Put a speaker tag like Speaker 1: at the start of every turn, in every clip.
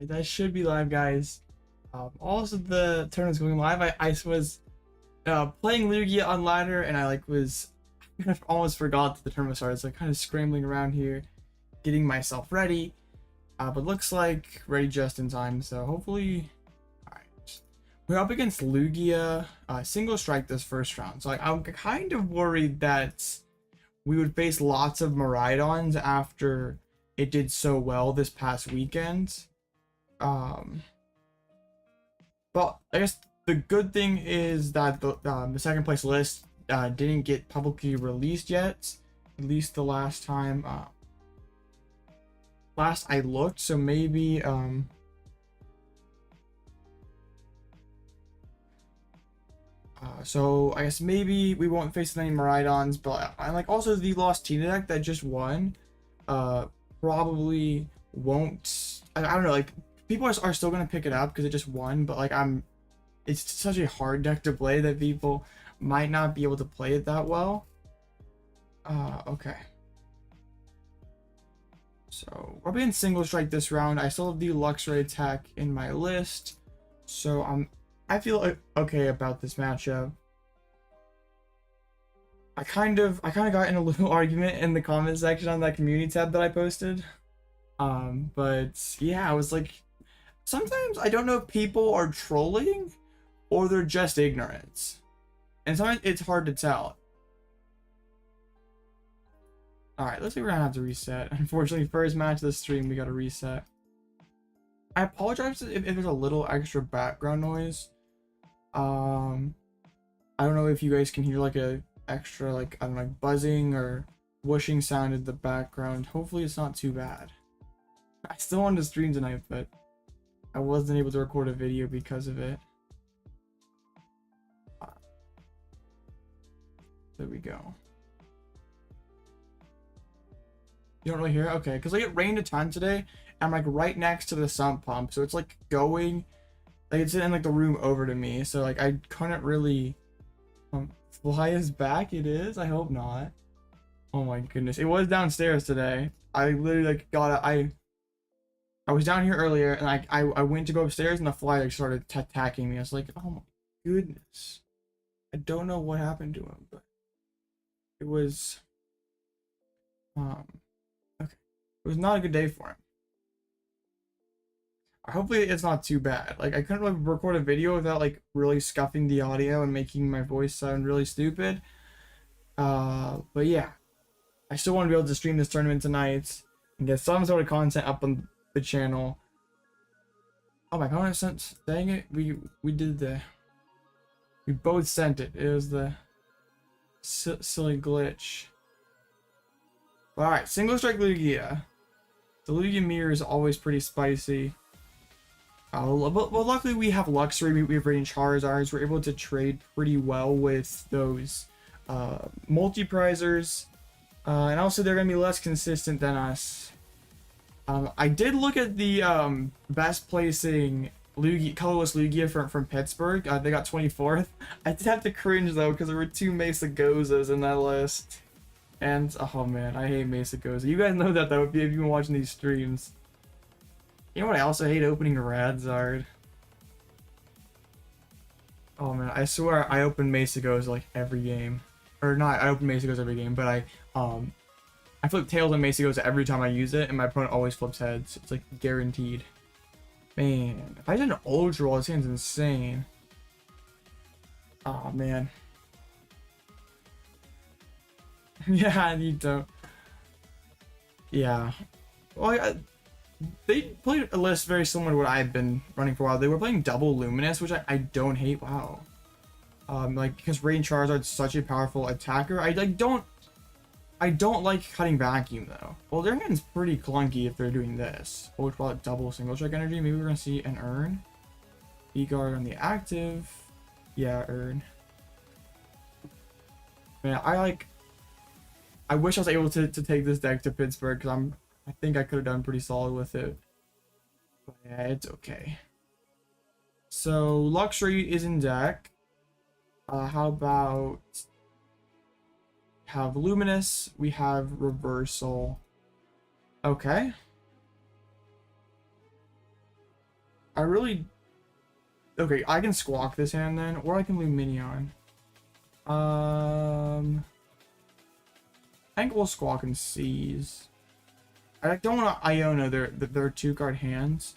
Speaker 1: That should be live, guys. Also, the tournament's going live. I was playing Lugia on ladder, and I almost forgot that the tournament started. So kind of scrambling around here, getting myself ready. But looks like ready just in time. So hopefully, all right. We're up against Lugia single strike this first round. So I'm kind of worried that we would face lots of Miraidons after it did so well this past weekend. But I guess the good thing is that the second place list didn't get publicly released yet, at least the last time last I looked. So maybe so I guess maybe we won't face any Miraidons, but I like also the Lost Tina deck that just won probably won't. I don't know, like people are still gonna pick it up because it just won, but like it's such a hard deck to play that people might not be able to play it that well. Okay, so we're being single strike this round. I still have the Luxray attack in my list, so I feel okay about this matchup. I kind of got in a little argument in the comment section on that community tab that I posted. But yeah, I was like, sometimes I don't know if people are trolling or they're just ignorant, and sometimes it's hard to tell. All right, looks like we're gonna have to reset. Unfortunately, first match of the stream, we gotta reset. I apologize if there's a little extra background noise. I don't know if you guys can hear like a extra, like, I don't know, like buzzing or whooshing sound in the background. Hopefully it's not too bad. I still wanted to stream tonight, but I wasn't able to record a video because of it. There we go. You don't really hear it? Okay, because like it rained a ton today, and I'm like right next to the sump pump, so it's like going, like it's in like the room over to me, so like I couldn't really fly us back. It is, I hope not. Oh my goodness, it was downstairs today. I literally like got I was down here earlier, and I went to go upstairs, and the fly like started attacking me. I was like, oh my goodness, I don't know what happened to him, but it was okay, it was not a good day for him. Hopefully it's not too bad. Like I couldn't really record a video without like really scuffing the audio and making my voice sound really stupid. But yeah, I still want to be able to stream this tournament tonight and get some sort of content up on the channel. Oh my god, dang it, we both sent it. It was the silly glitch. All right, single strike Lugia. The Lugia mirror is always pretty spicy. But luckily we have Luxray, we have Radiant Charizards. We're able to trade pretty well with those multi-prizers. And also they're going to be less consistent than us. I did look at the best placing colorless Lugia from Pittsburgh. They got 24th. I did have to cringe though because there were 2 Mesa Gozas in that list. And oh man, I hate Mesa Goza. You guys know that though if you've been watching these streams. You know what I also hate? Opening Radzard. Oh man, I swear I open Mesa Goza like every game. Or not, I open Mesa Goza every game, but I flip tails on Mesa Goza every time I use it, and my opponent always flips heads. It's like guaranteed. Man, if I did an Ultra Ball, this seems insane. Oh man. Yeah, I need to. Yeah. Well, they played a list very similar to what I've been running for a while. They were playing double Luminous, which I don't hate. Wow. Like because Radiant Charizard is such a powerful attacker. I don't like cutting vacuum though. Well, their hand's pretty clunky if they're doing this. What would call it double single strike energy? Maybe we're gonna see an Urn. E-guard on the active. Yeah, Urn. Man, I wish I was able to take this deck to Pittsburgh because I think I could have done pretty solid with it. But yeah, it's okay. So Luxray is in deck. How about have Luminous? We have Reversal. Okay. really... Okay, I can Squawk this hand then, or I can Lumineon. I think we'll Squawk and Seize. I don't want to Iono their 2-card hands.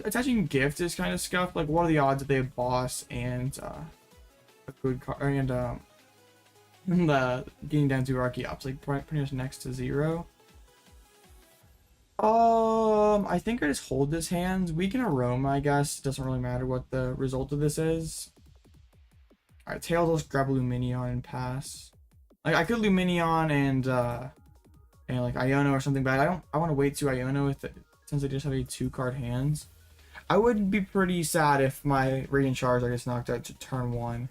Speaker 1: Attaching Gift is kind of scuffed. Like, what are the odds that they have Boss and a good card and the getting down to Archeops, like pretty much next to 0. I think I just hold this hand. Weaken Aroma, I guess. Doesn't really matter what the result of this is. Alright, Tails, let's grab a Lumineon and pass. Like, I could Lumineon and like Iono or something, but I want to wait to Iono with it, since I just have a 2-card hands. I would be pretty sad if my Radiant Charizard gets knocked out to turn 1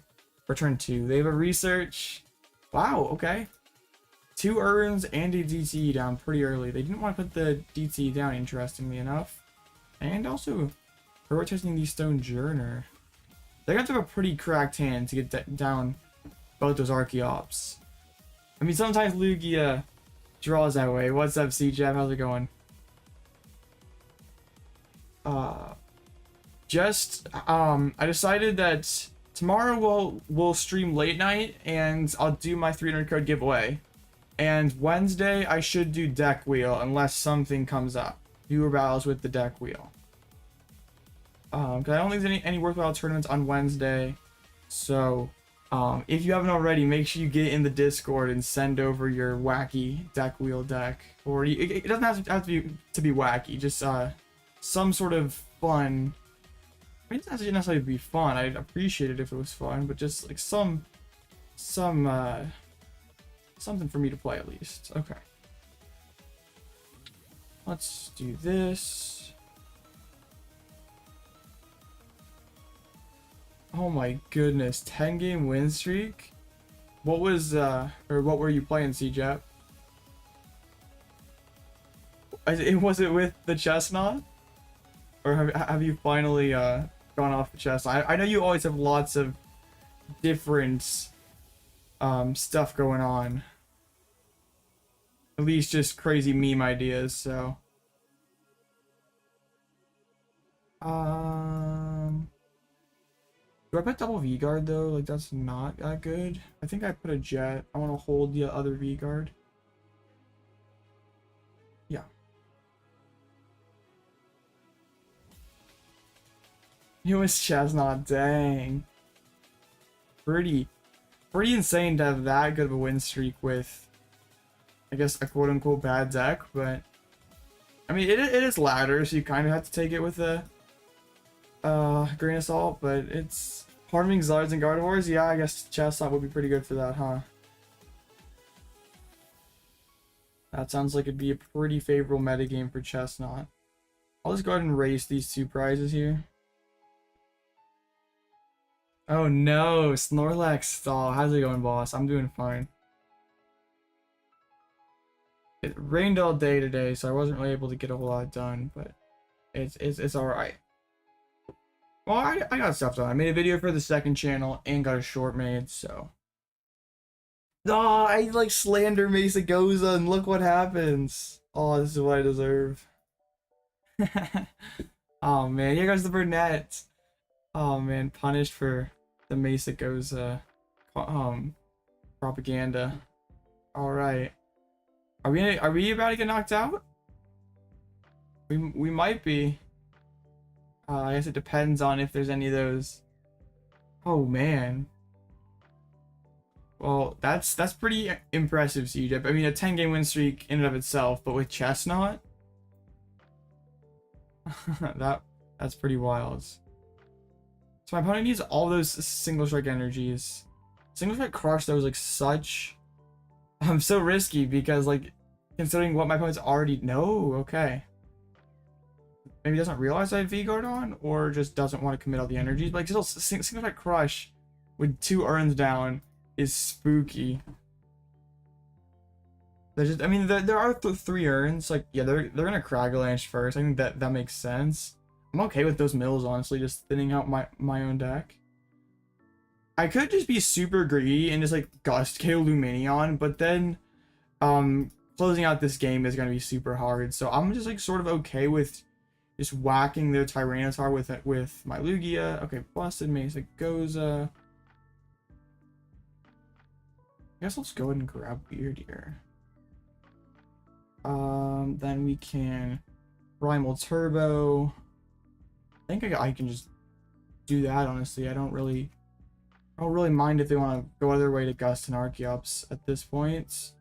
Speaker 1: or turn 2. They have a Research. Wow, okay. 2 Urns and a DT down pretty early. They didn't want to put the DT down, interestingly enough. And also, prioritizing the Stone Journer. They have to have a pretty cracked hand to get down both those Archeops. I mean, sometimes Lugia draws that way. What's up, CJab? How's it going? I decided that tomorrow we'll stream late night and I'll do my 300 code giveaway. And Wednesday I should do deck wheel unless something comes up. Viewer battles with the deck wheel. Cause I don't think there's any worthwhile tournaments on Wednesday. So if you haven't already, make sure you get in the Discord and send over your wacky deck wheel deck. Or it doesn't have to be wacky, just some sort of fun. I mean, it doesn't necessarily be fun. I'd appreciate it if it was fun, but just like something for me to play at least. Okay. Let's do this. Oh my goodness, 10-game win streak? What was or what were you playing, CJAP? Was it with the Chestnut? Or have you finally gone off the Chestnut? I know you always have lots of different stuff going on. At least just crazy meme ideas, so. Do I put double V-Guard though? Like, that's not that good. I think I put a Jet. I want to hold the other V-Guard. Yeah. It was Chestnut, dang. Pretty insane to have that good of a win streak with, I guess, a quote-unquote bad deck, but I mean, it is ladder, so you kind of have to take it with a grain of salt, but it's farming Zards and Gardevoirs. Yeah, I guess Chestnut would be pretty good for that, huh? That sounds like it'd be a pretty favorable metagame for Chestnut. I'll just go ahead and race these 2 prizes here. Oh no, Snorlax stall. How's it going, boss? I'm doing fine. It rained all day today, so I wasn't really able to get a whole lot done, but it's alright. Well, I got stuff done. I made a video for the 2nd channel and got a short made, so. Oh, I like slander Mesa Goza and look what happens. Oh, this is what I deserve. Oh man, here goes the Burnet. Oh man, punished for the Mesa Goza propaganda. Alright. Are we about to get knocked out? We might be. I guess it depends on if there's any of those. Oh man. Well, that's pretty impressive, CJ. I mean, a 10-game win streak in and of itself, but with Chestnut, that's pretty wild. So my opponent needs all those single strike energies. Single strike crush though is like such. I'm so risky because like considering what my opponent's already know. Okay. Maybe doesn't realize I have V-Guard on, or just doesn't want to commit all the energies. But like, still, single strike crush with 2 urns down is spooky. There's just, I mean, there are 3 urns. Like, yeah, they're gonna Cragalanche first. I think that makes sense. I'm okay with those mills, honestly, just thinning out my own deck. I could just be super greedy and just like Gust KO Lumineon, but then closing out this game is gonna be super hard. So I'm just like sort of okay with just whacking their Tyranitar with my Lugia. Okay, busted Mesa Goza. I guess let's go ahead and grab Wyrdeer. Then we can Primal Turbo. I think I can just do that, honestly. I don't really mind if they want to go other way to Gust and Archeops at this point.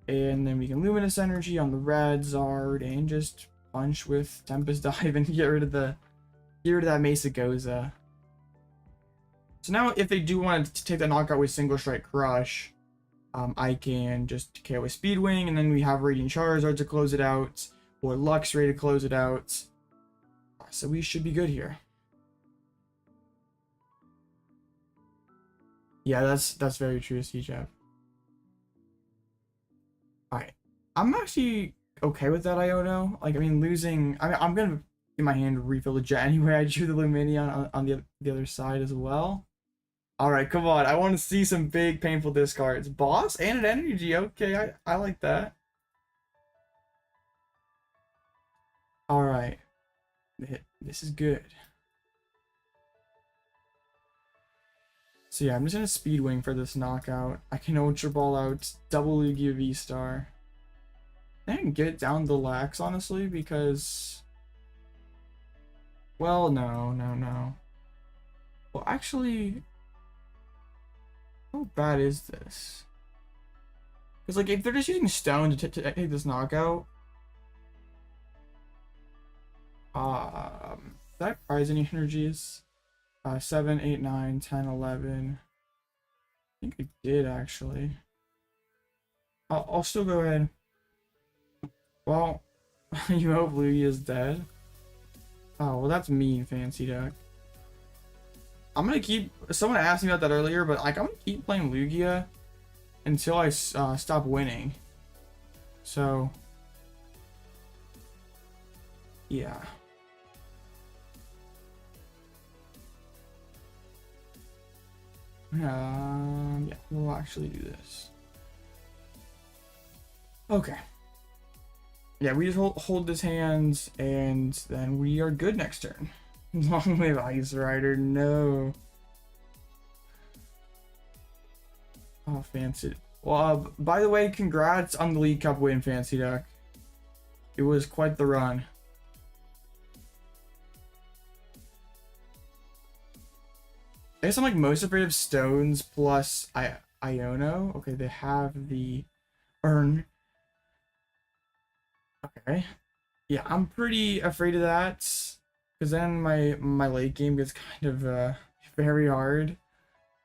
Speaker 1: And then we can Luminous Energy on the red Zard and just punch with Tempest Dive and get rid of that Mesa Goza. So now if they do want to take that knockout with Single Strike Crush, I can just KO with Speedwing, and then we have Radiant Charizard to close it out, or Luxray to close it out. So we should be good here. Yeah, that's very true, CJab. Alright. I'm actually okay with that, Iono. Like, I mean, losing... I'm gonna get my hand to refill the jet anyway. I drew the Lumineon on the other side as well. Alright, come on. I want to see some big, painful discards. Boss and an energy. Okay, I like that. Alright. This is good. So yeah, I'm just gonna Speedwing for this knockout. I can Ultra Ball out double Lugia V-STAR. I didn't get it down the lax, honestly, because... Well, no. Well, actually... How bad is this? Because, like, if they're just using Stone to take this knockout... Did I prize any energies? 7, 8, 9, 10, 11. I think I did, actually. I'll still go ahead. Well, you hope Lugia is dead. Oh, well, that's mean, Fancy Duck. I'm gonna keep... Someone asked me about that earlier, but, like, I'm gonna keep playing Lugia until I stop winning. So... Yeah. Yeah, we'll actually do this. Okay. Yeah, we just hold his hands, and then we are good next turn. Long live Ice Rider, no. Oh, Fancy. Well, by the way, congrats on the League Cup win, Fancy Duck. It was quite the run. I guess I'm like most afraid of stones plus Iono. Okay, they have the burn. Okay. Yeah, I'm pretty afraid of that. Because then my late game gets kind of very hard.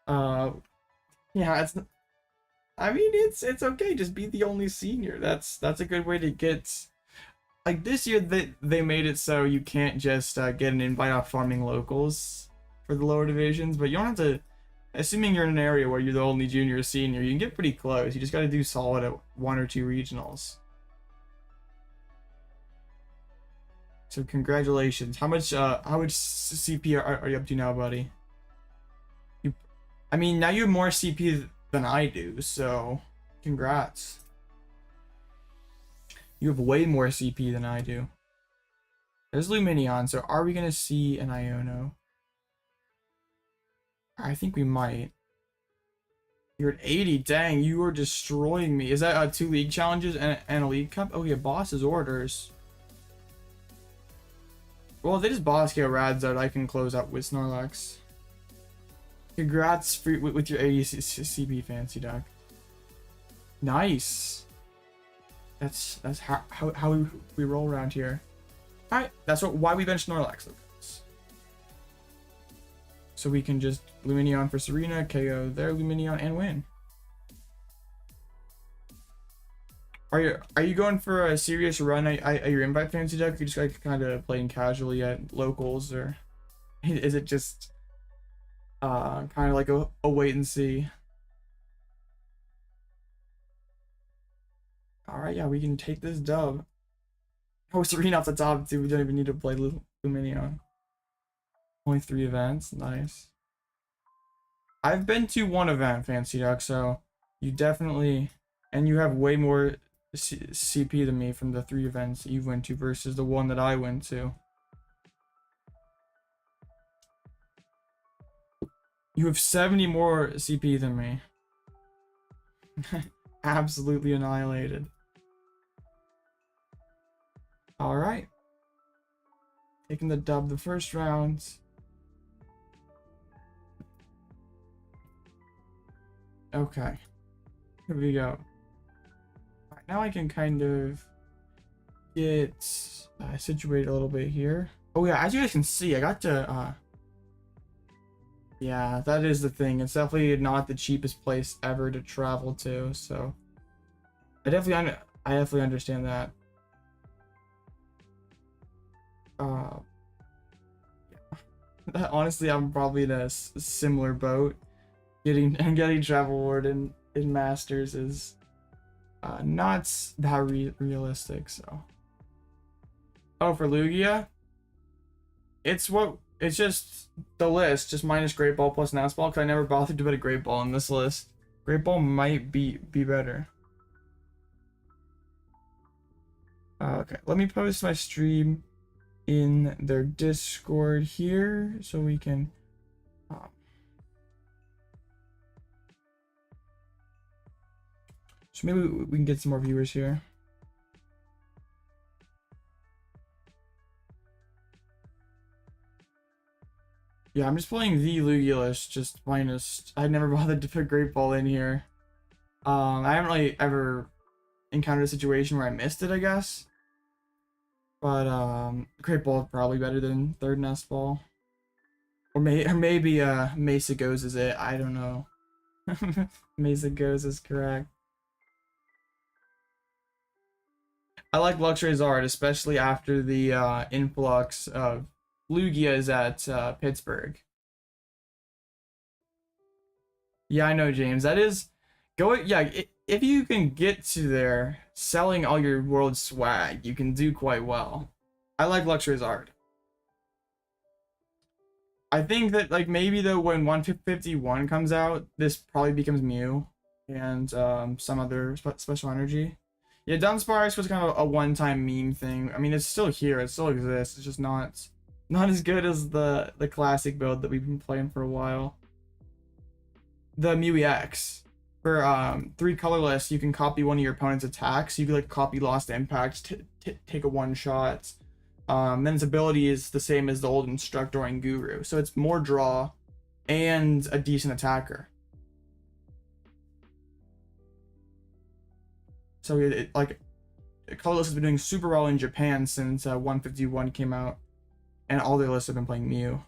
Speaker 1: Yeah, I mean it's okay, just be the only senior. That's a good way to get, like, this year they made it so you can't just get an invite off farming locals for the lower divisions, but you don't have to, assuming you're in an area where you're the only junior or senior, you can get pretty close. You just got to do solid at 1 or 2 regionals. So congratulations. How much CP are you up to now, buddy? I mean, now you have more CP than I do, so congrats. You have way more CP than I do. There's Lumineon, so are we gonna see an Iono? I think we might. You're at 80. Dang, you are destroying me. Is that 2 league challenges and a league cup? Oh yeah, boss's orders. Well, if they just boss KO Rads out, I can close out with Snorlax. Congrats with your 80 CP, Fancy Duck. Nice. That's how we roll around here. All right, that's why we bench Snorlax. So we can just Lumineon for Serena, KO their Lumineon, and win. Are you going for a serious run at your invite, Fancy Duck? You just like kind of playing casually at locals, or is it just kind of like a wait and see? All right, yeah, we can take this dub. Oh, Serena off the top too. We don't even need to play Lumineon. Only 3 events, nice. I've been to 1 event, Fancy Duck, so you definitely, and you have way more CP to me from the 3 events that you went to versus the one that I went to. You have 70 more CP than me. Absolutely annihilated. Alright. Taking the dub the first round. Okay. Here we go. Alright, now I can kind of get situated a little bit here. Oh yeah, as you guys can see, I got to yeah, that is the thing. It's definitely not the cheapest place ever to travel to, so I definitely understand that. Yeah. Honestly, I'm probably in a similar boat. Getting travel award in Masters is not that realistic. So, oh, for Lugia, it's just the list, just minus Great Ball plus Nast Ball, because I never bothered to put a Great Ball in this list. Great Ball might be better. Okay, let me post my stream in their Discord here so we can so maybe we can get some more viewers here. Yeah, I'm just playing the Lugia list, just minus. I never bothered to put Great Ball in here. I haven't really ever encountered a situation where I missed it, I guess. But Great Ball is probably better than third Nest Ball. Or maybe Mesa Goes is it. I don't know. Mesa Goes is correct. I like Luxray's art, especially after the influx of Lugia's at Pittsburgh. Yeah, I know, James. That is yeah, if you can get to there selling all your world swag, you can do quite well. I like Luxray's art. I think that like maybe though when 151 comes out, this probably becomes Mew and some other special energy. Yeah, Dunsparce was kind of a one-time meme thing. I mean, it's still here, it still exists. It's just not as good as the classic build that we've been playing for a while. The Mew EX. For 3 colorless, you can copy one of your opponent's attacks. You can like copy Lost Impact, take a one-shot. Then its ability is the same as the old Instructor and Guru, so it's more draw and a decent attacker. So like colorless has been doing super well in Japan since 151 came out, and all their lists have been playing Mew.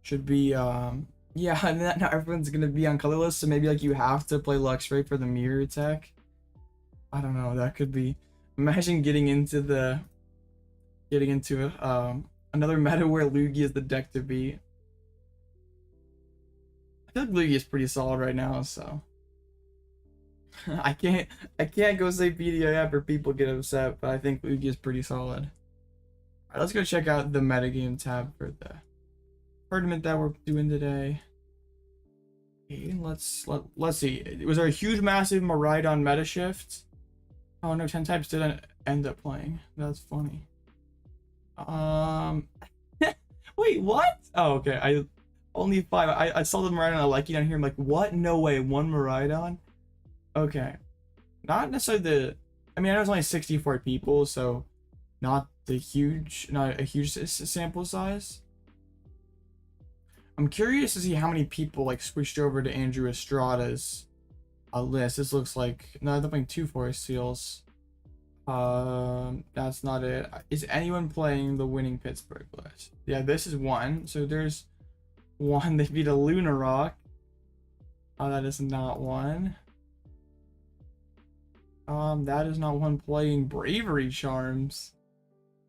Speaker 1: Should be yeah, and now everyone's gonna be on colorless, so maybe like you have to play Luxray for the mirror attack. I don't know, that could be. Imagine getting into another meta where Lugia is the deck to beat. I feel like Lugia is pretty solid right now, so I can't go say PDIF or people get upset, but I think Lugia is pretty solid. Alright, let's go check out the metagame tab for the tournament that we're doing today. Okay, let's see. Was there a huge massive Miraidon meta shift? Oh no, 10 types didn't end up playing. That's funny. Wait, what? Oh, okay. Only 5. I saw the Miraidon I like down here. I'm like, what? No way. 1 Miraidon? Okay. Not necessarily I mean, I know it's only 64 people, so not a huge sample size. I'm curious to see how many people like switched over to Andrew Estrada's list. This looks like no, they're playing 2 Forest Seals. That's not it. Is anyone playing the winning Pittsburgh list? Yeah, this is 1. So there's 1. They beat a Lunarock. Oh, that is not 1. That is not 1 playing Bravery Charms.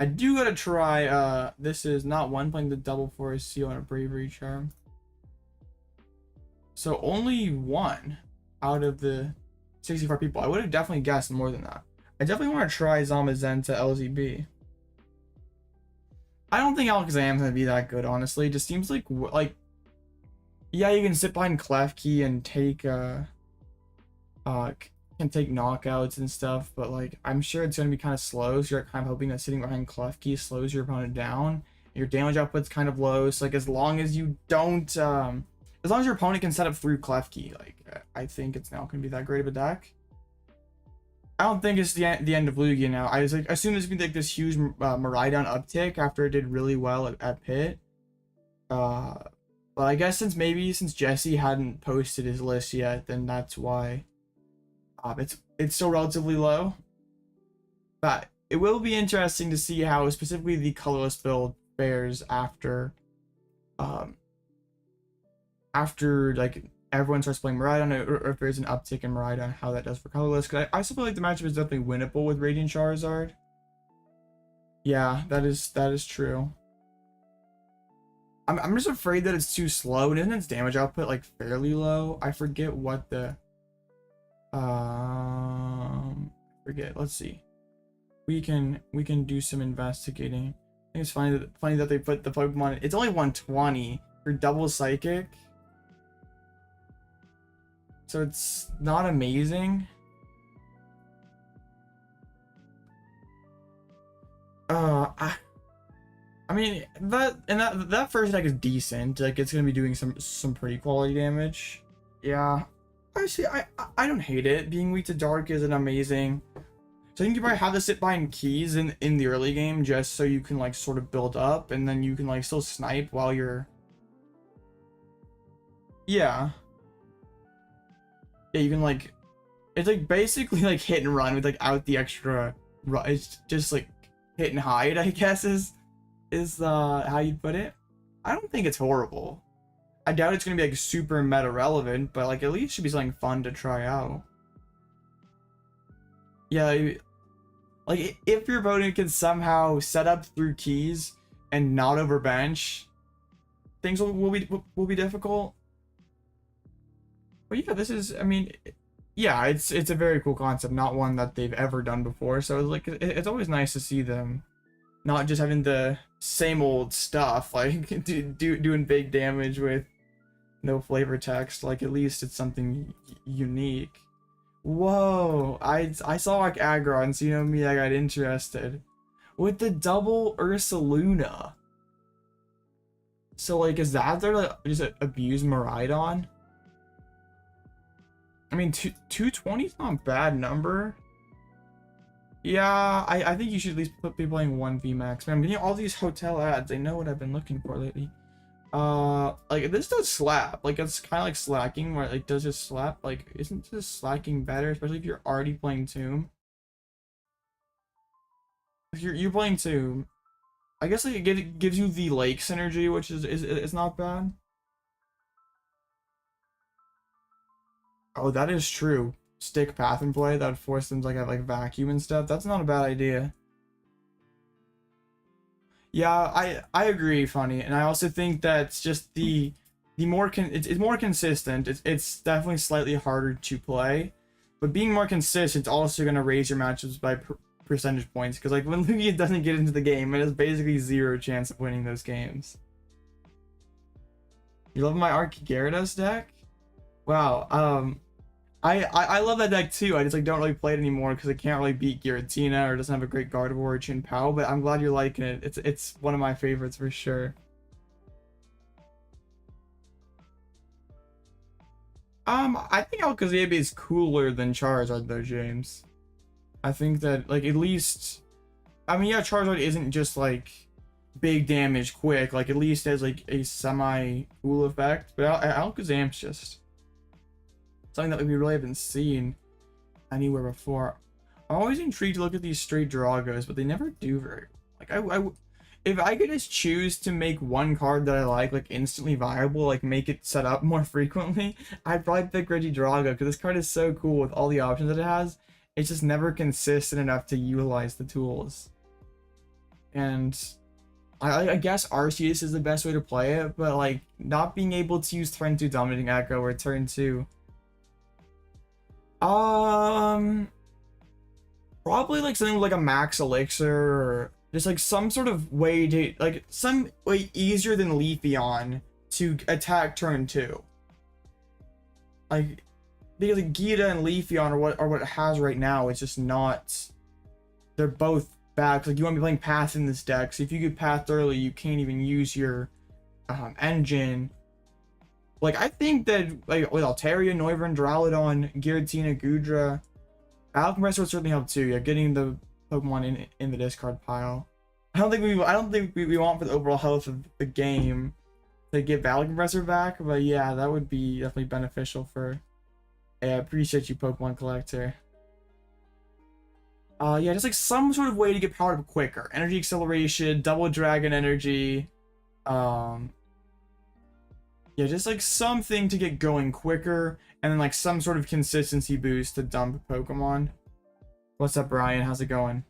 Speaker 1: I do gotta try, this is not 1 playing the double Forest Seal and a Bravery Charm. So only 1 out of the 64 people. I would have definitely guessed more than that. I definitely want to try Zamazenta LZB. I don't think Alakazam is going to be that good, honestly. It just seems like Yeah, you can sit behind Klefki and take can take knockouts and stuff, but like I'm sure it's gonna be kind of slow, so you're kind of hoping that sitting behind Klefki slows your opponent down. Your damage output's kind of low, so like as long as you don't as long as your opponent can set up through Klefki, like I think it's not gonna be that great of a deck. I don't think it's the end of Lugia now. I was like, assume there's gonna be like this huge Miraidon uptick after it did really well at Pit. But I guess since Jesse hadn't posted his list yet, then that's why it's still relatively low. But it will be interesting to see how specifically the colorless build fares after like everyone starts playing Miraidon, or if there's an uptick in Miraidon, how that does for colorless. Because I still feel like the matchup is definitely winnable with Radiant Charizard. Yeah, that is true. I'm just afraid that it's too slow, and isn't its damage output like fairly low? I forget what the forget. Let's see. We can do some investigating. I think it's funny that they put the Pokemon. It's only 120 for double psychic. So it's not amazing. I mean that first attack is decent. Like it's gonna be doing some pretty quality damage. Yeah. Actually, I don't hate it. Being weak to dark isn't amazing. So I think you probably have to sit behind keys in the early game just so you can like sort of build up, and then you can like still snipe while you're. Yeah. Yeah, you can like, it's like basically like hit and run with like out the extra. It's just like hit and hide, I guess is how you put it. I don't think it's horrible. I doubt it's gonna be like super meta relevant, but like at least it should be something fun to try out. Yeah, like if your opponent can somehow set up through keys and not over bench, things will be difficult. But yeah, this is, I mean, yeah, it's a very cool concept, not one that they've ever done before. So like it's always nice to see them not just having the same old stuff, like doing big damage with no flavor text. Like at least it's something unique. Whoa, I saw like Aggron, so you know me, I got interested with the double Ursaluna. So like, is that there like just abuse Miraidon? I mean, 220 is not a bad number. Yeah, I think you should at least be playing 1 VMAX. Man, I'm getting all these hotel ads. I know what I've been looking for lately. Like this does slap. Like it's kind of like slacking, where like does it slap? Like isn't this slacking better, especially if you're already playing Tomb? If you're playing Tomb, I guess like it gives you the lake synergy, which is not bad. Oh, that is true. Stick path and play that would force them to like have like vacuum and stuff. That's not a bad idea. Yeah, I agree, Funny, and I also think that's just the more it's more consistent. It's definitely slightly harder to play, but being more consistent is also gonna raise your matchups by percentage points. Because like when Lugia doesn't get into the game, it has basically zero chance of winning those games. You love my Archeops deck? Wow. I love that deck too. I just like don't really play it anymore because I can't really beat Giratina or doesn't have a great Gardevoir or Chin PAL, but I'm glad you're liking it. It's one of my favorites for sure. I think Alakazam is cooler than Charizard though, James. I think that like at least, I mean, yeah, Charizard isn't just like big damage quick, like at least has like a semi cool effect, but Alakazam's just something that we really haven't seen anywhere before. I'm always intrigued to look at these straight Dragos, but they never do very well. Like if I could just choose to make one card that I like instantly viable, like make it set up more frequently, I'd probably pick Regidrago because this card is so cool with all the options that it has. It's just never consistent enough to utilize the tools. And I guess Arceus is the best way to play it, but like not being able to use turn 2 Dominating Echo or turn 2. Probably like something like a Max Elixir, or just like some sort of way to like some way easier than Leafeon to attack turn 2. Like, because like Gita and Leafeon are what it has right now. It's just not. They're both bad. Like, you want to be playing Path in this deck, so if you get Path early, you can't even use your engine. Like, I think that like with Altaria, Noivern, Duraludon, Giratina, Gudra, Battle Compressor would certainly help too. Yeah, getting the Pokemon in the discard pile. I don't think we want for the overall health of the game to get Battle Compressor back, but yeah, that would be definitely beneficial for. Yeah, I appreciate you, Pokemon Collector. Yeah, just like some sort of way to get powered up quicker. Energy acceleration, double dragon energy. Yeah, just like something to get going quicker, and then like some sort of consistency boost to dump Pokemon. What's up, Brian? How's it going?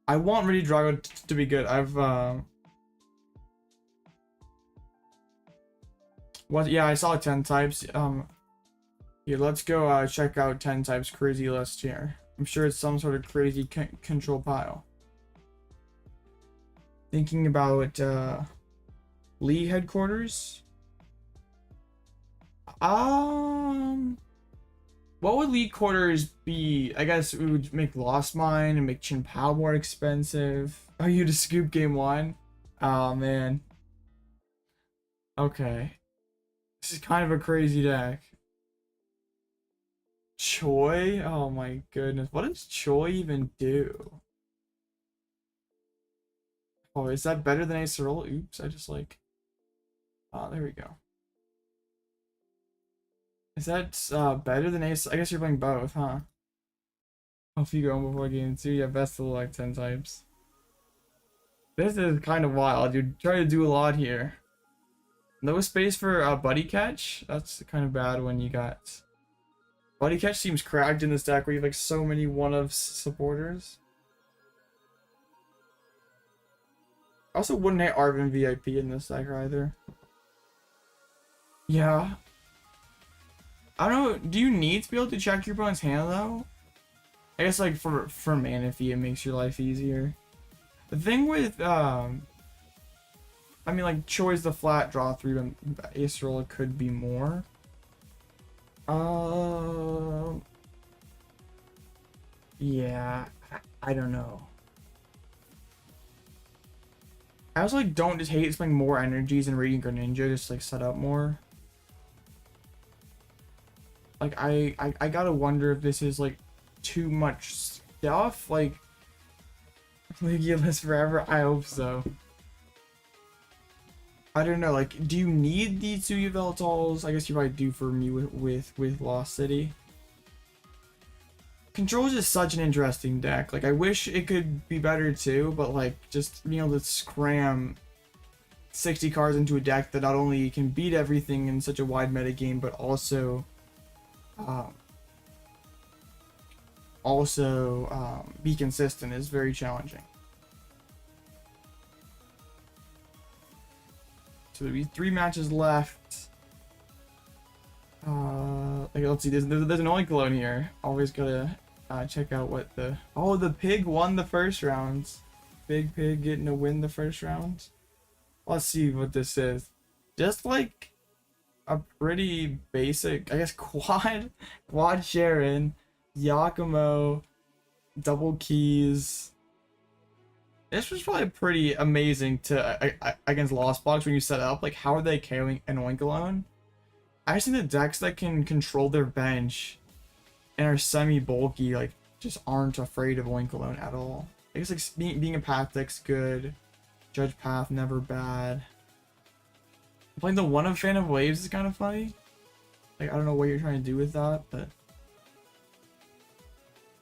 Speaker 1: I want Regidrago to be good. Yeah, I saw 10 types. Yeah, let's go check out 10 types crazy list here. I'm sure it's some sort of crazy control pile. Thinking about League headquarters. What would League quarters be? I guess we would make Lost Mine and make Chien-Pao more expensive. Oh, you to scoop game 1? Oh man. Okay. This is kind of a crazy deck. Choi? Oh my goodness. What does Choi even do? Oh, is that better than Acerola? Oops, I just like... Oh, there we go. Is that better than Ace? I guess you're playing both, huh? Off you go before game 2. Yeah, best of luck, 10 types. This is kind of wild. You're trying to do a lot here. No space for Buddy Catch? That's kind of bad when you got... Buddy Catch seems cracked in this deck where you have like so many one-of supporters. I also wouldn't hate Arvin VIP in this deck either. Yeah. I don't know, do you need to be able to check your opponent's hand though? I guess like for Manaphy it makes your life easier. The thing with I mean like Choi's the flat draw 3, but Acerola could be more. Yeah, I don't know. I also like don't just hate playing more energies and Radiant Greninja just like set up more. Like I gotta wonder if this is like too much stuff. Like Lugia lives forever. I hope so. I don't know. Like, do you need these 2 Yveltals? I guess you probably do for me with Lost City. Control is just such an interesting deck. Like, I wish it could be better too, but like just being able to scram 60 cards into a deck that not only can beat everything in such a wide meta game, but also be consistent is very challenging. So there'll be 3 matches left. Like, let's see, there's an Oinkologne here. Always gotta check out what the... Oh, the pig won the first round. Big pig getting to win the first round. Let's see what this is. Just like a pretty basic, I guess, quad Sharon, Yakumo, double keys. This was probably pretty amazing to against Lost Box when you set up. Like, how are they carrying an Oinkologne? I just think the decks that can control their bench and are semi-bulky, like, just aren't afraid of Oinkologne at all. I guess, like, being a path deck's good. Judge Path, never bad. Playing the one of Fan of Waves is kind of funny. Like, I don't know what you're trying to do with that, but...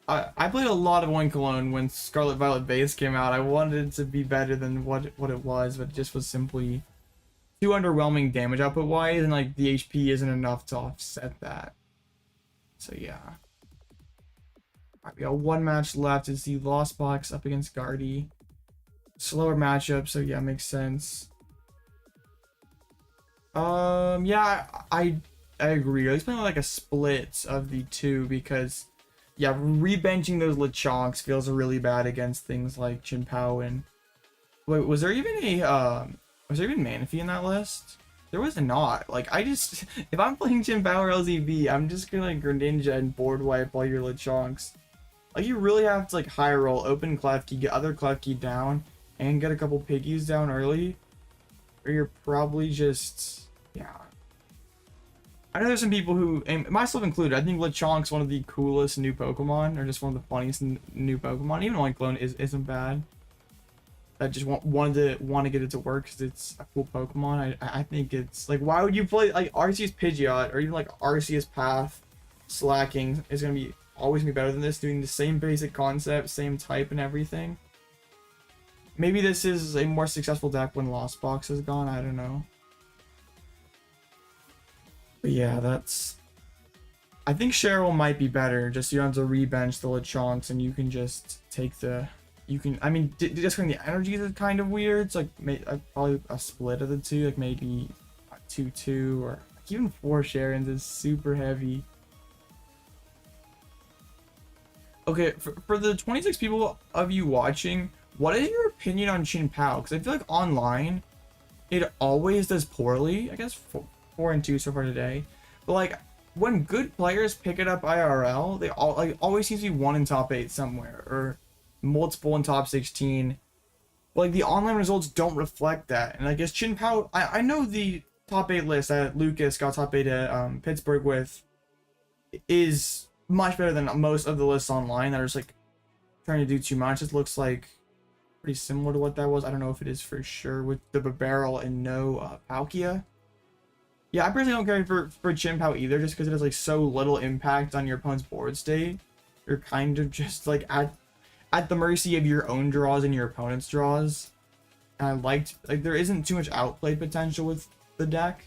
Speaker 1: I played a lot of Oinkologne when Scarlet Violet Base came out. I wanted it to be better than what it was, but it just was simply too underwhelming damage output wise, and like the HP isn't enough to offset that. So yeah. Alright, we got 1 match left to see Lost Box up against Guardy. Slower matchup, so yeah, makes sense. Yeah, I agree. He's playing like a split of the 2 because yeah, rebenching those Lechonks feels really bad against things like Chien-Pao and Wait, was there even a was there even Manaphy in that list? There was not. Like, I just, if I'm playing Chin Power LZB, I'm just gonna Greninja and board wipe all your Lechonks. Like, you really have to like high roll, open Klefki, get other Klefki down, and get a couple Piggies down early, or you're probably just, yeah. I know there's some people who, and myself included, I think Lechonk's one of the coolest new Pokemon, or just one of the funniest new Pokemon. Even like Clone isn't bad. I just want to get it to work because it's a cool Pokemon. I think it's like, why would you play like Arceus Pidgeot or even like Arceus Path Slacking is gonna be always be better than this, doing the same basic concept, same type and everything. Maybe this is a more successful deck when Lost Box is gone. I don't know. But yeah, that's. I think Cheryl might be better. Just you don't have to rebench the Lechonks and you can just take the. You can, I mean, discounting the energies is kind of weird. It's like probably a split of the two, like maybe 2-2 or like even 4 Sharons is super heavy. Okay, for the 26 people of you watching, what is your opinion on Chin Pow? Because I feel like online, it always does poorly. I guess 4-2 so far today, but like when good players pick it up IRL, they all like always seems to be one in top 8 somewhere or multiple in top 16. Like the online results don't reflect that, and I guess Chin Pow, I know the top 8 list that Lucas got top 8 at Pittsburgh with is much better than most of the lists online that are just like trying to do too much. It looks like pretty similar to what that was. I don't know if it is for sure with the Barrel and no Palkia. Yeah, I personally don't care for Chin Pow either, just because it has like so little impact on your opponent's board state. You're kind of just like at the mercy of your own draws and your opponent's draws. And I liked, like, there isn't too much outplay potential with the deck.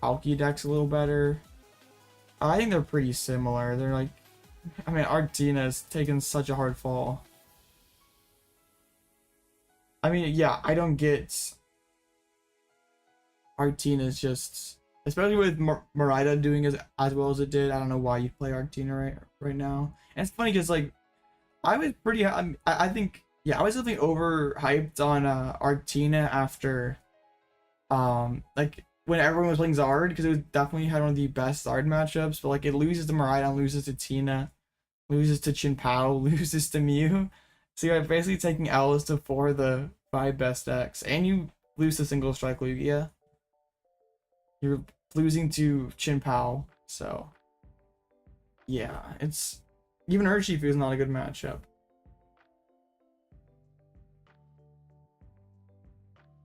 Speaker 1: Palkia deck's a little better. I think they're pretty similar. They're like, I mean, Arctina's taken such a hard fall. I mean, yeah, I don't get Arctina's just, especially with Marida doing as well as it did. I don't know why you play Arctina right now. And it's funny because like I was pretty, I think, yeah, I was definitely overhyped on Arctina after like when everyone was playing Zard, because it was definitely had one of the best Zard matchups. But like it loses to Marida, loses to Tina, loses to Chin Pow, loses to Mew. So you're basically taking L's to 4 of the 5 best decks, and you lose to Single Strike Lugia. You're losing to Chin Pow, so yeah, it's even Urshifu is not a good matchup.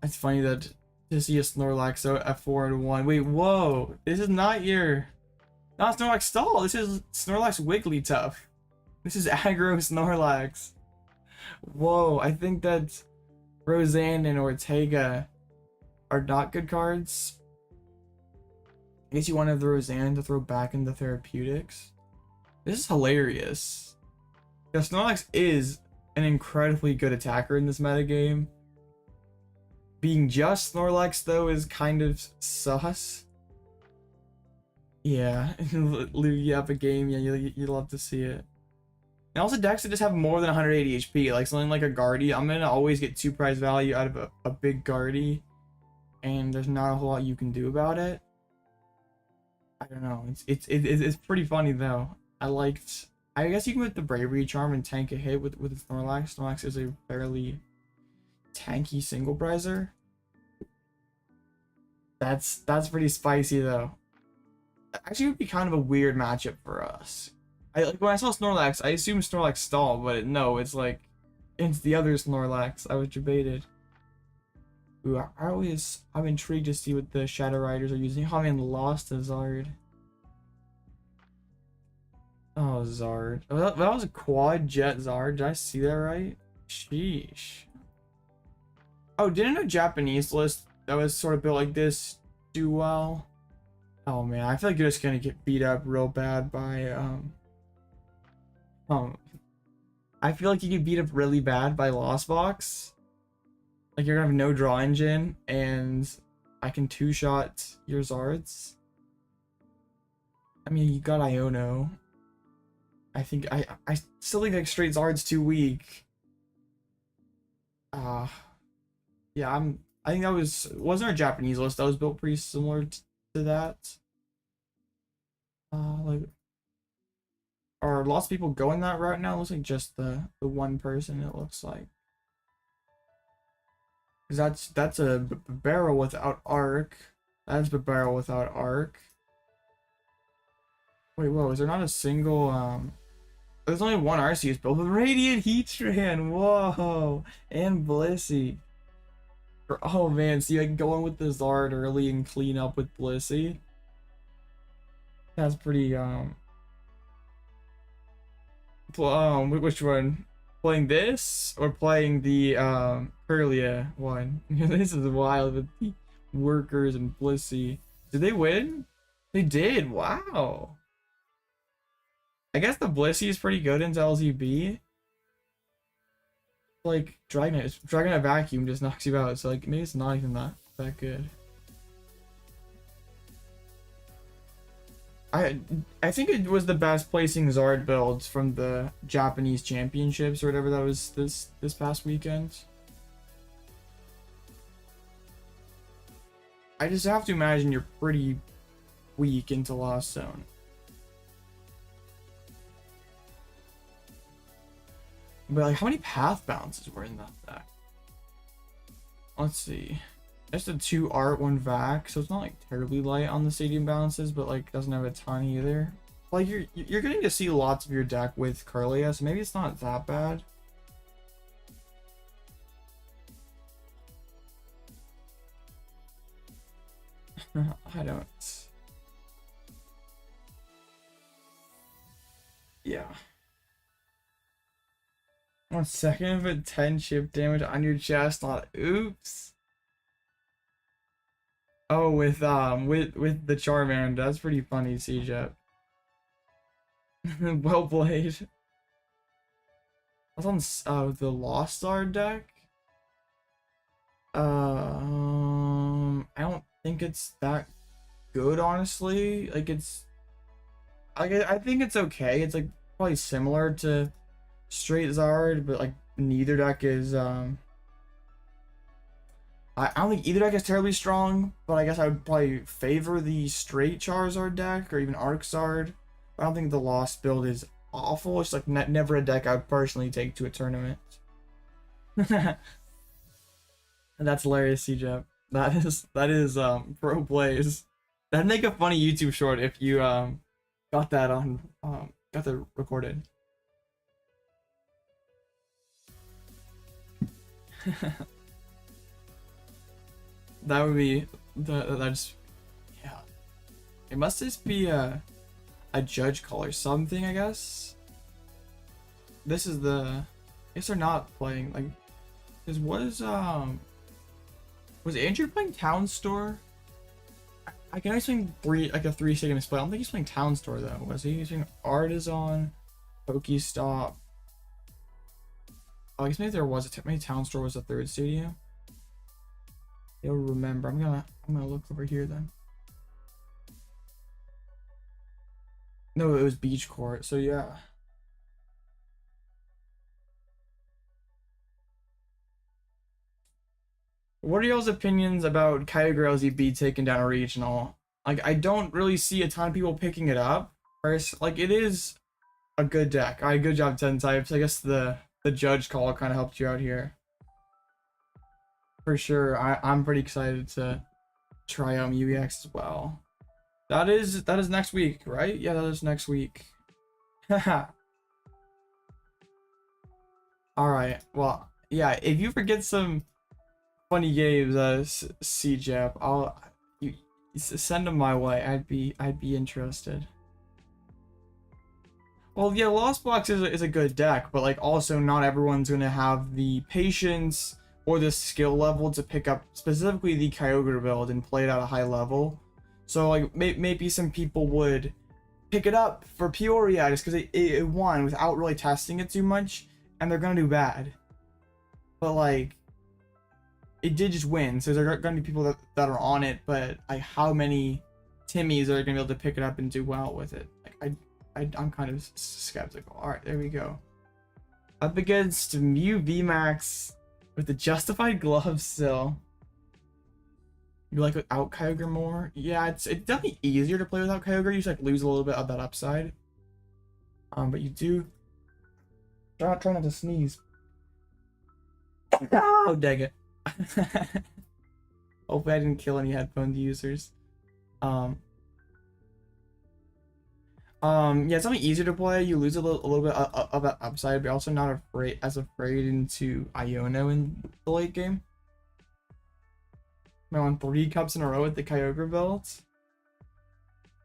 Speaker 1: It's funny that to see a Snorlax out at 4-1. Wait, whoa! This is not Snorlax Stall. This is Snorlax Wigglytuff. This is aggro Snorlax. Whoa! I think that Roseanne and Ortega are not good cards. I guess you want to have the Roseanne to throw back into Therapeutics. This is hilarious. Yeah, Snorlax is an incredibly good attacker in this metagame. Being just Snorlax, though, is kind of sus. Yeah, Lugia up a game, yeah, you love to see it. And also decks that just have more than 180 HP, like something like a Guardy. I'm gonna always get 2 prize value out of a big Guardy, and there's not a whole lot you can do about it. I don't know. It's pretty funny though. I guess you can put the Bravery Charm and tank a hit with Snorlax. Snorlax is a fairly tanky single prizer. That's pretty spicy though. Actually, it would be kind of a weird matchup for us. Like when I saw Snorlax, I assumed Snorlax stall, but no, it's like it's the other Snorlax. I was debated. Ooh, I'm intrigued to see what the Shadow Riders are using. Oh man, lost to Zard. Oh, Zard. Oh, that was a quad jet Zard. Did I see that right? Sheesh. Oh, didn't a Japanese list that was sort of built like this do well? Oh man, I feel like you're just gonna get beat up real bad by I feel like you get beat up really bad by Lost Box. Like you're gonna have no draw engine, and I can 2-shot your Zards. I mean, you got Iono. I think I still think like straight Zard's too weak. Yeah, I think that wasn't our Japanese list that was built pretty similar to that. Like, are lots of people going that route now? It looks like just the one person. It looks like, because that's a barrel without arc. That's a barrel without arc. Wait, whoa, is there not a single there's only one Arceus built with Radiant Heatran, whoa, and Blissey. Oh man, see, I can go in with the Zard early and clean up with Blissey. That's pretty which one? Playing this or playing the Kirlia one? This is wild with the workers and Blissey. Did they win? They did, wow. I guess the Blissey is pretty good into LZB. Like Dragonite Vacuum just knocks you out, so like maybe it's not even that good. I think it was the best placing Zard builds from the Japanese championships or whatever that was this past weekend. I just have to imagine you're pretty weak into Lost Zone. But like, how many path bounces were in that deck? Let's see. Just a 2 art, 1 vac, so it's not like terribly light on the stadium balances, but like doesn't have a ton either. Like you're getting to see lots of your deck with Kirlia, so maybe it's not that bad. I don't. Yeah. 1 second of it, 10 chip damage on your chest. Not oops. Oh, with the Charmander, that's pretty funny, CJ. Well played. That's on the Lost Star deck. I don't think it's that good, honestly. Like I think it's okay. It's like probably similar to straight Zard, but like neither deck is I don't think either deck is terribly strong, but I guess I would probably favor the straight Charizard deck or even Arc Zard. I don't think the Lost build is awful. It's like never a deck I would personally take to a tournament. And that's hilarious, CJ. That is pro plays. That'd make a funny YouTube short if you got that on got that recorded. That would be that's yeah. It must just be a judge call or something, I guess. This is the I guess they're not playing like this was Andrew playing Town Store? I can only swing a 3 stadium split. I don't think he's playing Town Store though. Was he using Artisan, Pokestop? Oh, I guess maybe there was maybe Town Store was the 3rd stadium. You'll remember. I'm gonna look over here then. No, it was Beach Court. So yeah. What are y'all's opinions about Kyogre LZB taking down a regional? Like, I don't really see a ton of people picking it up. First, like, it is a good deck. Alright, good job, 10 types. I guess the judge call kind of helped you out here. For sure, I'm pretty excited to try out UEX as well. That is next week, right? Yeah, that is next week. Haha. Alright, well, yeah, if you forget some funny games, CJAP, you send them my way. I'd be interested. Well, yeah, Lost Box is a good deck, but like also not everyone's gonna have the patience or the skill level to pick up specifically the Kyogre build and play it at a high level. So like maybe some people would pick it up for Peoria just because it won without really testing it too much, and they're gonna do bad. But like it did just win, so there are gonna be people that are on it, but like how many Timmies are gonna be able to pick it up and do well with it? Like I'm kind of skeptical. All right, there we go. Up against Mew VMAX With the justified gloves still. You like without Kyogre more? Yeah, it's definitely easier to play without Kyogre. You just like lose a little bit of that upside. But you do try not to sneeze. Oh, dang it. Hopefully I didn't kill any headphone users. Yeah, it's something easier to play. You lose a little bit of that upside, but you're also not as afraid into Iono in the late game. I won 3 cups in a row with the Kyogre belt.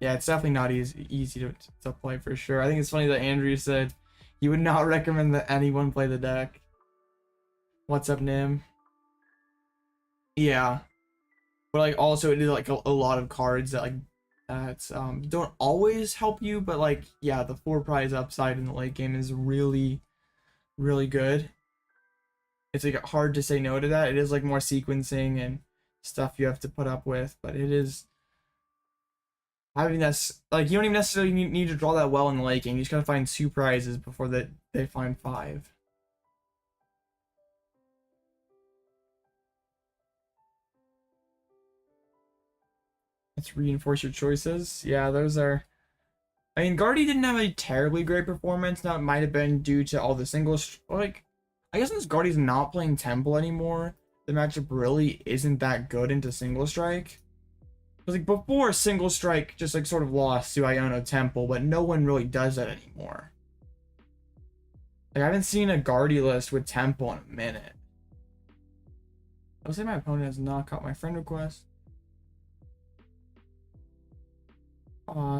Speaker 1: Yeah, it's definitely not easy to play for sure. I think it's funny that Andrew said he would not recommend that anyone play the deck. What's up, Nim? Yeah, but like also it is like a lot of cards that don't always help you, but like yeah, the 4 prize upside in the late game is really good. It's like hard to say no to that. It is like more sequencing and stuff you have to put up with, but it is having that's like you don't even necessarily need to draw that well in the late game. You just gotta find 2 prizes before they find 5. Let's reinforce your choices. Yeah, those are. I mean, Guardy didn't have a terribly great performance. Now it might have been due to all the singles. Like, I guess since Guardy's not playing Temple anymore, the matchup really isn't that good into single strike. Because like before, single strike just like sort of lost to Iono Temple, but no one really does that anymore. Like I haven't seen a Guardy list with Temple in a minute. I'll say my opponent has not caught my friend request.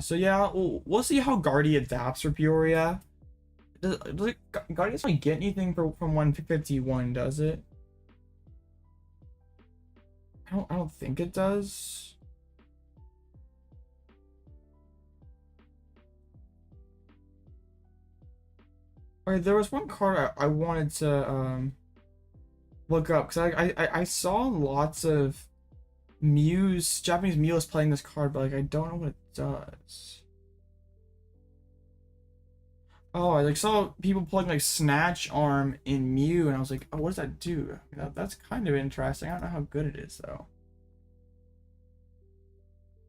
Speaker 1: So yeah, we'll see how Guardy adapts for Peoria. Does Guardy doesn't get anything from 151, does it? I don't think it does. Alright, there was one card I wanted to look up because I saw lots of Japanese Mews playing this card, but like I don't know what it does. Oh, I like saw people playing like Snatch Arm in Mew, and I was like, oh, what does that do? That's kind of interesting. I don't know how good it is though.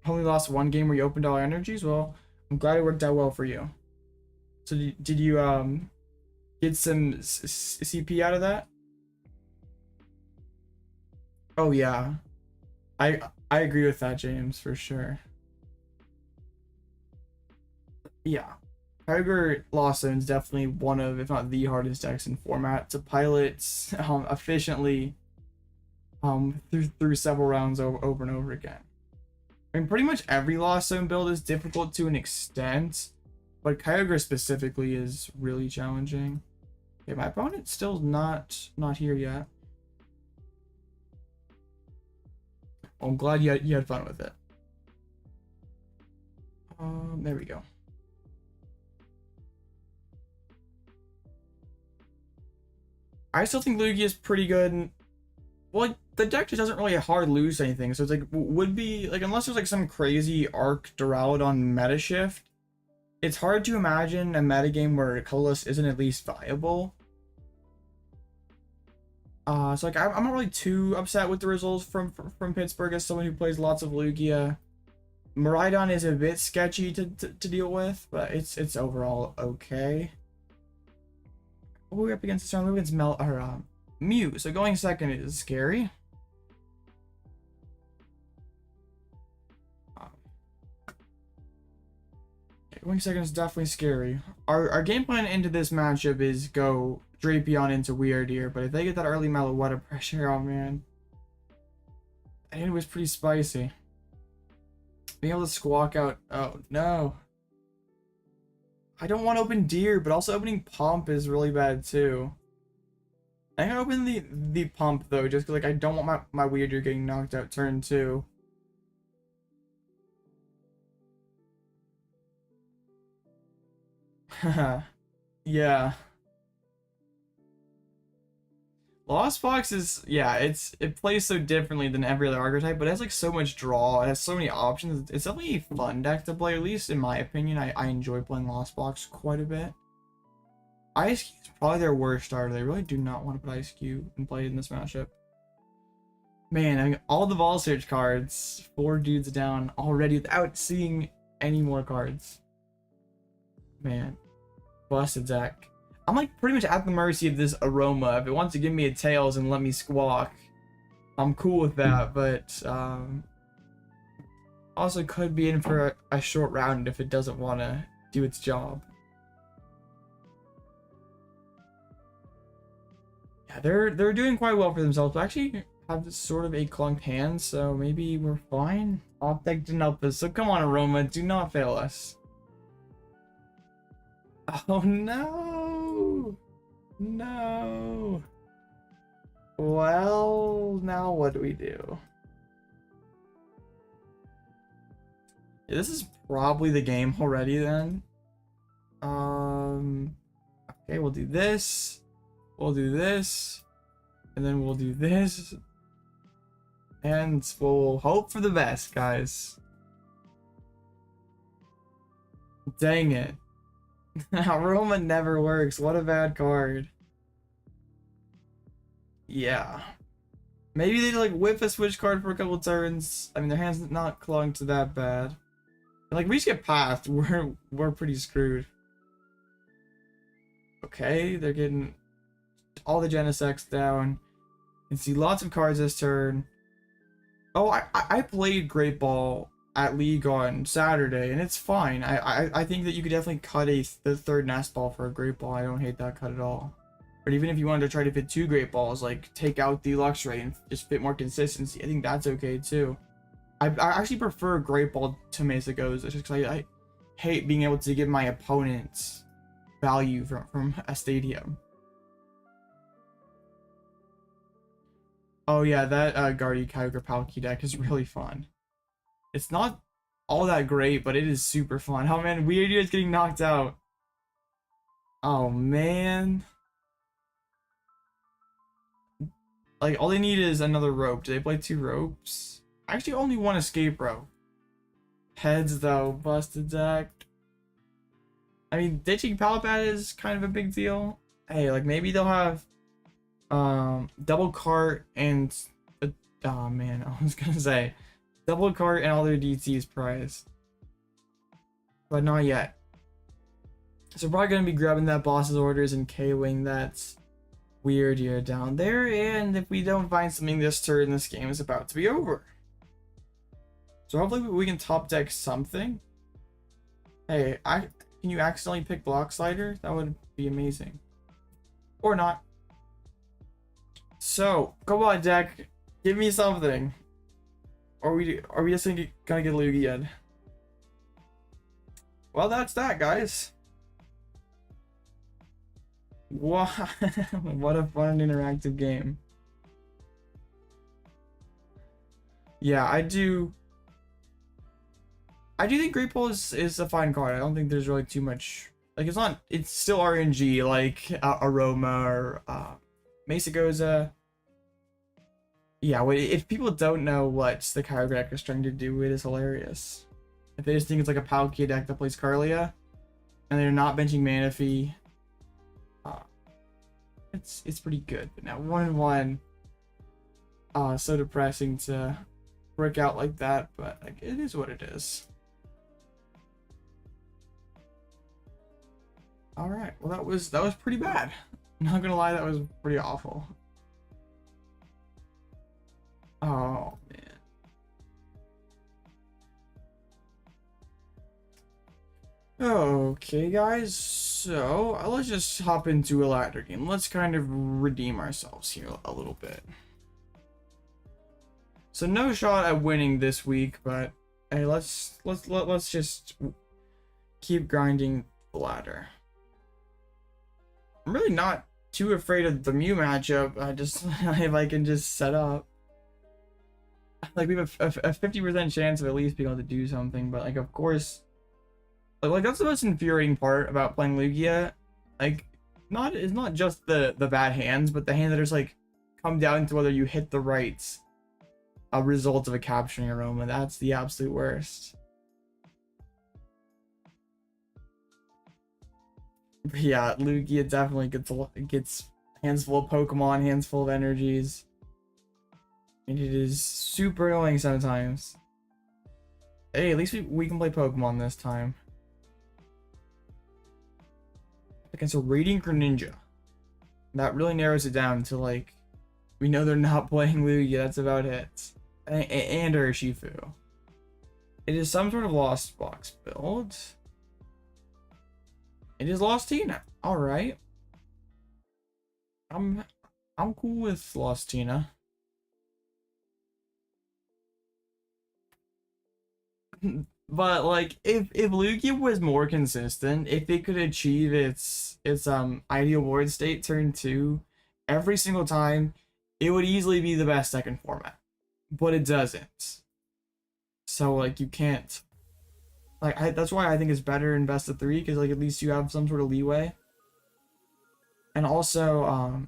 Speaker 1: Only lost 1 game where you opened all energies. Well, I'm glad it worked out well for you. So did you get some CP out of that? Oh yeah. I agree with that, James, for sure. Yeah. Kyogre Lost Zone is definitely one of, if not the hardest decks in format to pilot efficiently through several rounds over and over again. I mean, pretty much every Lost Zone build is difficult to an extent, but Kyogre specifically is really challenging. Okay, my opponent's still not here yet. Well, I'm glad you had fun with it. There we go. I still think Lugia is pretty good. Well, the deck just doesn't really hard lose anything, so it's like would be like unless there's like some crazy Arc Duraludon meta shift, it's hard to imagine a metagame where Colorless isn't at least viable. So like I'm not really too upset with the results from Pittsburgh as someone who plays lots of Lugia. Miraidon is a bit sketchy to deal with, but it's overall okay. What are we up against this round? We're against Mew. So going second is scary. Going second is definitely scary. Our game plan into this matchup is go Drapion into Wyrdeer, but if they get that early Meloetta pressure, oh man. And it was pretty spicy. Being able to squawk out, oh no. I don't want to open Deer, but also opening Pump is really bad too. I'm gonna open the Pump though, just because like I don't want my Wyrdeer getting knocked out turn 2. Yeah. Lost Fox is, yeah, it plays so differently than every other archetype, but it has like so much draw, it has so many options. It's definitely a fun deck to play, at least in my opinion. I enjoy playing Lost Fox quite a bit. Ice Cube is probably their worst starter. They really do not want to put Ice Cube and play in this matchup. Man, I mean, all the ball search cards, 4 dudes down already without seeing any more cards. Man, busted deck. I'm like pretty much at the mercy of this Aroma. If it wants to give me a Tails and let me squawk, I'm cool with that, but also could be in for a short round if it doesn't want to do its job. Yeah, they're doing quite well for themselves, but actually have sort of a clunked hand, so maybe we're fine. Off deck didn't help us, so come on Aroma, do not fail us. Oh no! No! Well, now what do we do? Yeah, this is probably the game already then. Okay, we'll do this. We'll do this. And then we'll do this. And we'll hope for the best, guys. Dang it. Aroma never works. What a bad card. Yeah. Maybe they like whip a switch card for a couple turns. I mean, their hand's not clung to that bad. And, like, we just get passed. We're pretty screwed. Okay, they're getting all the Genesects down. You can see lots of cards this turn. Oh, I played Great Ball at League on Saturday, and it's fine. I think that you could definitely cut the third Nest Ball for a Great Ball. I don't hate that cut at all. But even if you wanted to try to fit 2 Great Balls, like take out the Luxray and just fit more consistency, I think that's okay too. I actually prefer Great Ball to Mesagoza just because I hate being able to give my opponents value from a stadium. Oh yeah, that Guardy Kyogre Palkia deck is really fun. It's not all that great, but it is super fun. Oh man, Wyrdeer is getting knocked out. Oh man. Like, all they need is another rope. Do they play 2 ropes? Actually, only 1 escape rope. Heads, though. Busted deck. I mean, ditching Palpat is kind of a big deal. Hey, like, maybe they'll have double cart and... oh, man. I was gonna say double cart and all their DTs prized. But not yet. So, probably gonna be grabbing that boss's orders and KOing that Wyrdeer down there, and if we don't find something this turn, this game is about to be over. So hopefully we can top deck something. Hey, can you accidentally pick Block Slider? That would be amazing. Or not. So, come on deck, give me something. Or are we just gonna get Lugia? Well, that's that, guys. What what a fun interactive game. Yeah, I do think Great Ball is a fine card. I don't think there's really too much, like, it's still RNG like Aroma or Mesagoza. Yeah, if people don't know what the Kyogre deck is trying to do, it is hilarious. If they just think it's like a Palkia deck that plays Carlia and they're not benching Manaphy, it's pretty good. But now 1-1, so depressing to work out like that, but like, it is what it is. All right, well that was pretty bad. I'm not gonna lie, that was pretty awful. Oh man. Okay, guys, so let's just hop into a ladder game. Let's kind of redeem ourselves here a little bit. So no shot at winning this week, but hey, let's just keep grinding the ladder. I'm really not too afraid of the Mew matchup. I just if I can just set up, like, we have a 50% chance of at least being able to do something, but like, of course. Like that's the most infuriating part about playing Lugia. Like, it's not just the bad hands, but the hands that just like come down to whether you hit the right result of a Capturing Aroma. That's the absolute worst. But yeah, Lugia definitely gets hands full of Pokemon, hands full of energies. And it is super annoying sometimes. Hey, at least we can play Pokemon this time. Against a Radiant Greninja. That really narrows it down to, like, we know they're not playing Lugia, that's about it. And Urshifu. It is some sort of Lost Box build. It is Lost Tina. Alright. I'm cool with Lost Tina. But like if Lugia was more consistent, if it could achieve its ideal board state turn 2 every single time, it would easily be the best second format. But it doesn't. So like you can't, like, that's why I think it's better in best of 3, because like at least you have some sort of leeway. And also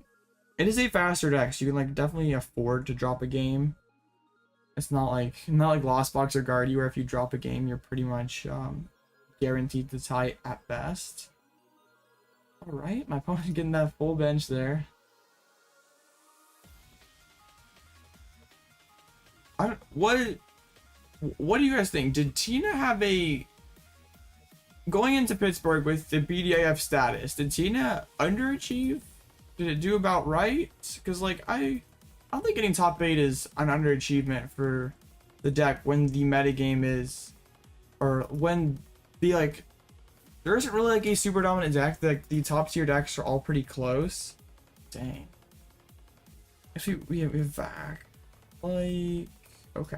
Speaker 1: it is a faster deck, so you can like definitely afford to drop a game. It's not like Lost Box or Guardy, where if you drop a game, you're pretty much guaranteed to tie at best. All right, my opponent's getting that full bench there. What do you guys think? Did Tina have a, going into Pittsburgh with the BDAF status, did Tina underachieve? Did it do about right? Because like I don't think getting top 8 is an underachievement for the deck when the metagame is, or when the, like, there isn't really like a super dominant deck. Like the top tier decks are all pretty close. Dang. Actually, we have Vac. Like, okay.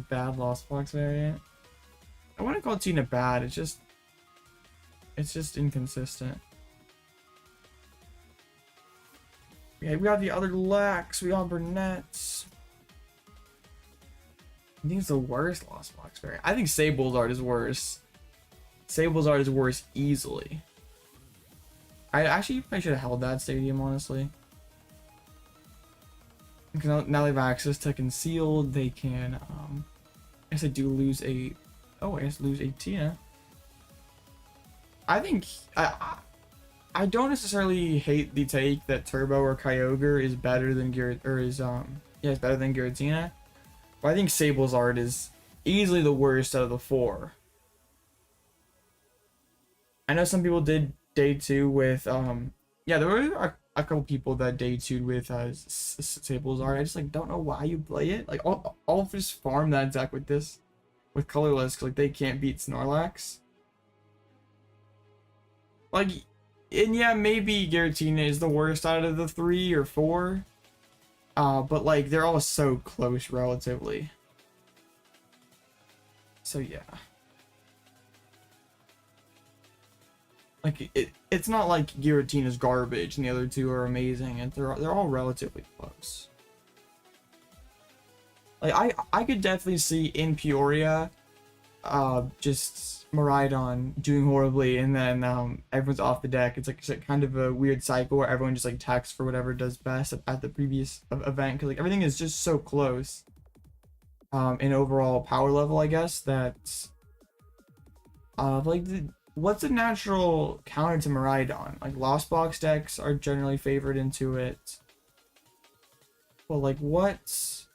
Speaker 1: Bad Lost Box variant. I wouldn't call Tina bad. It's just inconsistent. Okay, we got the other Lux, we got Burnet. I think it's the worst Lost Box variant. I think Sable's art is worse. Sable's art is worse easily. I should have held that stadium, honestly. Because now they have access to Concealed, they can, I guess I do lose a, oh, I guess lose a Tina. I think, I don't necessarily hate the take that Turbo or Kyogre is better than it's better than Giratina. But I think Sable's art is easily the worst out of the 4. I know some people did day 2 with yeah, there were a couple people that day 2'd with Sable's art. I just like don't know why you play it. Like I'll just farm that deck with this, with colorless, because like they can't beat Snorlax. Like, and yeah, maybe Giratina is the worst out of the 3 or 4. But like they're all so close relatively. So yeah. Like it's not like Giratina's garbage and the other 2 are amazing, and they're all relatively close. Like I could definitely see in Peoria just Miraidon doing horribly, and then everyone's off the deck. It's like kind of a weird cycle where everyone just like attacks for whatever does best at the previous event, because like everything is just so close in overall power level, I guess, that like what's a natural counter to Miraidon? Like Lost Box decks are generally favored into it. Well, like what?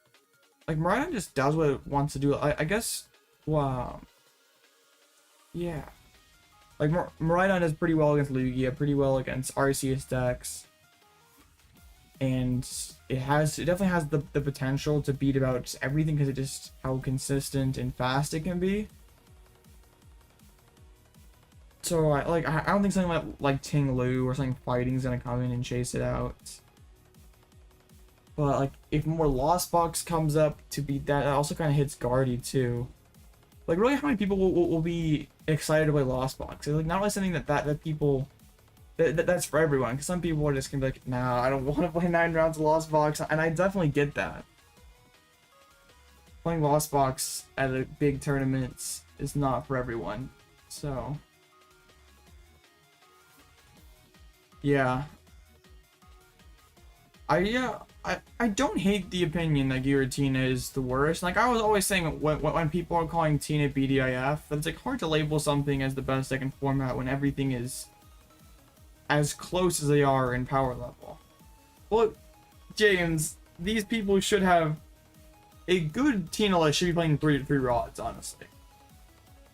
Speaker 1: Like Miraidon just does what it wants to do. I guess. Wow. Yeah. Like Miraidon does pretty well against Lugia, pretty well against Arceus decks, and it definitely has the potential to beat about just everything, because it just how consistent and fast it can be. So I don't think something like Ting Lu or something fighting is gonna come in and chase it out. But like if more Lost Box comes up to beat that, it also kind of hits Guardy too. Like really, how many people will be excited to play Lost Box? It's like not really something that people that's for everyone. Because some people are just gonna be like, nah, I don't want to play 9 rounds of Lost Box, and I definitely get that. Playing Lost Box at a big tournaments is not for everyone. So yeah. I don't hate the opinion that Giratina is the worst. Like I was always saying when people are calling Tina BDIF, that it's like hard to label something as the best second format when everything is as close as they are in power level. Well, James, these people should have a good Tina list should be playing 3 rods, honestly.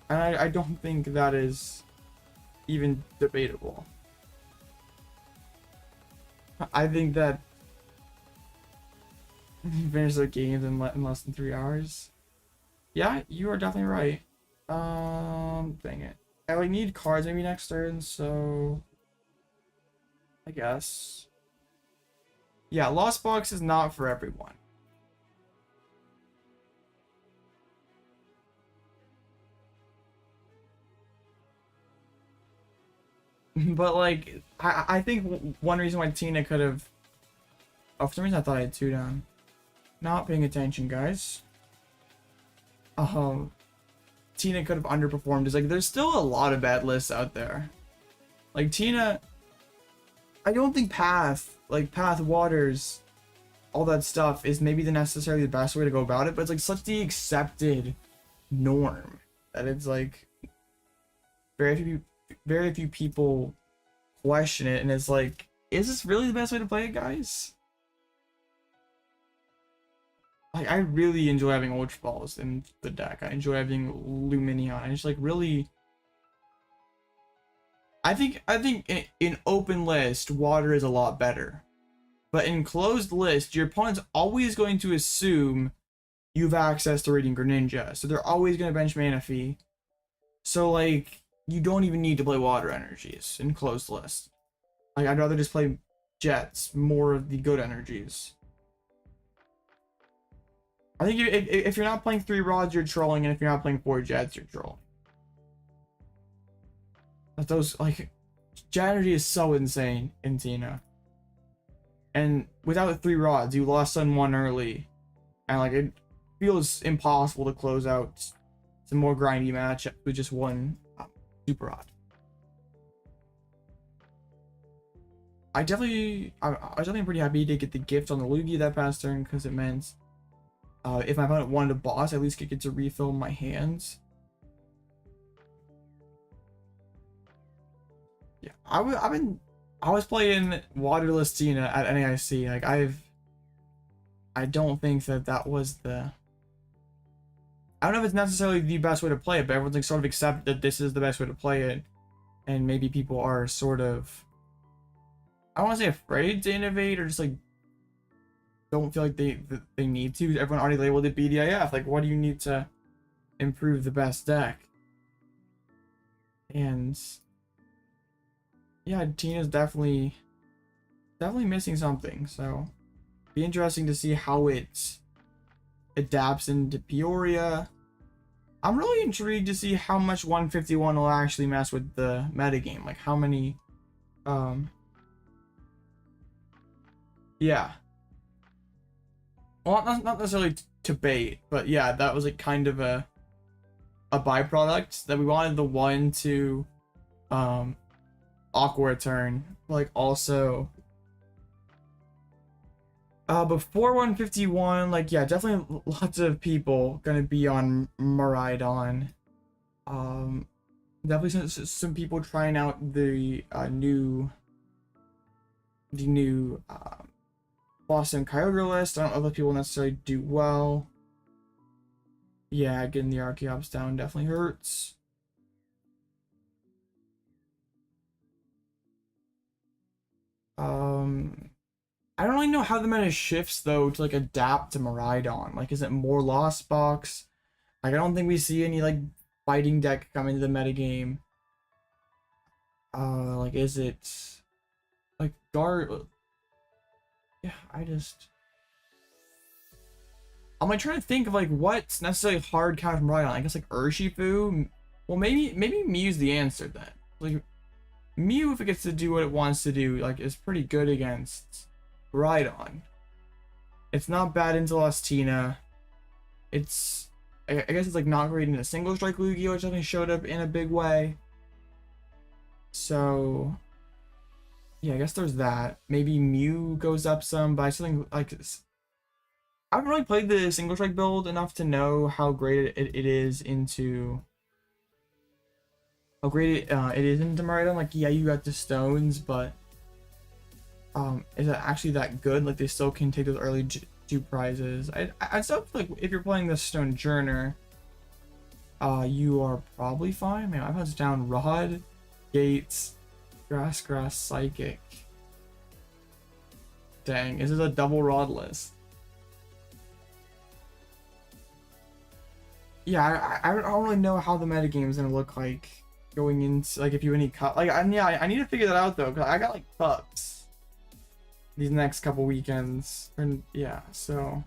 Speaker 1: And I don't think that is even debatable. I think that finish their games in less than 3 hours. Yeah, you are definitely right. Dang it. I like need cards maybe next turn, so I guess. Yeah, Lost Box is not for everyone. But like, I think one reason why Tina could have. Oh, for some reason I thought I had 2 down. Not paying attention, guys. Tina could have underperformed. Is like there's still a lot of bad lists out there. Like Tina, I don't think Path, Waters, all that stuff is maybe necessarily the best way to go about it. But it's like such the accepted norm that it's like very few people question it, and it's like, is this really the best way to play it, guys? Like, I really enjoy having Ultra Balls in the deck. I enjoy having Lumineon. I just like really. I think in open list, Water is a lot better, but in closed list, your opponent's always going to assume you have access to Radiant Greninja, so they're always going to bench Manaphy. So like, you don't even need to play Water energies in closed list. Like, I'd rather just play Jets, more of the good energies. I think if you're not playing 3 rods, you're trolling, and if you're not playing 4 Jets, you're trolling. But those, like, Jet energy is so insane in Tina. And without the 3 rods, you lost on 1 early, and like it feels impossible to close out some more grindy matchup with just 1 super rod. I was definitely pretty happy to get the gift on the Lugia that past turn, because it meant if my opponent wanted a boss, I at least could get to refill my hands. Yeah, I was playing Waterless Tina at NAIC. Like I don't think that was the. I don't know if it's necessarily the best way to play it, but everyone's like sort of accept that this is the best way to play it, and maybe people are sort of. I don't want to say afraid to innovate, or just like don't feel like they need to. Everyone already labeled it BDIF. Like, what do you need to improve the best deck? And yeah, Tina's definitely missing something. So be interesting to see how it adapts into Peoria. I'm really intrigued to see how much 151 will actually mess with the metagame. Like how many yeah. Well, not necessarily to bait, but yeah, that was like kind of a byproduct that we wanted the 1 to Aqua turn, like also before 151, like yeah, definitely lots of people gonna be on Miraidon. Definitely some people trying out the new Boston Kyogre list. I don't know if people necessarily do well. Yeah, getting the Archeops down definitely hurts. I don't really know how the meta shifts though to like adapt to Miraidon. Like, is it more Lost Box? Like, I don't think we see any like fighting deck come into the metagame. Like, is it like guard? Yeah, I'm like trying to think of like what's necessarily hard counter from Miraidon. I guess like Urshifu. Well, maybe Mew's the answer then. Like Mew, if it gets to do what it wants to do, like is pretty good against Rhydon. It's not bad into Lost Tina. It's I guess it's like not great in a single strike Lugia, which definitely showed up in a big way. So yeah, I guess there's that. Maybe Mew goes up some, but I still think like I haven't really played the single strike build enough to know how great it is into how great it is into Miraidon. Like, yeah, you got the stones, but is it actually that good? Like, they still can take those early two prizes. I still feel like if you're playing the Stone Journer, you are probably fine. Man, I've had down Rod, Gates, Grass, Psychic. Dang, this is a double Rod list. Yeah, I don't really know how the metagame is gonna look like going into, like, if you any cut. Like, yeah, I need to figure that out though, because I got like cups these next couple weekends, and yeah, so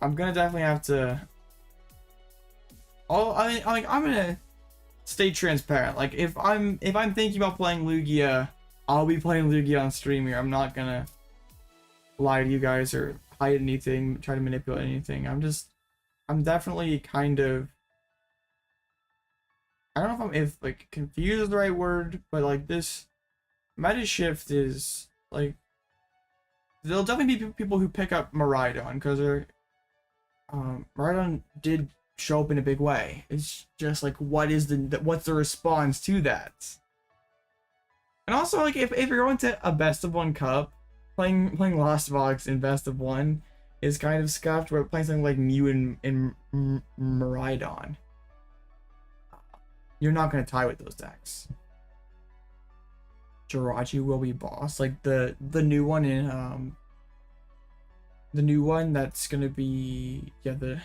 Speaker 1: I'm gonna definitely have to. Oh, I mean, I'm gonna stay transparent. Like, if I'm thinking about playing Lugia, I'll be playing Lugia on stream here. I'm not gonna lie to you guys or hide anything, try to manipulate anything. I'm definitely kind of, I don't know if like confused is the right word, but like this meta shift is like, there'll definitely be people who pick up Miraidon because they're Miraidon did show up in a big way. It's just like, what's the response to that? And also, like, if you're going to a best of one cup, playing Lost Vox in best of one is kind of scuffed. Where playing something like Mew and Miraidon, you're not gonna tie with those decks. Jirachi will be boss. Like the new one in the new one that's gonna be, yeah, the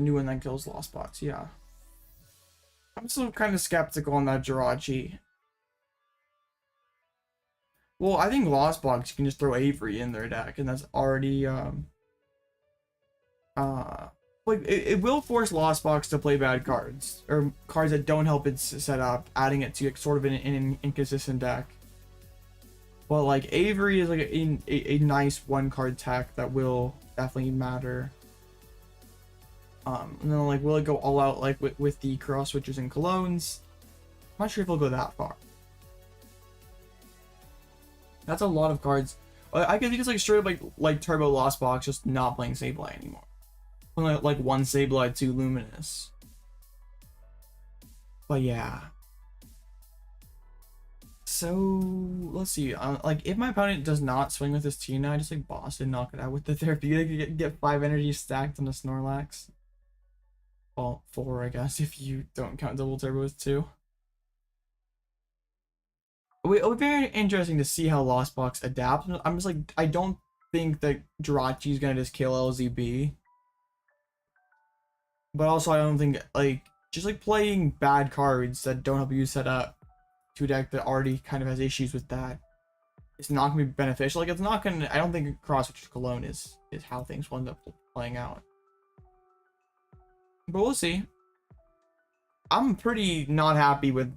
Speaker 1: new one that kills Lost Box. Yeah, I'm still kind of skeptical on that Jirachi. Well, I think Lost Box, you can just throw Avery in their deck, and that's already like it will force Lost Box to play bad cards or cards that don't help its setup, adding it to sort of an inconsistent deck. But like Avery is like a nice one card tech that will definitely matter. And then like, will it go all out like with the cross switches and colognes? I'm not sure if it'll go that far. That's a lot of cards. I can think it's like straight up like Turbo Lost Box, just not playing Sableye anymore. Like one Sableye, two Luminous. But yeah. So let's see. Like if my opponent does not swing with his Tina, I just like boss and knock it out with the Therapeutic. Get 5 energy stacked on a Snorlax. Well, 4 I guess if you don't count double turbo with 2. It'll be very interesting to see how Lost Box adapts. I'm just like, I don't think that Jirachi is gonna just kill LZB. But also, I don't think, like, just like playing bad cards that don't help you set up to a deck that already kind of has issues with that, it's not gonna be beneficial. Like, it's not gonna, I don't think cross switch cologne is how things will end up playing out. But we'll see. I'm pretty not happy with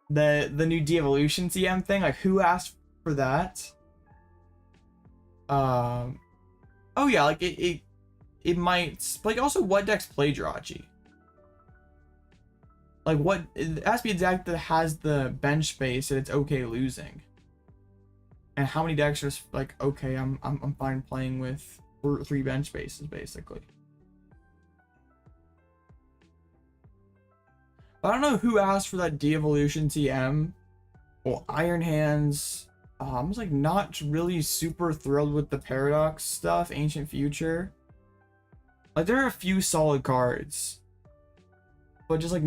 Speaker 1: the new de-evolution CM thing. Like, who asked for that? Oh yeah, like it might, like, also what decks play Jirachi? Like, what, it has to be a deck that has the bench space that it's okay losing. And how many decks are like, okay, I'm fine playing with 3 bench spaces basically. I don't know who asked for that de-evolution TM. Well, Iron Hands. I'm just like not really super thrilled with the Paradox stuff. Ancient Future. Like, there are a few solid cards, but just like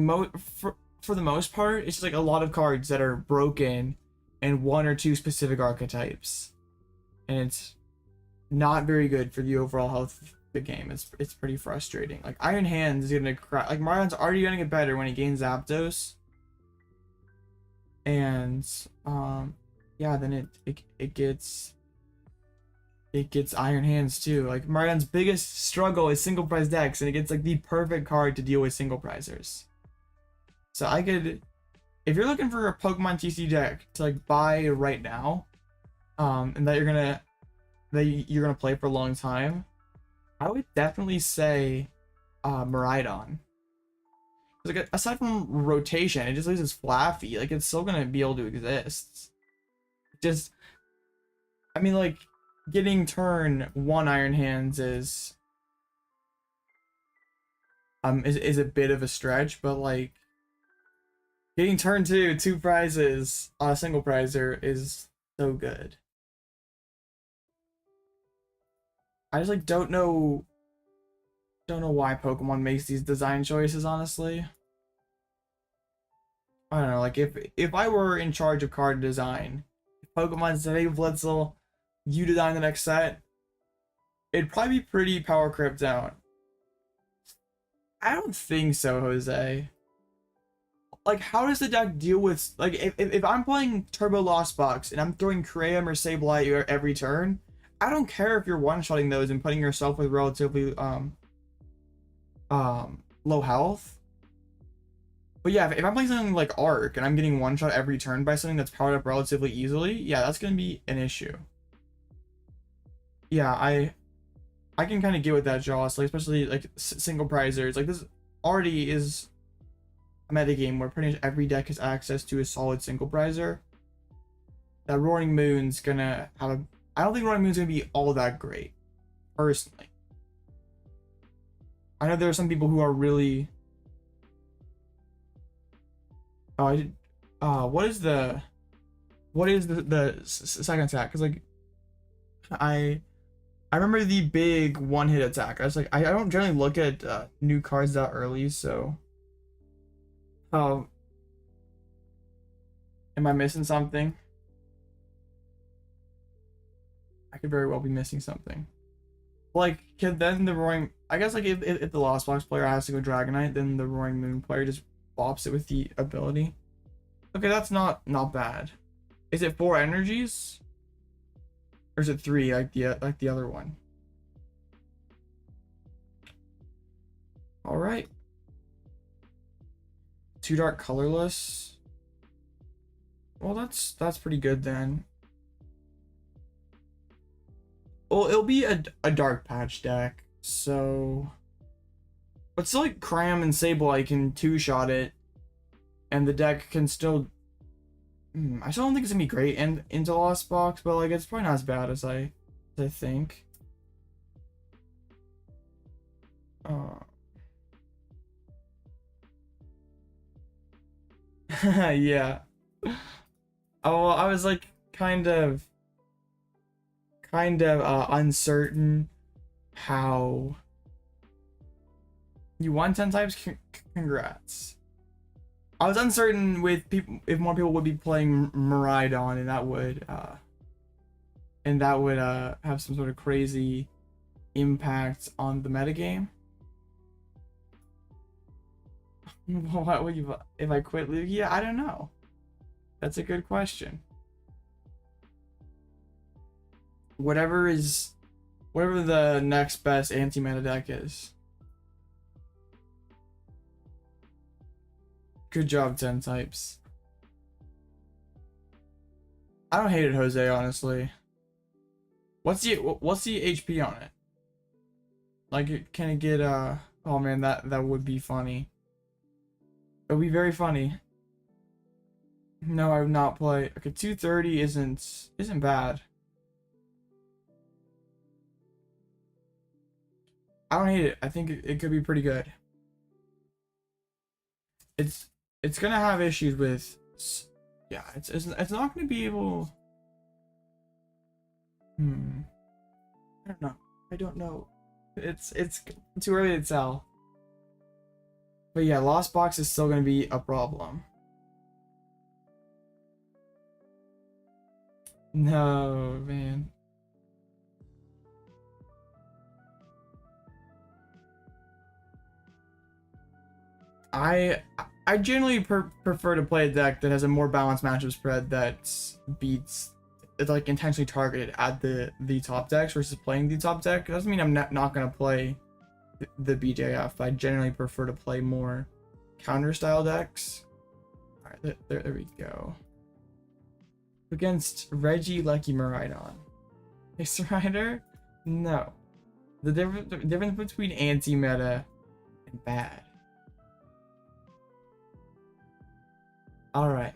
Speaker 1: for the most part, it's just like a lot of cards that are broken in 1 or 2 specific archetypes, and it's not very good for the overall health of the game. It's pretty frustrating. Like, Iron Hands is gonna crack. Like, Marion's already gonna get better when he gains Zapdos, and yeah, then it gets Iron Hands too. Like, Marion's biggest struggle is single prize decks, and it gets like the perfect card to deal with single prizers. So I could, if you're looking for a Pokemon TC deck to like buy right now, and that you're gonna play for a long time, I would definitely say Miraidon. Like, aside from rotation, it just leaves as flaffy. Like, it's still gonna be able to exist. Just, I mean, like, getting turn 1 Iron Hands is a bit of a stretch, but like getting turn 2 prizes on a single prizer is so good. I just like don't know why Pokemon makes these design choices, honestly. I don't know, like if I were in charge of card design, if Pokemon said, "Hey Blitzel, you design the next set," it'd probably be pretty power crept down. I don't think so, Jose. Like, how does the deck deal with, like, if I'm playing Turbo Lost Box and I'm throwing Cram or Sableye every turn, I don't care if you're one-shotting those and putting yourself with relatively low health. But yeah, if I'm playing something like Arc and I'm getting one-shot every turn by something that's powered up relatively easily, yeah, that's gonna be an issue. Yeah, I can kind of get with that, Joss, like, especially like single prizers. Like, this already is a metagame where pretty much every deck has access to a solid single prizer. That Roaring Moon's gonna have a, I don't think Roaring Moon's gonna be all that great, personally. I know there are some people who are really, what is the second attack? Because like I remember the big one-hit attack. I was like, I don't generally look at new cards that early, so am I missing something? I could very well be missing something. Like, can then the Roaring, I guess like if the Lost Box player has to go Dragonite, then the Roaring Moon player just bops it with the ability. Okay, that's not bad. Is it 4 energies? Or is it 3 like the other one? All right. 2 dark colorless. Well, that's pretty good then. Well, it'll be a dark patch deck, so, but still, like, Cram and Sableye can 2-shot it, and the deck can still. I still don't think it's gonna be great and into Lost Box, but like it's probably not as bad as I think. Yeah. Oh, I was like kind of uncertain how you won 10 types. Congrats. I was uncertain with people if more people would be playing Miraidon, and that would have some sort of crazy impact on the metagame. What would you, if I quit Lugia? I don't know. That's a good question. Whatever the next best anti-meta deck is. Good job, 10 types. I don't hate it, Jose, honestly. What's the HP on it? Like, can it get oh man, that would be funny. It would be very funny. No, I would not play. Okay, 230 isn't bad. I don't hate it. I think it could be pretty good. It's gonna have issues with, yeah, it's not gonna be able. I don't know. It's too early to tell. But yeah, Lost Box is still gonna be a problem. No, man. I generally prefer to play a deck that has a more balanced matchup spread that beats, it's like intentionally targeted at the top decks versus playing the top deck. It doesn't mean I'm not gonna play the BJF. I generally prefer to play more counter style decks. All right, there we go. Against Reggie Lucky Miraidon. Ace Rider? No. The difference between anti-meta and bad. All right.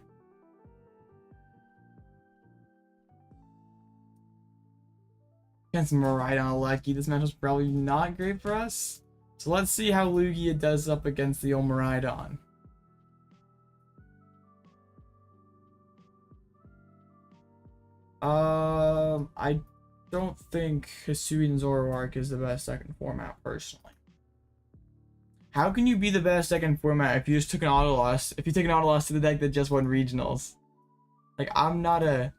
Speaker 1: Against Miraidon Lucky, this match was probably not great for us. So let's see how Lugia does up against the old Miraidon. I don't think Hisuian Zoroark is the best second format, personally. How can you be the best second format if you just took an auto loss? If you take an auto loss to the deck that just won regionals? Like, I'm no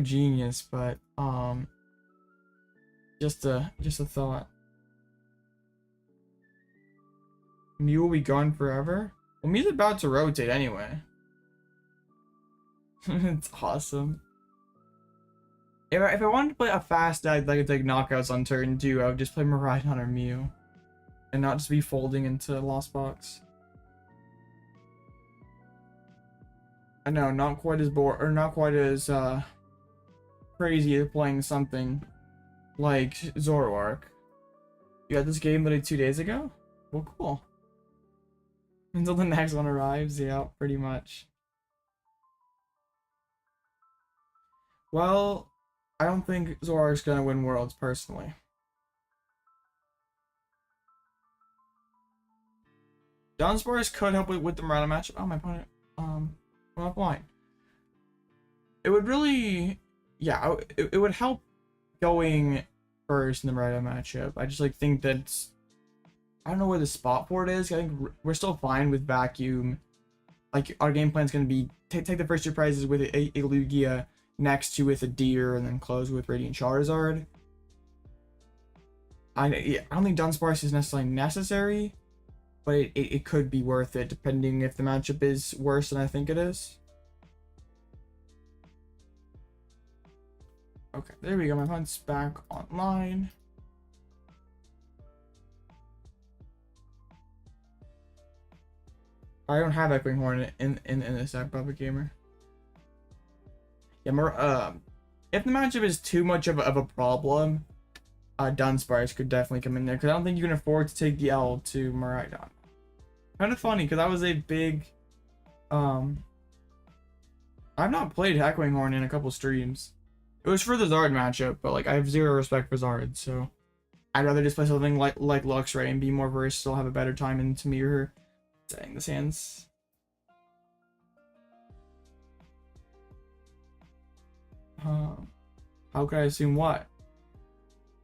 Speaker 1: genius, but just a thought. Mew will be gone forever? Well, Mew's about to rotate anyway. It's awesome. If I wanted to play a fast deck that could take knockouts on turn 2, I would just play Miraidon or Mew. And not just be folding into Lost Box. I know, not quite as crazy as playing something like Zoroark. You got this game literally 2 days ago? Well, cool. Until the next one arrives, yeah, pretty much. Well, I don't think Zoroark's gonna win Worlds, personally. Dunsparce could help with the Miraidon matchup. Oh, my opponent, went offline. It would really, yeah, it would help going first in the Miraidon matchup. I just think that's, I don't know where the spot for it is. I think we're still fine with Vacuum. Like, our game plan's gonna be take the first 2 prizes with a Lugia, next to with a Deer, and then close with Radiant Charizard. I don't think Dunsparce is necessarily necessary, but it could be worth it depending if the matchup is worse than I think it is. Okay, there we go. My opponent's back online. I don't have Echoing Horn in this deck, Bubba Gamer. Yeah, if the matchup is too much of a problem, Dunsparce could definitely come in there, because I don't think you can afford to take the L to Miraidon. Kind of funny, because I was a big, I've not played Echoing Horn in a couple streams. It was for the Zard matchup, but I have zero respect for Zard, so I'd rather just play something like Luxray and be more versatile, have a better time in to mirror setting the sands. How could I assume what?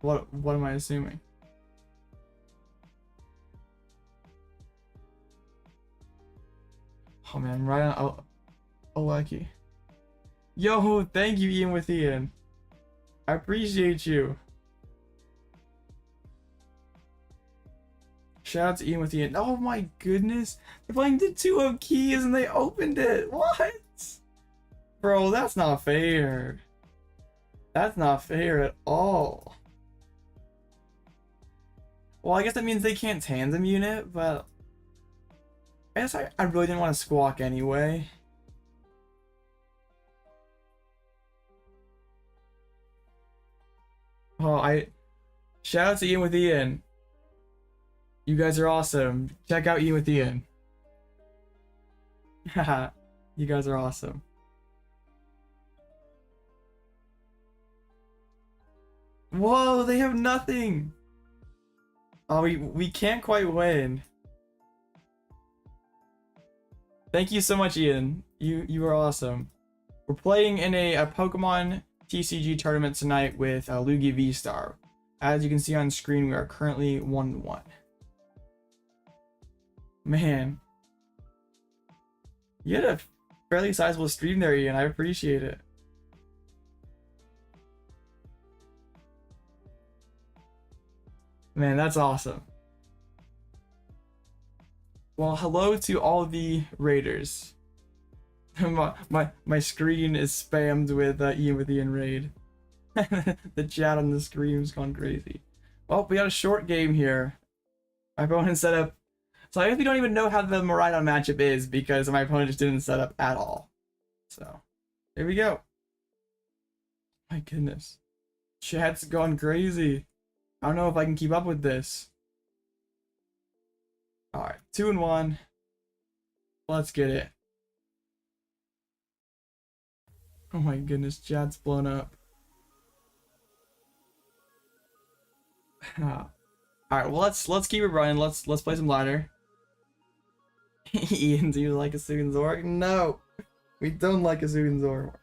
Speaker 1: What am I assuming? Oh man, right on. Oh, lucky. Yo, thank you, Ian with Ian. I appreciate you. Shout out to Ian with Ian. Oh my goodness. They're playing the 2 of keys and they opened it. What? Bro, that's not fair. That's not fair at all. Well, I guess that means they can't tandem unit, but I guess I really didn't want to squawk anyway. Oh, shout out to Ian with Ian. You guys are awesome. Check out Ian with Ian. Haha, you guys are awesome. Whoa, they have nothing. Oh, we can't quite win. Thank you so much, Ian. You are awesome. We're playing in a Pokemon TCG tournament tonight with Lugia V-STAR. As you can see on screen, we are currently 1-1. Man, you had a fairly sizable stream there, Ian. I appreciate it. Man, that's awesome. Well, hello to all the raiders. my screen is spammed with Ian with Ian raid. The chat on the screen has gone crazy. Well, we got a short game here. My opponent set up. So I guess we don't even know how the Miraidon matchup is because my opponent just didn't set up at all. So here we go. My goodness, chat's gone crazy. I don't know if I can keep up with this. All right, 2-1. Let's get it. Oh my goodness, chat's blown up. All right, well let's keep it running. Let's play some ladder. Ian, do you like a Sugan Zoroark? No, we don't like a Sugan Zoroark.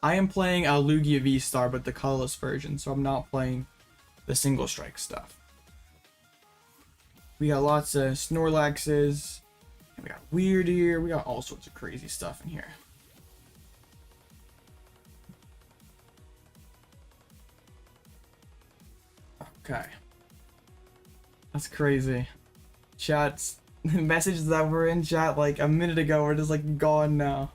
Speaker 1: I am playing a Lugia V-STAR, but the colorless version, so I'm not playing the single strike stuff. We got lots of Snorlaxes, we got Wyrdeer, we got all sorts of crazy stuff in here. Okay. That's crazy. Chat's the messages that were in chat like a minute ago are just like gone now.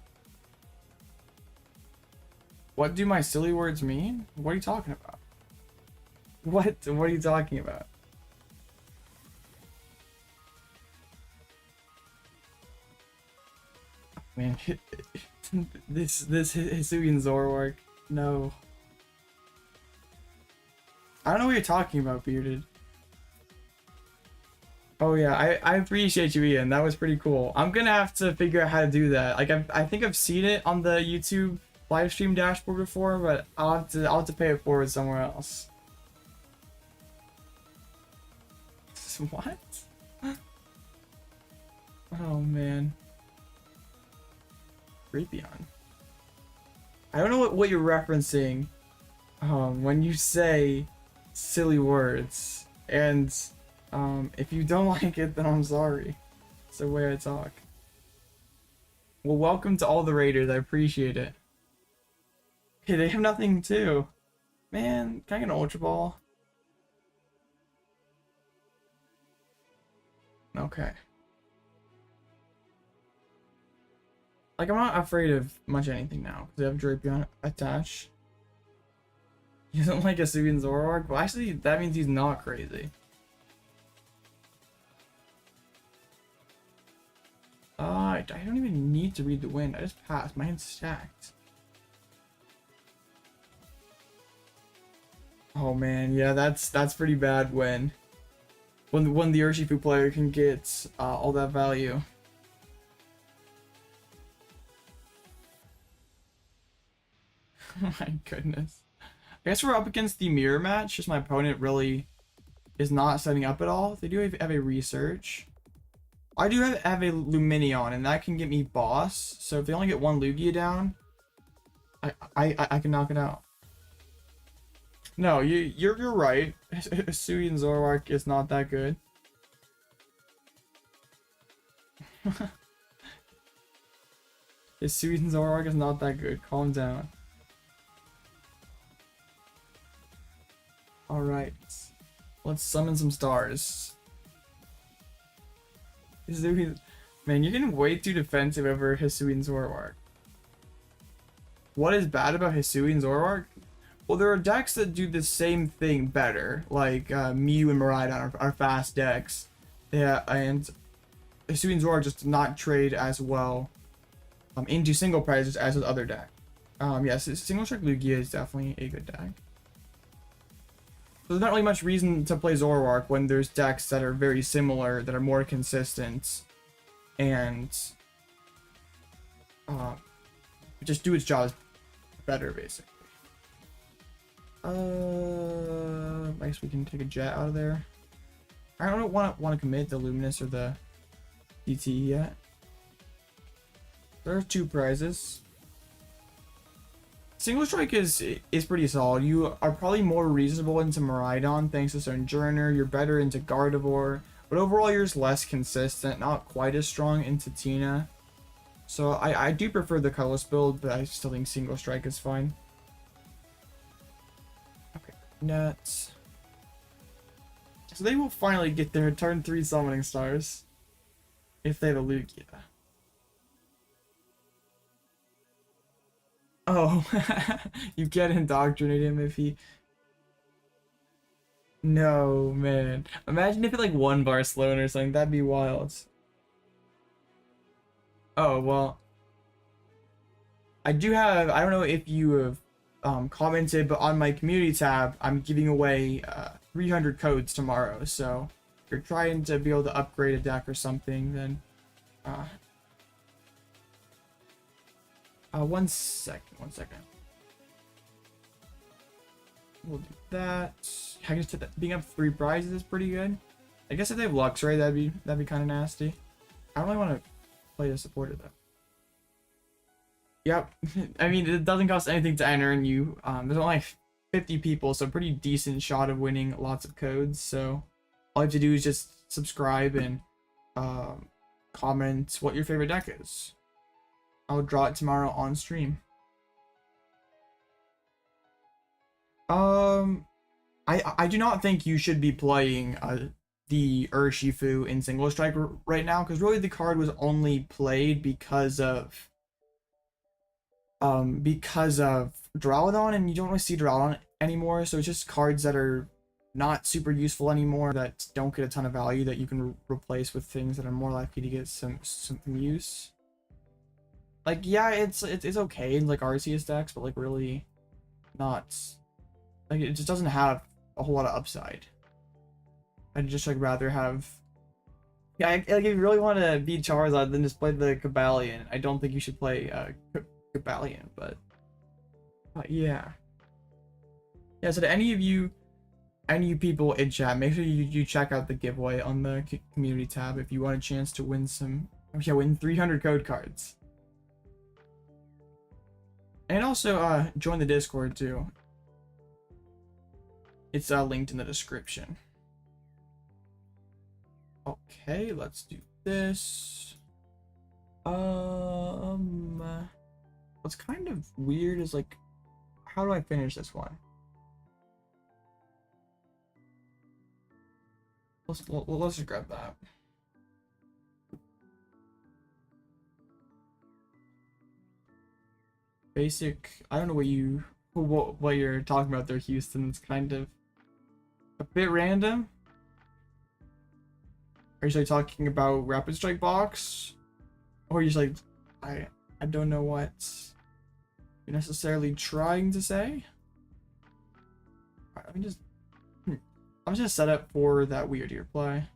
Speaker 1: What do my silly words mean? What are you talking about? What are you talking about? Man, this Hisuian Zoroark, no. I don't know what you're talking about, Bearded. Oh yeah, I appreciate you, Ian. That was pretty cool. I'm gonna have to figure out how to do that. Like I think I've seen it on the YouTube live stream dashboard before, but I'll have to pay it forward somewhere else. What? Oh man. Drapion. I don't know what you're referencing when you say silly words, and if you don't like it, then I'm sorry. It's the way I talk. Well, welcome to all the raiders. I appreciate it. Hey, they have nothing too. Man, can I get an Ultra Ball? Okay. Like, I'm not afraid of much anything now, because I have Drapion attached. He doesn't like a Sugan Zoroark? Well, actually, that means he's not crazy. I don't even need to read the wind. I just passed. My hand's stacked. Oh man, yeah, that's pretty bad when the Urshifu player can get all that value. Oh my goodness. I guess we're up against the mirror match, just my opponent really is not setting up at all. They do have a research. I do have a Lumineon, and that can get me boss, so if they only get one Lugia down, I can knock it out. No, you're right. Hisuian Zoroark is not that good. Hisuian Zoroark is not that good. Calm down. Alright. Let's summon some stars. Man, you're getting way too defensive over Hisuian Zoroark. What is bad about Hisuian Zoroark? Well, there are decks that do the same thing better, like Mew and Miraidon are fast decks. Yeah, and Hisuian Zoroark just does not trade as well into single prizes as with other deck. Yes, single strike Lugia is definitely a good deck. So there's not really much reason to play Zoroark when there's decks that are very similar, that are more consistent, and just do its job better, basically. I guess we can take a jet out of there. I don't want to commit the Luminous or the DTE yet. There are 2 prizes. Single strike is pretty solid. You are probably more reasonable into Miraidon thanks to Sojourner. You're better into Gardevoir, but overall you're just less consistent, not quite as strong into Tina. So I do prefer the colorless build, but I still think single strike is fine. Okay, nuts. So they will finally get their turn 3 summoning stars if they have a Lugia. Oh, you can't indoctrinate him if he... No, man. Imagine if it like 1 bar slow or something. That'd be wild. Oh, well. I do have... I don't know if you have commented, but on my community tab, I'm giving away 300 codes tomorrow. So you're trying to be able to upgrade a deck or something, then one second. We'll do that. I guess being up 3 prizes is pretty good. I guess if they have Luxray, that'd be kind of nasty. I don't really want to play a supporter though. Yep. I mean, it doesn't cost anything to enter, and there's only like 50 people, so pretty decent shot of winning lots of codes. So all you have to do is just subscribe and comment what your favorite deck is. I'll draw it tomorrow on stream. I do not think you should be playing the Urshifu in single strike right now, because really the card was only played because of Duraludon, and you don't really see Duraludon anymore, so it's just cards that are not super useful anymore, that don't get a ton of value, that you can replace with things that are more likely to get some use. Like, yeah, it's okay in like Arceus decks, but like really not, like, it just doesn't have a whole lot of upside. I'd just like rather have, yeah, like if you really want to beat Charizard, then just play the Cobalion. I don't think you should play Cobalion, but yeah. So to any of you people in chat, make sure you check out the giveaway on the community tab if you want a chance to win win 300 code cards. And also join the Discord too. It's linked in the description. Okay, let's do this. What's kind of weird is like, how do I finish this one? Let's just grab that. Basic. I don't know what you're talking about there, Houston. It's kind of a bit random. Are you just like talking about Rapid Strike Box, or are you just like, I don't know what you're necessarily trying to say? I'm just gonna set up for that Wyrdeer play.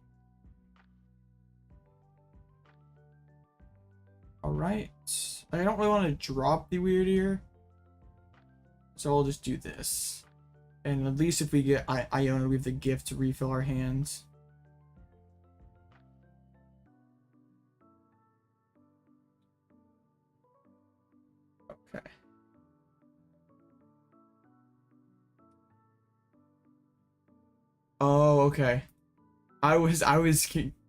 Speaker 1: Alright. I don't really want to drop the Wyrdeer, so I'll just do this. And at least if we get Iono, we have the gift to refill our hands. Okay. Oh, okay. I was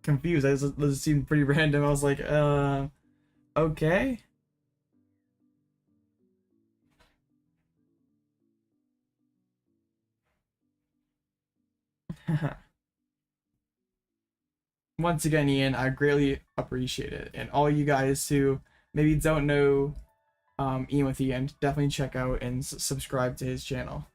Speaker 1: confused. This seemed pretty random. I was like, okay. Once again, Ian, I greatly appreciate it. And all you guys who maybe don't know Ian with Ian, definitely check out and subscribe to his channel.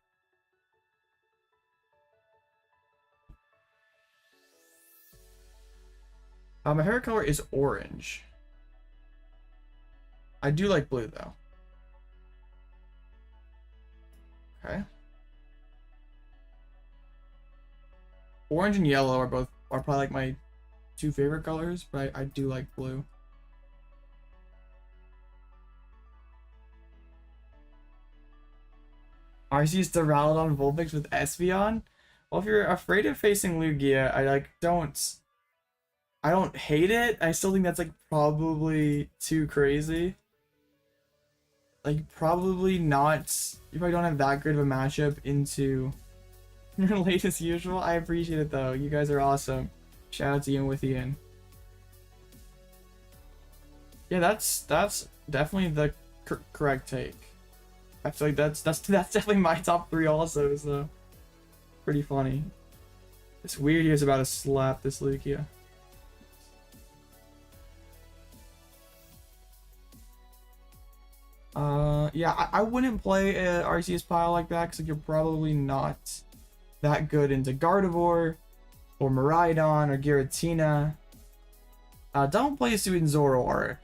Speaker 1: My hair color is orange. I do like blue though. Okay. Orange and yellow are probably like my 2 favorite colors, but I do like blue. Arceus Duraludon Vulpix with Espeon? Well, if you're afraid of facing Lugia, I don't hate it. I still think that's like probably too crazy. Like, probably not. You probably don't have that great of a matchup into your latest usual. I appreciate it though. You guys are awesome. Shout out to Ian with Ian. Yeah, that's definitely the correct take. I feel like that's definitely my top 3 also. So pretty funny. It's weird he was about to slap this Lugia. Yeah, I wouldn't play a Arceus PAL like that, because like, you're probably not that good into Gardevoir or Miraidon or Giratina. Don't play Suin Zoroark.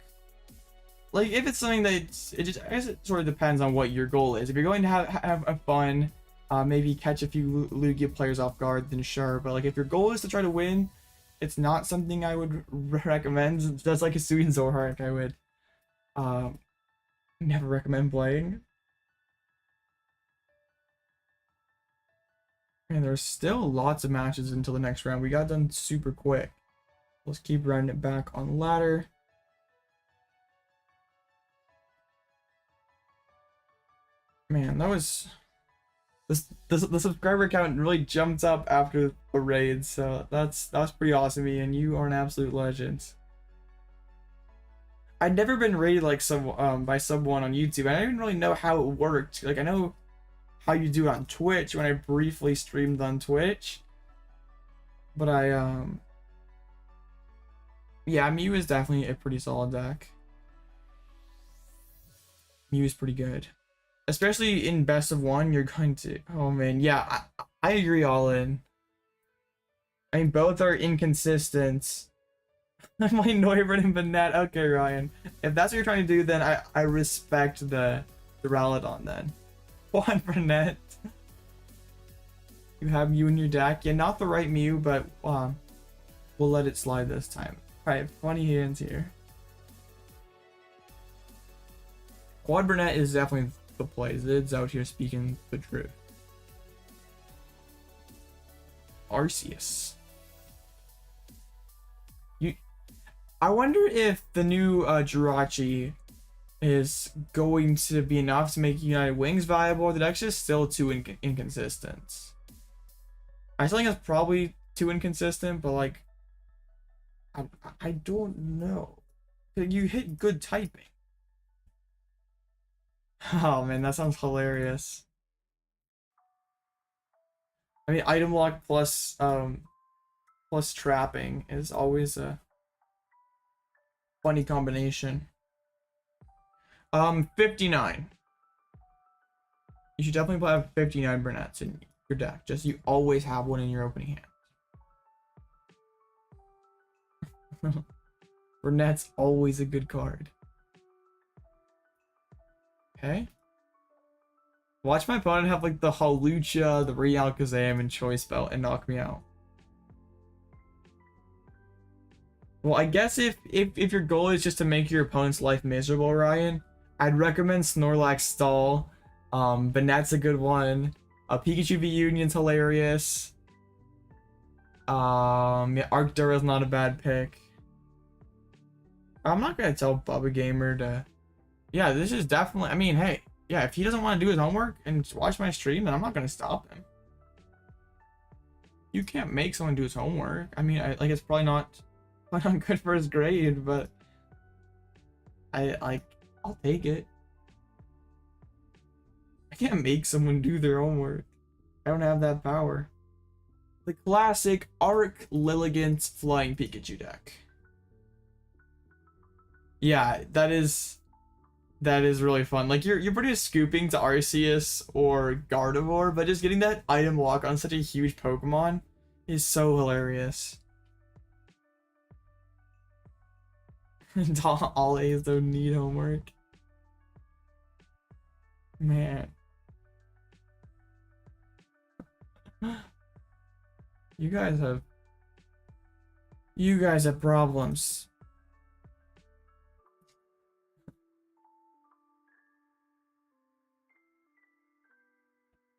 Speaker 1: Like, if it's something that I guess it sort of depends on what your goal is. If you're going to have a fun maybe catch a few Lugia players off guard, then sure. But like if your goal is to try to win, it's not something I would recommend. Just like a Hisuian Zoroark, I would never recommend playing. And there's still lots of matches until the next round. We got done super quick. Let's keep running it back on the ladder. Man, that was the subscriber count really jumped up after the raid, so that was pretty awesome, Ian. You are an absolute legend. I'd never been rated like by someone on YouTube. I didn't even really know how it worked. Like I know how you do it on Twitch when I briefly streamed on Twitch, but yeah, Mew is definitely a pretty solid deck. Mew is pretty good. Especially in best of one, you're going to... Oh, man. Yeah, I agree all in. I mean, both are inconsistent. I'm like Noivern and Burnet. Okay, Ryan. If that's what you're trying to do, then I respect the Ralladon, then. One Burnet. You have Mew in your deck. Yeah, not the right Mew, but we'll let it slide this time. Alright, funny hands here. Quad Burnet is definitely the play. Zid's out here speaking the truth. Arceus. I wonder if the new Jirachi is going to be enough to make United Wings viable. The deck's just still too inconsistent. I still think it's probably too inconsistent, but like, I don't know. You hit good typing. Oh man, that sounds hilarious. I mean, item lock plus trapping is always a funny combination. 59. You should definitely have 59 Burnets in your deck. Just you always have one in your opening hand. Burnet's always a good card. Okay. Watch my opponent have like the Hawlucha, the Realakazam, and Choice Belt and knock me out. Well, I guess if your goal is just to make your opponent's life miserable, Ryan, I'd recommend Snorlax Stall. Burnet's a good one. Pikachu V Union's hilarious. Yeah, Arctura's not a bad pick. I'm not gonna tell Bubba Gamer to... Yeah, this is definitely... I mean, hey, yeah, if he doesn't want to do his homework and watch my stream, then I'm not gonna stop him. You can't make someone do his homework. I mean, like it's probably not good for his grade, but I'll take it. I can't make someone do their homework. I don't have that power. The classic Arc Lilligant Flying Pikachu deck. Yeah, that is really fun. Like you're pretty scooping to Arceus or Gardevoir, but just getting that item lock on such a huge Pokemon is so hilarious. All A's don't need homework. Man. You guys have problems.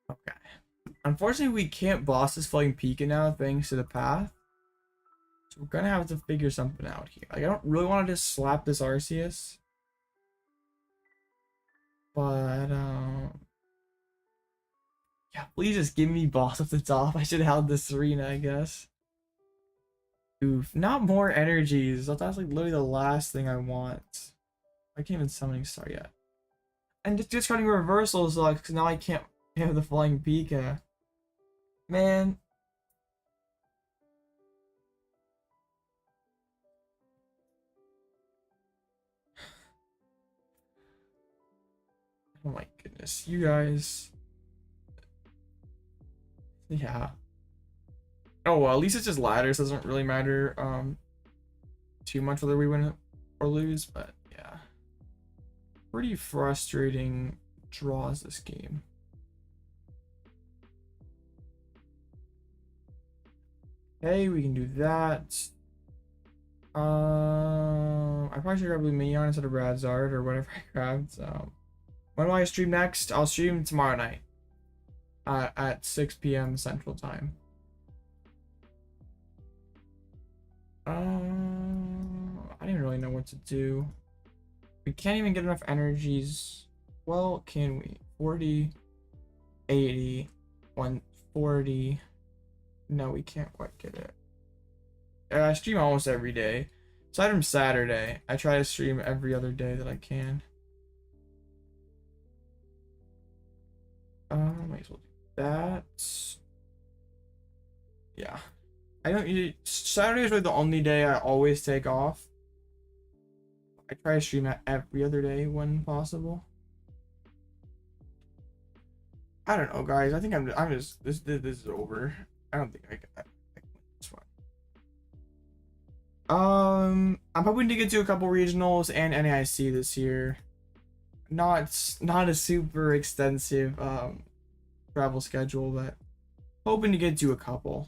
Speaker 1: Okay. Unfortunately, we can't boss this Flying Pika now thanks to the path. So we're gonna have to figure something out here. Like, I don't really want to just slap this Arceus. But, yeah, please just give me boss at the top. I should have the Serena, I guess. Oof, not more energies. That's like literally the last thing I want. I can't even summoning star yet. And just discarding reversals, like, because now I can't have the Flying Pika. Man. Oh my goodness, you guys. Yeah. Oh well, at least it's just ladders. Doesn't really matter too much whether we win or lose, but yeah. Pretty frustrating draws this game. Okay, we can do that. I probably should grab Lumineon instead of Radzard or whatever I grabbed. When will I stream next? I'll stream tomorrow night at 6 p.m. Central Time. I don't even really know what to do. We can't even get enough energies. Well, can we? 40, 80, 140. No, we can't quite get it. I stream almost every day. Aside from Saturday, I try to stream every other day that I can. Might as well do that. Yeah. I don't usually. Saturday is really the only day I always take off. I try to stream that every other day when possible. I don't know, guys. I think I'm just this is over. I don't think I can win this one. I'm hoping to get to a couple regionals and NAIC this year. Not a super extensive travel schedule, but hoping to get to a couple.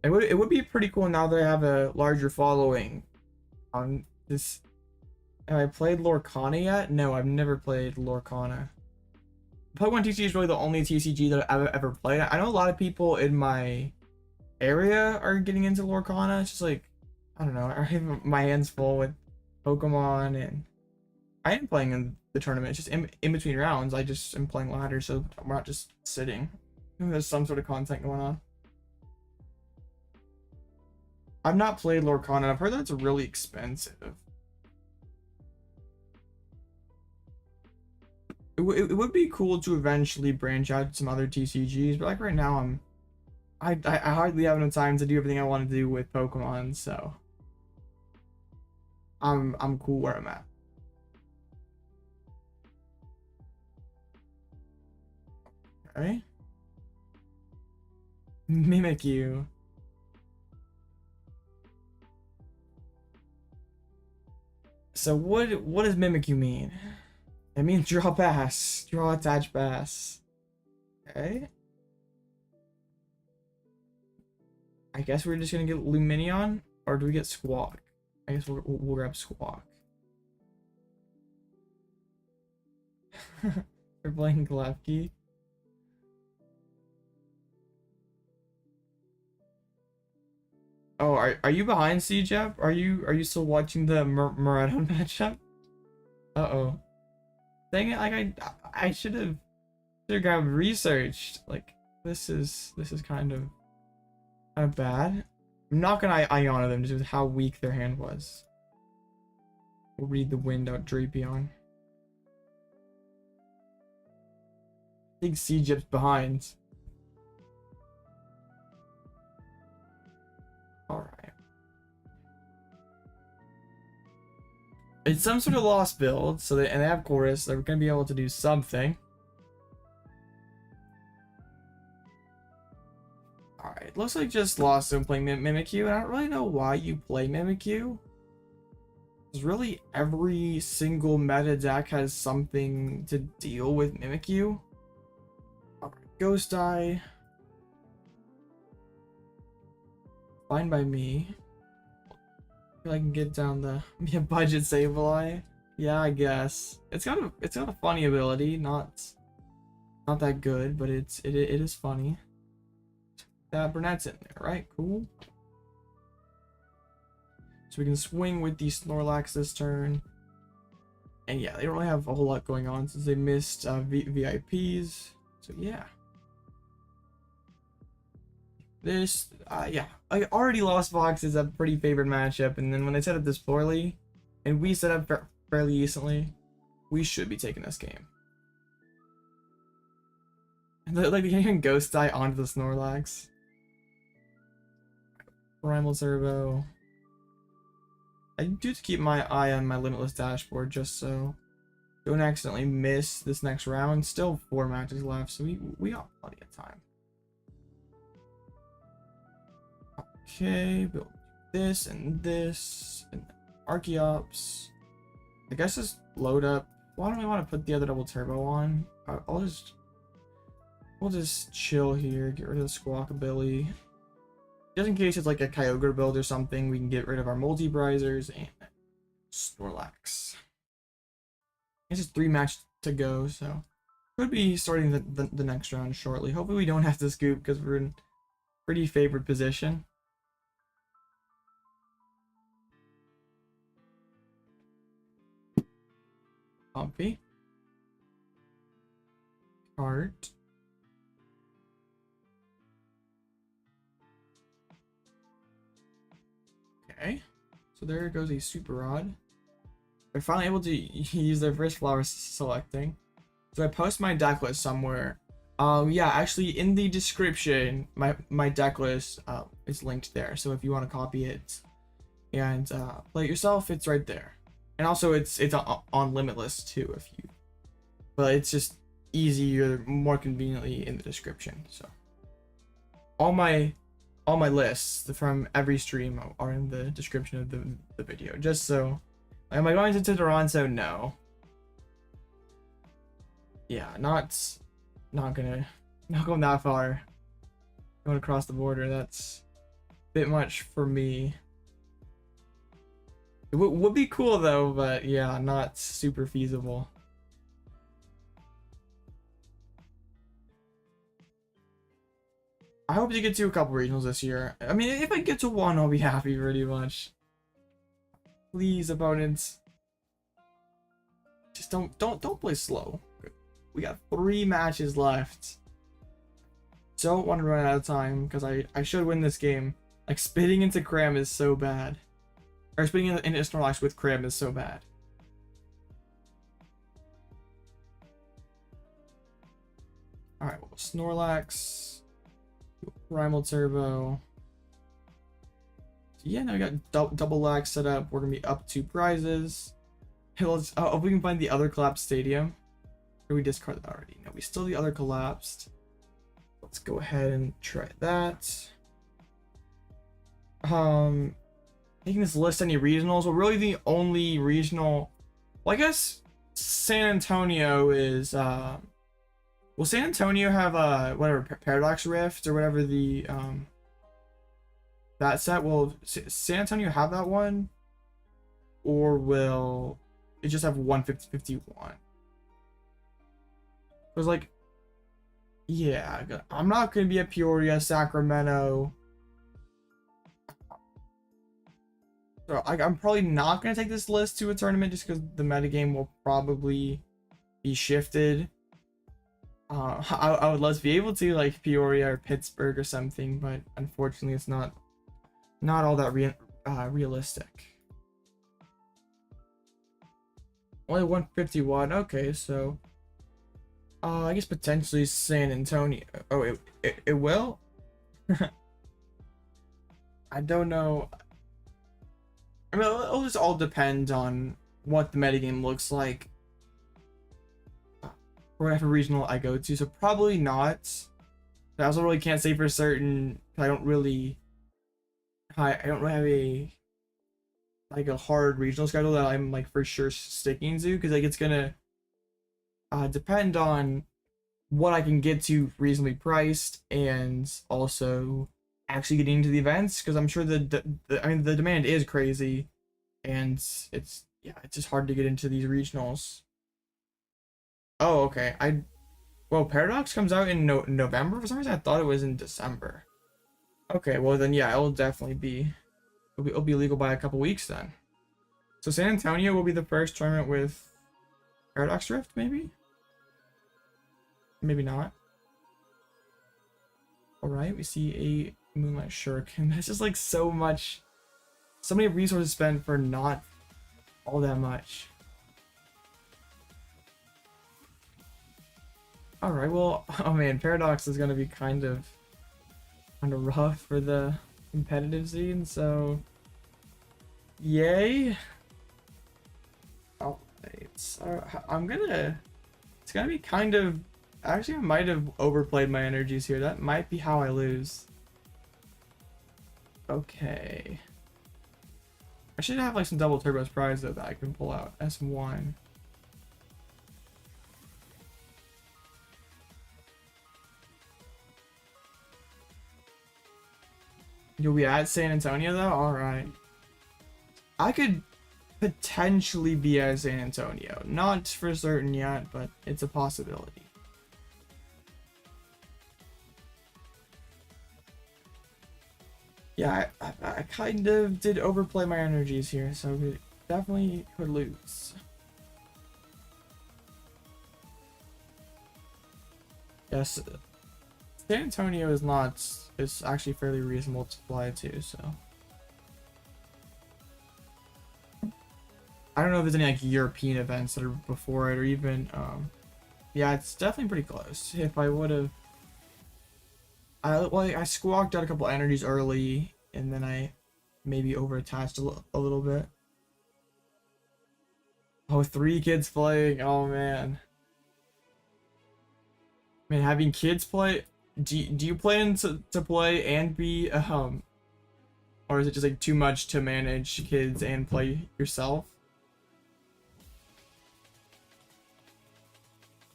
Speaker 1: It would be pretty cool now that I have a larger following on this. Have I played Lorcana yet? No, I've never played Lorcana. Pokemon TCG is really the only TCG that I've ever played. I know a lot of people in my area are getting into Lorcana. It's just like, I don't know, I have my hands full with Pokemon, and I am playing in the tournament. It's just in between rounds, I just am playing ladder, so we're not just sitting. There's some sort of content going on. I've not played Lorcana. I've heard that it's really expensive. It would be cool to eventually branch out to some other TCGs, but like right now I hardly have enough time to do everything I want to do with Pokemon, so I'm cool where I'm at. Okay. Mimikyu. So what does Mimikyu mean? It means draw pass. Draw attach pass. Okay. I guess we're just gonna get Lumineon, or do we get Squawk? I guess we'll grab Squawk. We're playing Glapki. Oh, are you behind CJEP? Are you still watching the Marathon matchup? Uh-oh. Dang it, like I should have grabbed researched. Like this is kind of bad. I'm not gonna Iono them just with how weak their hand was. We'll read the wind out Drapion. I think CJEP's behind. Alright. It's some sort of lost build, so and they have chorus, so they're gonna be able to do something. Alright, looks like just lost him playing Mimikyu, and I don't really know why you play Mimikyu. Because really every single meta deck has something to deal with Mimikyu. Alright, Ghost Eye. Fine by me. I can get down the budget Sableye. Yeah, I guess it's got a funny ability, not that good, but it is funny. That Burnet's in there, right? Cool. So we can swing with the Snorlax this turn, and yeah, they don't really have a whole lot going on since they missed VIPs. So yeah. This, yeah, I already lost Fox is a pretty favorite matchup, and then when they set up this poorly, and we set up fairly decently, we should be taking this game. And like they can even Ghost Die onto the Snorlax. Primal Turbo. I do have to keep my eye on my Limitless dashboard just so don't accidentally miss this next round. Still 4 matches left, so we got plenty of time. Okay, build this and Archeops. I guess just load up. Why don't we want to put the other double turbo on? I'll just We'll just chill here, get rid of the Squawkabilly. Just in case it's like a Kyogre build or something, we can get rid of our Multi-Brizers and Snorlax. It's just 3 matches to go, so could be starting the next round shortly. Hopefully we don't have to scoop because we're in pretty favored position. Pumpy. Cart. Okay, so there goes a Super Rod. They're finally able to use their first flower selecting. So I post my deck list somewhere. Yeah, actually in the description, my deck list is linked there. So if you want to copy it and play it yourself, it's right there. And also it's on Limitless too, if you. But it's just easier, more conveniently in the description. So all my lists from every stream are in the description of the video. Just so, am I going to Toronto? No. Yeah, not going that far. Going across the border, that's a bit much for me. It would be cool though, but yeah, not super feasible. I hope to get to a couple regionals this year. I mean, if I get to one, I'll be happy pretty much. Please, opponents. Just don't play slow. We got 3 matches left. Don't want to run out of time because I should win this game. Like, spitting into Cram is so bad. Or spitting into Snorlax with Cram is so bad. Alright, well, Snorlax. Primal Turbo. Yeah, now we got double lag set up. We're gonna be up 2 prizes. Hey, let's if we can find the other collapsed stadium. Or we discard that already? No, we still the other collapsed. Let's go ahead and try that. Making this list any regionals. Well, really the only regional. Well, I guess San Antonio is will San Antonio have whatever Paradox Rift or whatever the that set? Will San Antonio have that one, or will it just have 150-51? It was like, yeah, I'm not gonna be at Peoria, Sacramento. So I'm probably not gonna take this list to a tournament just because the metagame will probably be shifted. I would love to be able to, like Peoria or Pittsburgh or something, but unfortunately it's not all that realistic. Only 151. Okay, so I guess potentially San Antonio. Oh, it will. I don't know. I mean, it'll just all depend on what the metagame looks like. Whatever regional I go to, so probably not. I also really can't say for certain. I don't really have a hard regional schedule that I'm like for sure sticking to, because like it's gonna depend on what I can get to reasonably priced and also actually getting into the events, because I'm sure the demand is crazy and it's just hard to get into these regionals. Oh, okay. Well, Paradox comes out in November. For some reason, I thought it was in December. Okay, well then, yeah, it'll definitely be. It'll be legal by a couple weeks then. So San Antonio will be the first tournament with Paradox Rift, maybe. Maybe not. All right, we see a Moonlight Shuriken. That's just like so many resources spent for not all that much. Alright, well, oh man, Paradox is gonna be kind of rough for the competitive scene, so yay. Oh, it's gonna be kind of, actually I might have overplayed my energies here. That might be how I lose. Okay. I should have like some double turbos prize though that I can pull out. S1. You'll be at San Antonio though? Alright. I could potentially be at San Antonio. Not for certain yet, but it's a possibility. Yeah, I kind of did overplay my energies here, so we definitely could lose. Yes, San Antonio is not, it's actually fairly reasonable to fly to, so. I don't know if there's any like European events that are before it or even, yeah, it's definitely pretty close. If I would have, I squawked out a couple energies early and then I maybe over-attached a little bit. Oh, 3 kids playing, oh man. Man, having kids play, do you plan to play and be or is it just like too much to manage kids and play yourself?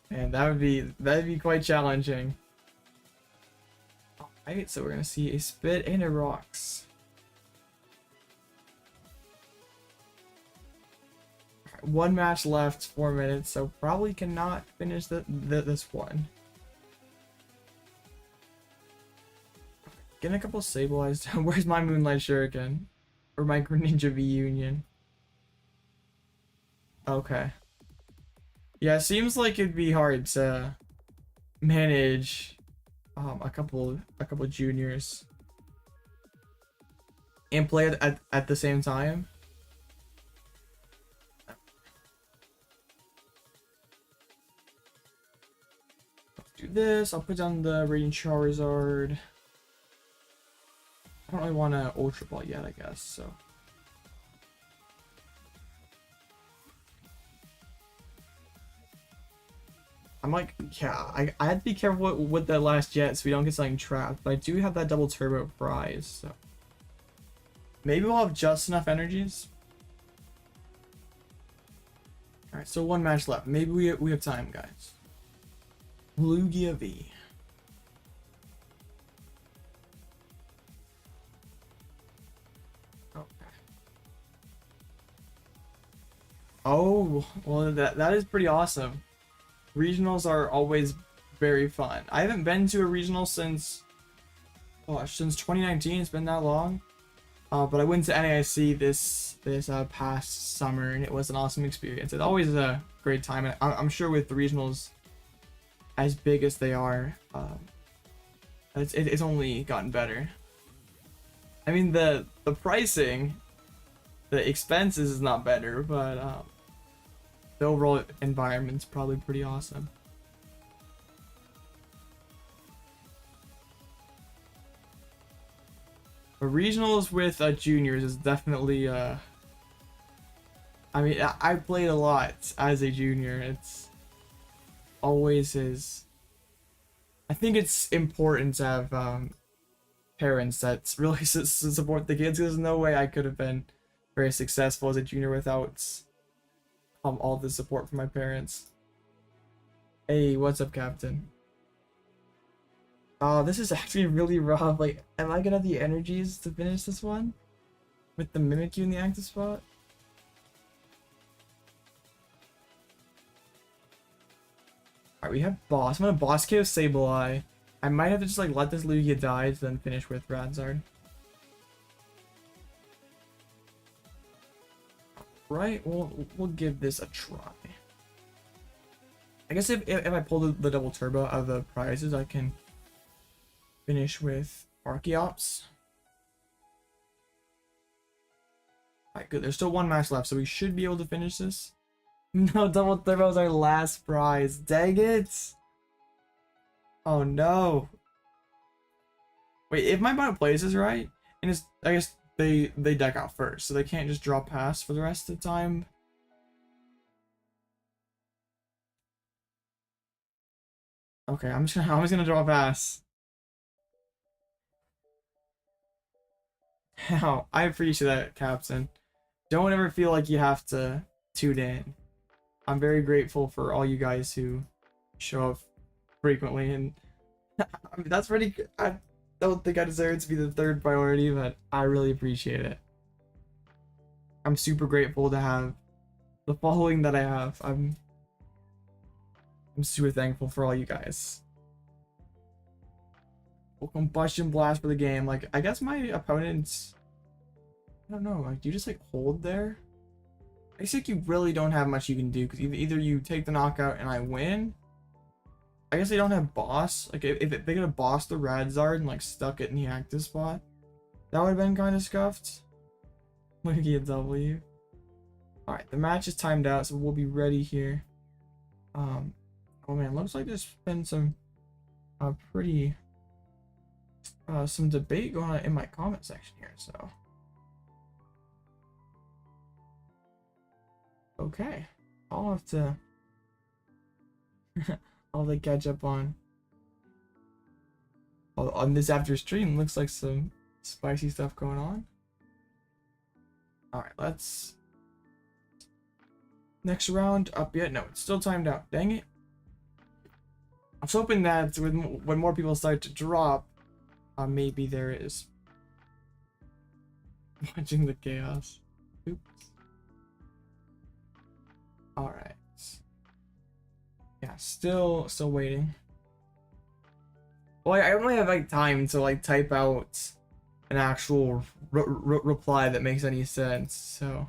Speaker 1: And that'd be quite challenging. Alright, so we're gonna see a spit and a rocks. Right, 1 match left, 4 minutes, so probably cannot finish this one. Getting a couple stabilized. Where's my Moonlight Shuriken? Or my Greninja V Union? Okay. Yeah, it seems like it'd be hard to manage a couple juniors and play at the same time. Let's do this. I'll put down the Radiant Charizard. I don't really want to Ultra Ball yet, I guess, so. I'm like, yeah, I had to be careful with that last jet so we don't get something trapped, but I do have that double turbo prize, so. Maybe we'll have just enough energies. Alright, so 1 match left. Maybe we have time, guys. Lugia V. Oh, well that is pretty awesome. Regionals are always very fun. I haven't been to a regional since 2019. It's been that long. But I went to NAIC this past summer and it was an awesome experience. It's always a great time. And I'm sure with the regionals as big as they are, it's only gotten better. I mean the pricing, the expenses is not better, but the overall environment's probably pretty awesome. But regionals with juniors is definitely I mean, I played a lot as a junior. It's always is. I think it's important to have parents that really support the kids. There's no way I could have been very successful as a junior without all the support from my parents. Hey, what's up, Captain? Oh, this is actually really rough. Like, am I gonna have the energies to finish this one? With the Mimikyu in the active spot? Alright, we have boss. I'm gonna boss KO Sableye. I might have to just like let this Lugia die to then finish with Radzard. Right, we'll give this a try. I guess if I pull the double turbo out of the prizes, I can finish with Archeops. Alright, good. There's still 1 match left, so we should be able to finish this. No, double turbo is our last prize. Dang it! Oh no. Wait, if my bot plays is right, and it's, I guess they deck out first, so they can't just draw past for the rest of the time. Okay, I'm just gonna draw pass. How I appreciate that, Captain. Don't ever feel like you have to tune in. I'm very grateful for all you guys who show up frequently, and I mean, that's pretty good. don't think I deserve to be the third priority, but I really appreciate it. I'm super grateful to have the following that I have. I'm super thankful for all you guys. Well, combustion blast for the game. Like, I guess my opponents, I don't know, like, do you just like hold there? I guess like you really don't have much you can do, because either you take the knockout and I win. I guess they don't have boss. Like, if they could have bossed the Radzard and like stuck it in the active spot, that would have been kind of scuffed. Lugia W. Alright, the match is timed out, so we'll be ready here. Oh man, looks like there's been some pretty some debate going on in my comment section here, so okay. I'll have to I'll have to catch up on this after stream. Looks like some spicy stuff going on. Alright, let's next round up yet? No, it's still timed out. Dang it. I was hoping that when more people start to drop, maybe there is. Watching the chaos. Oops. Alright. Yeah, still waiting. Well, I don't really have like time to like type out an actual reply that makes any sense, so.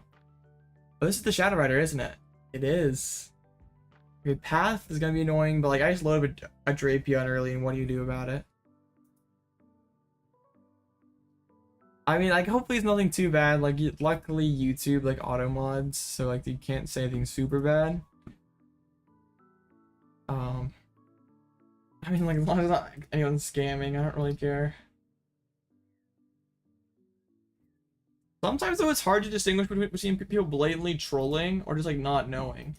Speaker 1: Oh, this is the Shadow Rider, isn't it? It is. Okay, Path is gonna be annoying, but like I just loaded a Drapion early, and what do you do about it? I mean, like hopefully it's nothing too bad. Like luckily YouTube like auto mods, so like you can't say anything super bad. I mean, like as long as not anyone's scamming, I don't really care. Sometimes though it's hard to distinguish between people blatantly trolling or just like not knowing,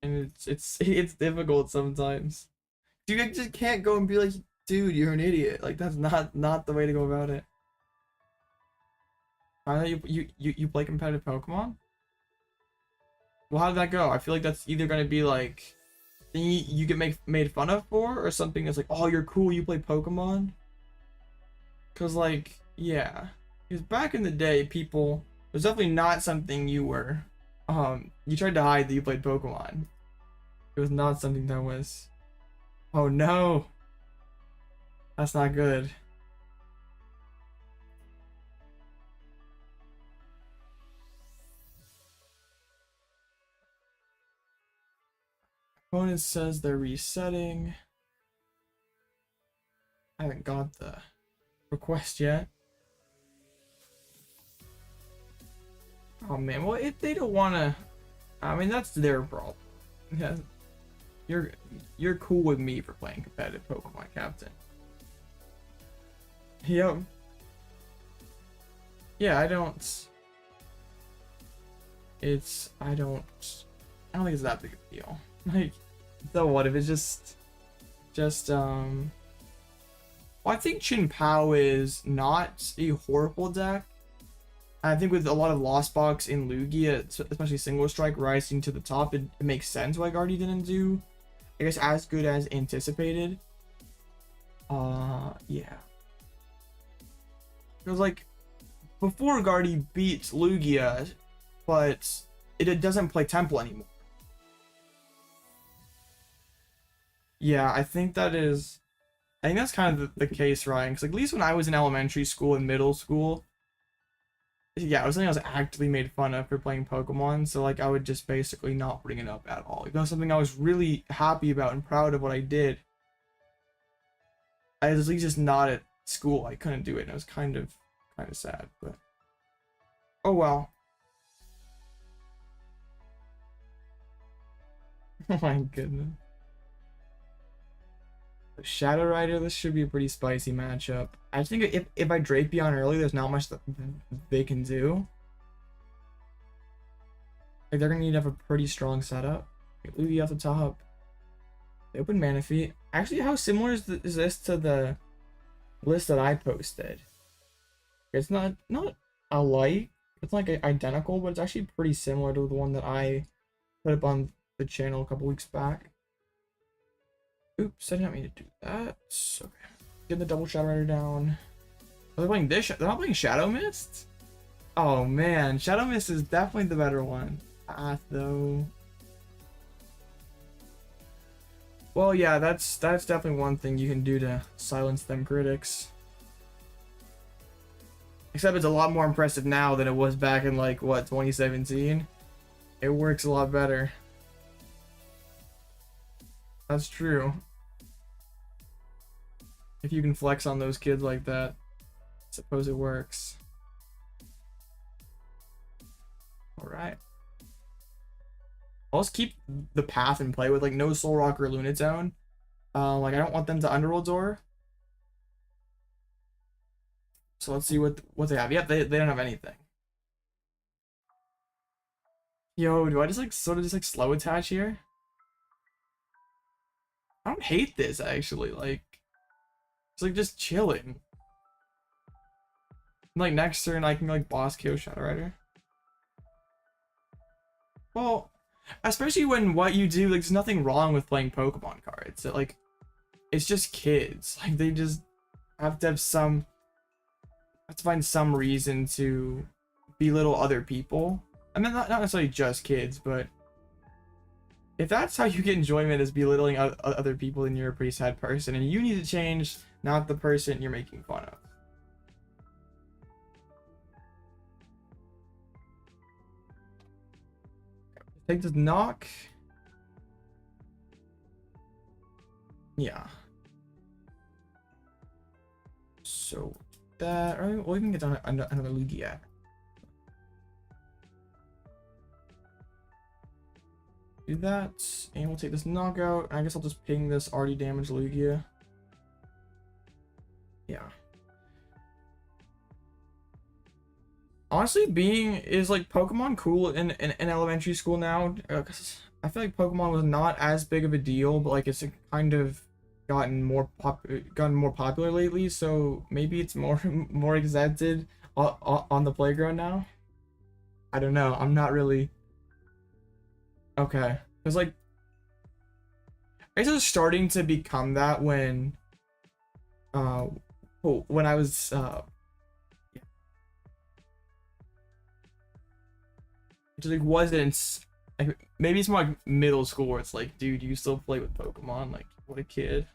Speaker 1: and it's difficult sometimes. You just can't go and be like, dude, you're an idiot. Like that's not the way to go about it. I know you play competitive Pokemon. Well, how did that go? I feel like that's either gonna be like you get made fun of for, or something that's like, oh, you're cool, you play Pokemon. Cause like, yeah, because back in the day, people, it was definitely not something you were, you tried to hide that you played Pokemon. It was not something that was, oh no, that's not good. Opponent says they're resetting. I haven't got the request yet. Oh man, well if they don't wanna, I mean that's their problem. Yeah, you're cool with me for playing competitive Pokemon, Captain. Yep. Yeah, I don't think it's that big of a deal. Like, so what if it's just well, I think Chin Pao is not a horrible deck. I think with a lot of Lost Box in Lugia, especially Single Strike rising to the top, it makes sense why Guardy didn't do, I guess, as good as anticipated. Yeah. Because like before Guardy beats Lugia, but it doesn't play Temple anymore. Yeah, I think that's kind of the case, Ryan. Because like, at least when I was in elementary school and middle school, yeah, it was something I was actively made fun of for playing Pokemon. So like, I would just basically not bring it up at all. If that was something I was really happy about and proud of what I did, I was at least just not at school. I couldn't do it, and it was kind of sad. But oh well. Oh my goodness. Shadow Rider, this should be a pretty spicy matchup. I think if I Drapion early, there's not much that they can do. Like they're gonna need to have a pretty strong setup. Lugia off the top. They open Manaphy. Actually, how similar is this to the list that I posted? It's not alike. It's like identical, but it's actually pretty similar to the one that I put up on the channel a couple weeks back. Oops, I didn't mean to do that. Okay. Get the double Shadow Rider down. Are they playing this? They're not playing Shadow Mist? Oh man, Shadow Mist is definitely the better one. Though. Well, yeah, that's definitely one thing you can do to silence them critics. Except it's a lot more impressive now than it was back in, like, what, 2017? It works a lot better. That's true. If you can flex on those kids like that, I suppose it works. Alright. I'll just keep the path and play with, like, no Soul Rock or Lunate Zone. Like, I don't want them to Underworld Door. So let's see what they have. Yep, they don't have anything. Yo, do I just, like, sort of just, like, slow attach here? I don't hate this, actually. Like, it's, like, just chilling. Like, next turn, I can, like, boss KO Shadow Rider. Well, especially when what you do, like, there's nothing wrong with playing Pokemon cards. Like, it's just kids. Like, they just have to have to find some reason to belittle other people. I mean, not necessarily just kids, but if that's how you get enjoyment, is belittling other people, then you're a pretty sad person, and you need to change, not the person you're making fun of. Take this knock. Yeah. So that, or we can get down another Lugia. Do that, and we'll take this knockout. I guess I'll just ping this already damaged Lugia. Yeah. Honestly, is like Pokemon cool in elementary school now? Cause I feel like Pokemon was not as big of a deal, but like it's kind of gotten more popular lately. So maybe it's more accepted on the playground now. I don't know. I'm not really. Okay, because like I guess it was starting to become that when I was yeah. It like wasn't like, maybe it's more like middle school where it's like, dude, you still play with Pokemon? Like, what a kid.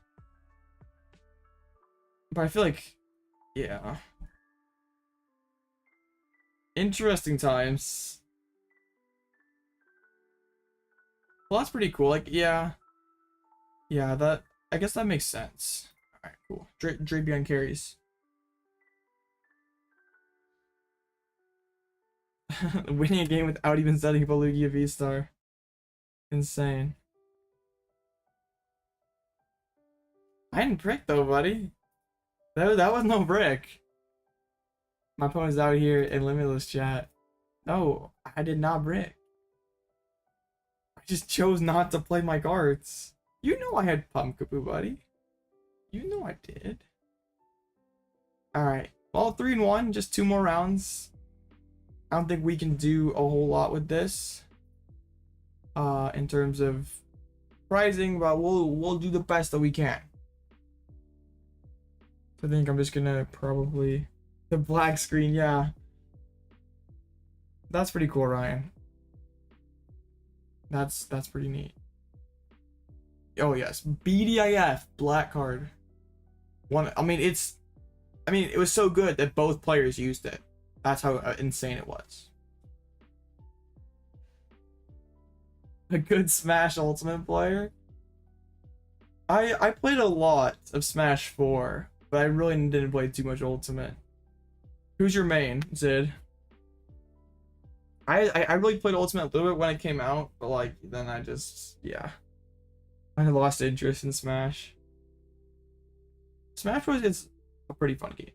Speaker 1: But I feel like, yeah, interesting times. Well, that's pretty cool. Like, yeah, that, I guess that makes sense. All right, cool. Drapion carries. Winning a game without even setting up a Lugia V-STAR. Insane. I didn't brick though, buddy. That was no brick. My opponent's out here in Limitless chat. No, I did not brick. I just chose not to play my cards. You know I had Pumpkaboo, buddy. You know I did. Alright. Well, 3-1, just 2 more rounds. I don't think we can do a whole lot with this. In terms of pricing, but we'll do the best that we can. I think I'm just gonna probably the black screen, yeah. That's pretty cool, Ryan. That's pretty neat. Oh yes, BDIF black card. I mean it was so good that both players used it. That's how insane it was. A good Smash Ultimate player. I played a lot of Smash 4, but I really didn't play too much Ultimate. Who's your main, Zid? I really played Ultimate a little bit when it came out, but like then I just, yeah, I lost interest in Smash. Smash Bros is a pretty fun game.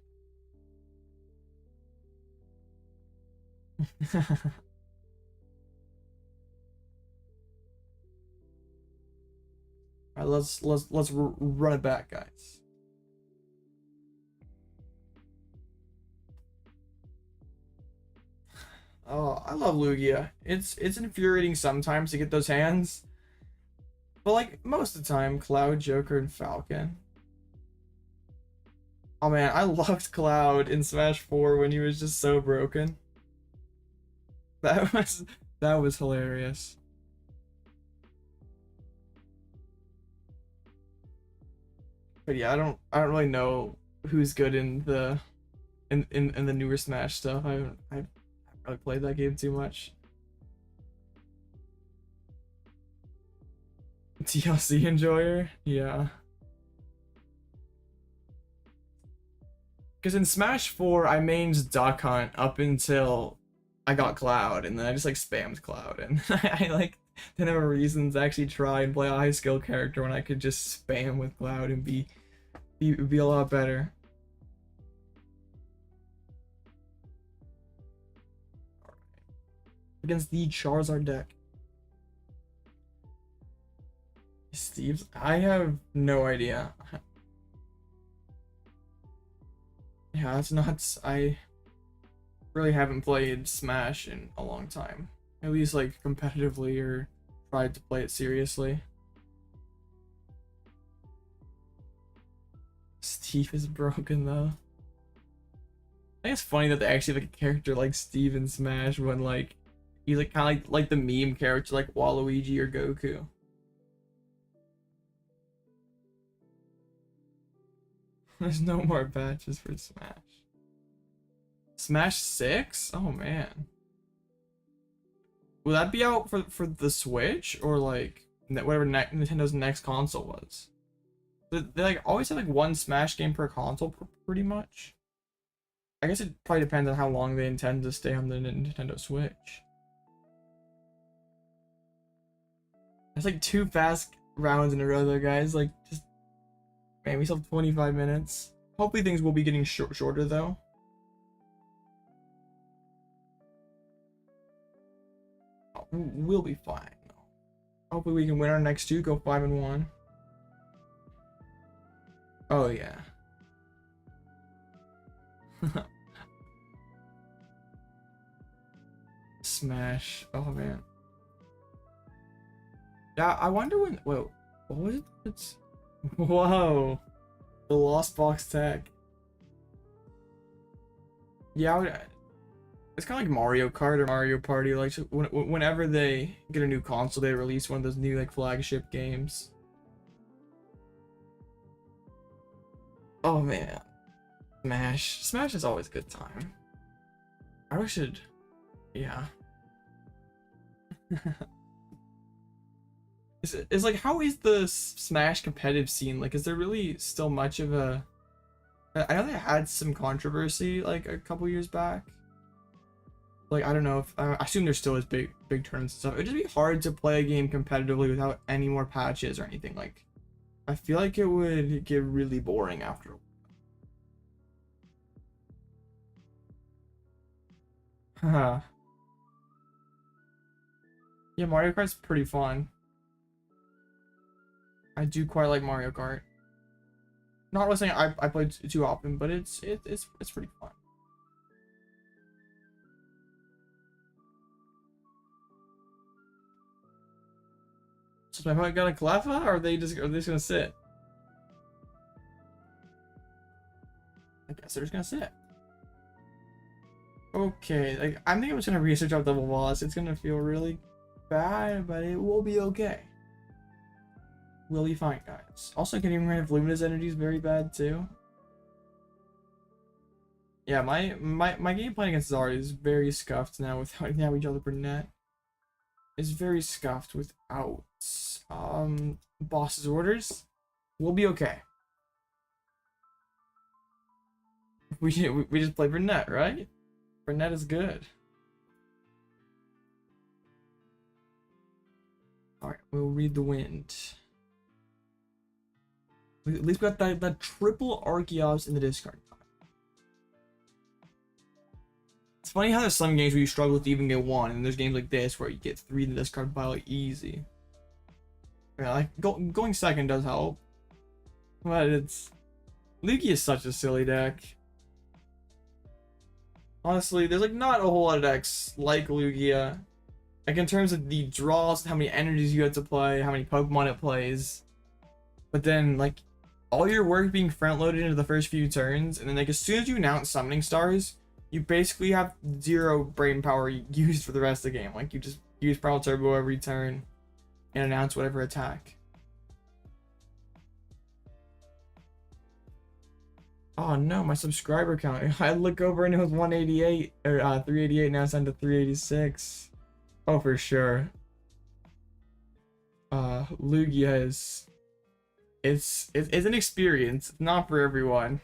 Speaker 1: All right, let's run it back, guys. Oh, I love Lugia. It's infuriating sometimes to get those hands, but like most of the time, Cloud, Joker, and Falcon. Oh man, I loved Cloud in Smash 4 when he was just so broken. That was that was hilarious. But yeah, I don't really know who's good in the in the newer Smash stuff. I haven't really played that game too much. TLC enjoyer, yeah. Because in Smash 4, I mained Duck Hunt up until I got Cloud, and then I just like spammed Cloud, and I like didn't have a reason to actually try and play a high skill character when I could just spam with Cloud and be a lot better. Against the Charizard deck. Steve's? I have no idea. Yeah, that's nuts. I really haven't played Smash in a long time. At least like competitively or tried to play it seriously. Steve is broken though. I think it's funny that they actually have like a character like Steve in Smash when like he's like kind of like the meme character like Waluigi or Goku. There's no more patches for Smash. Smash 6? Oh man. Will that be out for the Switch or like whatever Nintendo's next console was? They like always have like one Smash game per console pretty much. I guess it probably depends on how long they intend to stay on the Nintendo Switch. That's like 2 fast rounds in a row though, guys. Like just man, we still have 25 minutes. Hopefully things will be getting shorter though. We'll be fine. Hopefully we can win our next 2, go 5-1. Oh yeah. Smash. Oh man. Yeah, I wonder when. Whoa, what was it? Whoa, the Lost Box tech. Yeah, it's kind of like Mario Kart or Mario Party. Like whenever they get a new console, they release one of those new like flagship games. Oh man, Smash is always a good time. I wish it, yeah. It's like, how is the Smash competitive scene? Like, is there really still much of a? I know they had some controversy like a couple years back. Like, I don't know if I assume there still is big tournaments and stuff. It'd just be hard to play a game competitively without any more patches or anything. Like, I feel like it would get really boring after a while. Haha. Yeah, Mario Kart's pretty fun. I do quite like Mario Kart. Not really saying I play too often, but it's pretty fun. So am I gonna Cleffa, or are they just gonna sit? I guess they're just gonna sit. Okay, like I think I'm just gonna research out double boss. It's gonna feel really bad, but it will be okay. We'll be fine, guys. Also, getting rid of Luminous Energy is very bad too. Yeah, my gameplay against Zara is very scuffed now without now each other Burnet. Is very scuffed without boss's orders. We'll be okay. We just play Burnet, right? Burnet is good. Alright, we'll read the wind. At least we got that triple Archeops in the discard pile. It's funny how there's some games where you struggle to even get 1, and there's games like this where you get 3 in the discard pile like easy. Yeah, like going second does help, but it's Lugia is such a silly deck. Honestly, there's like not a whole lot of decks like Lugia, like in terms of the draws, how many energies you have to play, how many Pokemon it plays. But then like all your work being front loaded into the first few turns, and then like as soon as you announce summoning stars, you basically have 0 brain power used for the rest of the game. Like you just use Prowl Turbo every turn and announce whatever attack. Oh no, my subscriber count. I look over and it was 188 or 388. Now it's down to 386. Oh, for sure. Lugia is it's an experience. It's not for everyone.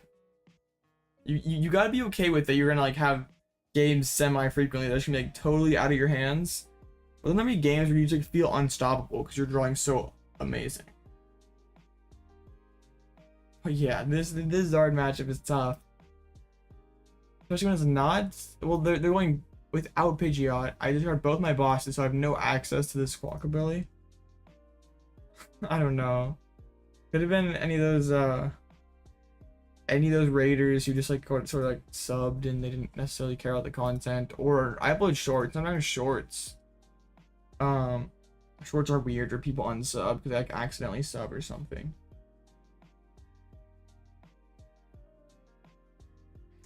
Speaker 1: You gotta be okay with that. You're gonna like have games semi-frequently that's gonna be like totally out of your hands. But then there'll be games where you just like, feel unstoppable because you're drawing so amazing. But yeah, this Zard matchup is tough. Especially when it's not. Well, they're going without Pidgeot. I discard both my bosses, so I have no access to this Squawkabilly. I don't know. Could have been any of those raiders who just like sort of like subbed and they didn't necessarily care about the content. Or I upload shorts. Sometimes shorts. Shorts are weird, or people unsub because they like accidentally sub or something.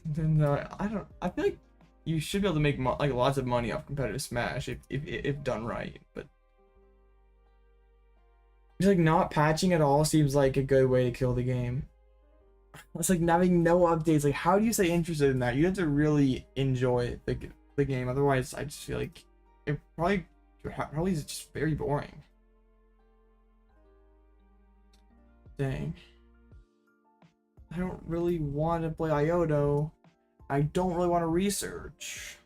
Speaker 1: Then I feel like you should be able to make like lots of money off competitive Smash if done right, but just like not patching at all seems like a good way to kill the game. It's like having no updates. Like, how do you stay interested in that? You have to really enjoy the game. Otherwise, I just feel like it probably is just very boring. Dang. I don't really want to play Iono. I don't really want to research.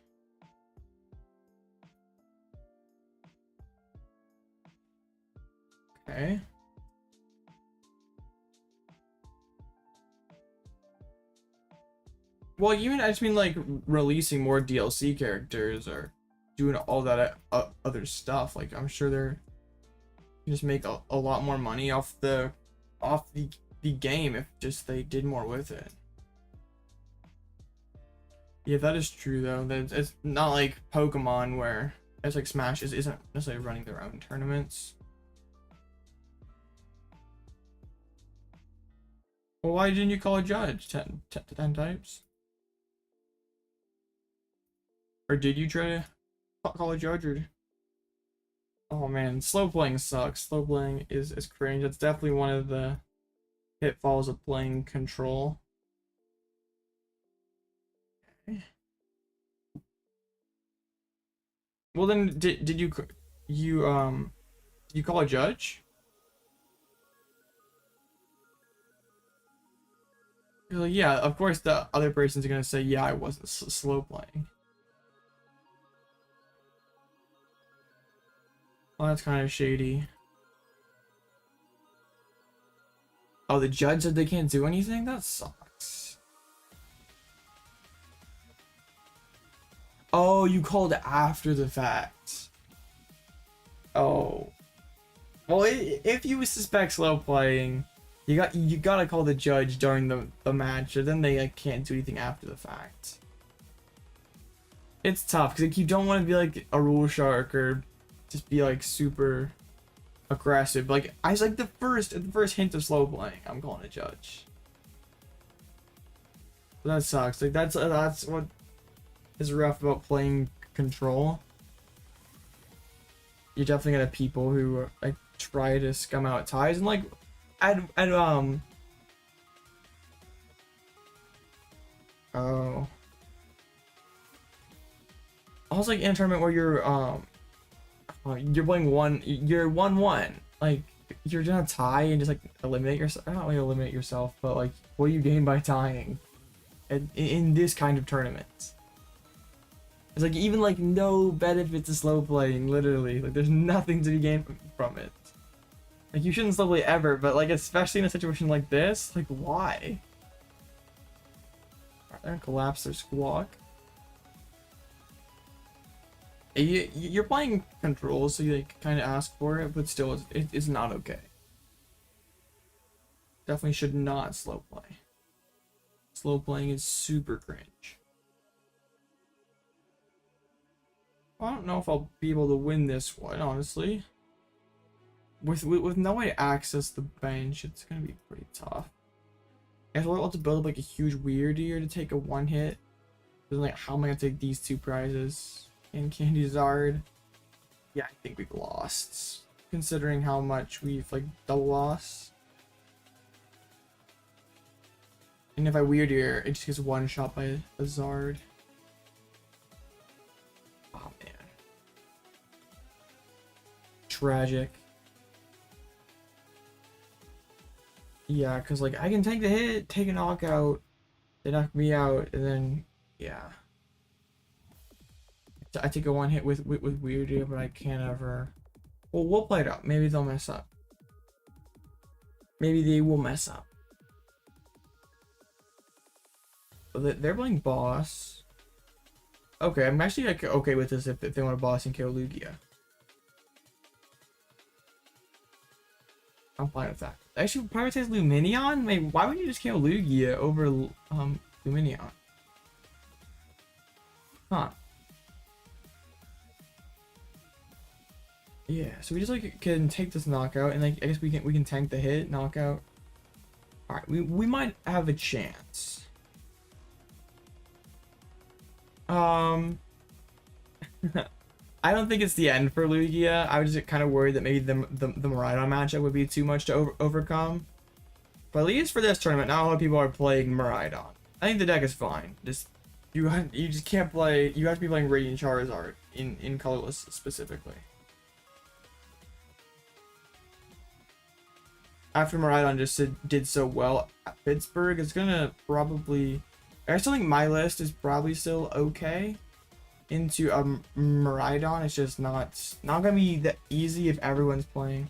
Speaker 1: Okay. Well, even I just mean like releasing more DLC characters or doing all that other stuff. Like I'm sure they're just make a lot more money off the game if just they did more with it. Yeah, that is true though. That it's not like Pokemon where it's like Smash isn't necessarily running their own tournaments. Well, why didn't you call a judge 10 times? Or did you try to call a judge? Or... Oh man, slow playing sucks. Slow playing is cringe. That's definitely one of the pitfalls of playing Control. Okay. Well then, did you call a judge? You're like, yeah, of course the other person's gonna say, yeah, I wasn't slow playing. Well, that's kind of shady. Oh, the judge said they can't do anything? That sucks. Oh, you called after the fact. Oh. Well, if you suspect slow playing, you gotta call the judge during the match, or then they like, can't do anything after the fact. It's tough because like, you don't want to be like a rule shark or just be like super aggressive. Like I was like the first hint of slow playing, I'm calling a judge. But that sucks. Like that's what is rough about playing Control. You're definitely gonna have people who like try to scum out ties and like oh. I was like in a tournament where you're playing you're 1-1. Like you're gonna tie and just like eliminate yourself. Not really eliminate yourself, but like what do you gain by tying? In this kind of tournament. It's like even like no benefit to slow playing, literally. Like there's nothing to be gained from it. Like you shouldn't slow play ever, but like especially in a situation like this, like why? Alright, they're gonna collapse their Squawk. You're playing Control, so you like kind of ask for it, but still it's not okay. Definitely should not slow play. Slow playing is super cringe. I don't know if I'll be able to win this one, honestly. With no way to access the bench, it's gonna be pretty tough. If we're able to build up like a huge Wyrdeer to take a one hit, then like how am I gonna take these two prizes in Candy Zard? Yeah, I think we've lost. Considering how much we've like double lost. And if I Wyrdeer, it just gets one shot by a Zard. Oh man. Tragic. Yeah, because like I can take the hit, take a knockout, they knock me out, and then yeah. I take a one hit with Wyrdeer, but I can't ever. Well, we'll play it out. Maybe they'll mess up. Maybe they will mess up. They're playing boss. Okay, I'm actually like okay with this if they want to boss and kill Lugia. I'm fine with that. Actually, prioritize Lumineon? Maybe why would you just kill Lugia over Lumineon? Huh. Yeah, so we just like can take this knockout and like I guess we can tank the hit, knockout. Alright, we might have a chance. I don't think it's the end for Lugia. I was just kind of worried that maybe the Miraidon matchup would be too much to overcome. But at least for this tournament, not a lot of people are playing Miraidon. I think the deck is fine. Just you just can't play. You have to be playing Radiant Charizard in colorless specifically. After Miraidon just did so well at Pittsburgh, it's gonna probably. I still think my list is probably still okay. Into Miraidon, it's just not gonna be that easy if everyone's playing.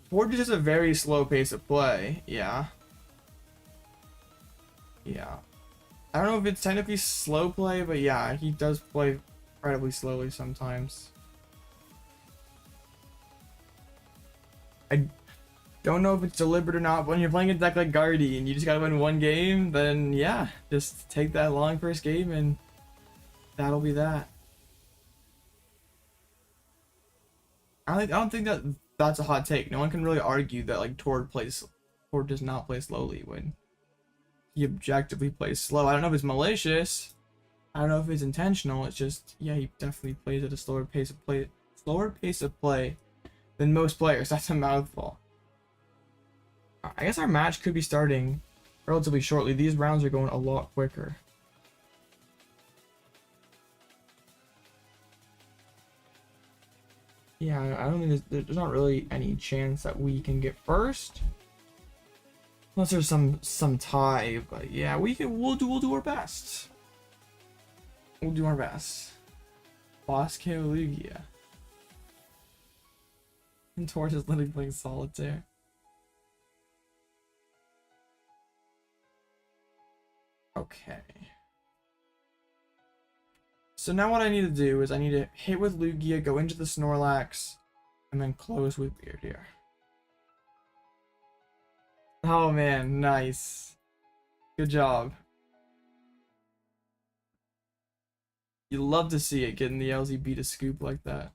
Speaker 1: Forge is just a very slow pace of play. Yeah. I don't know if it's technically slow play, but yeah, he does play incredibly slowly sometimes. I don't know if it's deliberate or not, but when you're playing a deck like Guardian, you just gotta win one game, then yeah, just take that long first game and that'll be that. I don't think that that's a hot take. No one can really argue that like Tord does not play slowly when he objectively plays slow. I don't know if it's malicious. I don't know if it's intentional. It's just yeah, he definitely plays at a slower pace of play than most players. That's a mouthful. I guess our match could be starting relatively shortly. These rounds are going a lot quicker. Yeah, I don't think there's not really any chance that we can get first. Unless there's some tie, but yeah, we'll do our best. We'll do our best. Boss KO Lugia. And Torch is literally playing solitaire. Okay. So now what I need to do is I need to hit with Lugia, go into the Snorlax, and then close with Wyrdeer. Oh man, nice. Good job. You love to see it getting the LZB to scoop like that.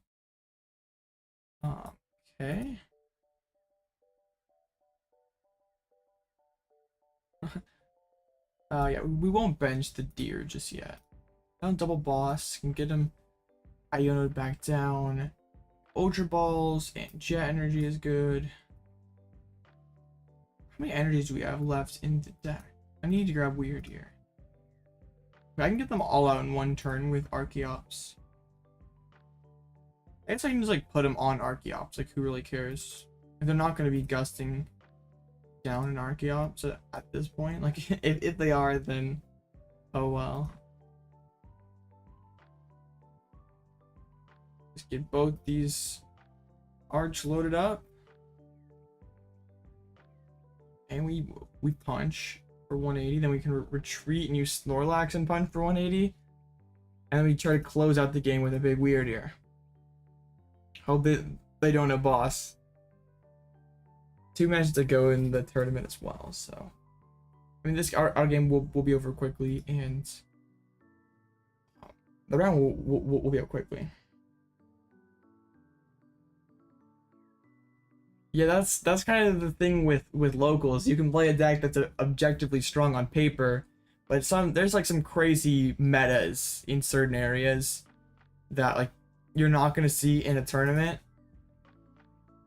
Speaker 1: Okay. Yeah, we won't bench the deer just yet. Down double boss, can get him Iono back down. Ultra balls and jet energy is good. How many energies do we have left in the deck? I need to grab Wyrdeer. I can get them all out in one turn with Archeops. I guess I can just like put them on Archeops, like who really cares? If they're not going to be gusting down in Archeops at this point, like if they are, then oh well. Just get both these Arch loaded up. And we punch for 180, then we can retreat and use Snorlax and punch for 180. And then we try to close out the game with a big Wyrdeer. Hope that they don't have boss. 2 matches to go in the tournament as well, so I mean our game will be over quickly, and the round will be up quickly. Yeah, that's kind of the thing with locals. You can play a deck that's objectively strong on paper, but there's like some crazy metas in certain areas that like you're not gonna see in a tournament,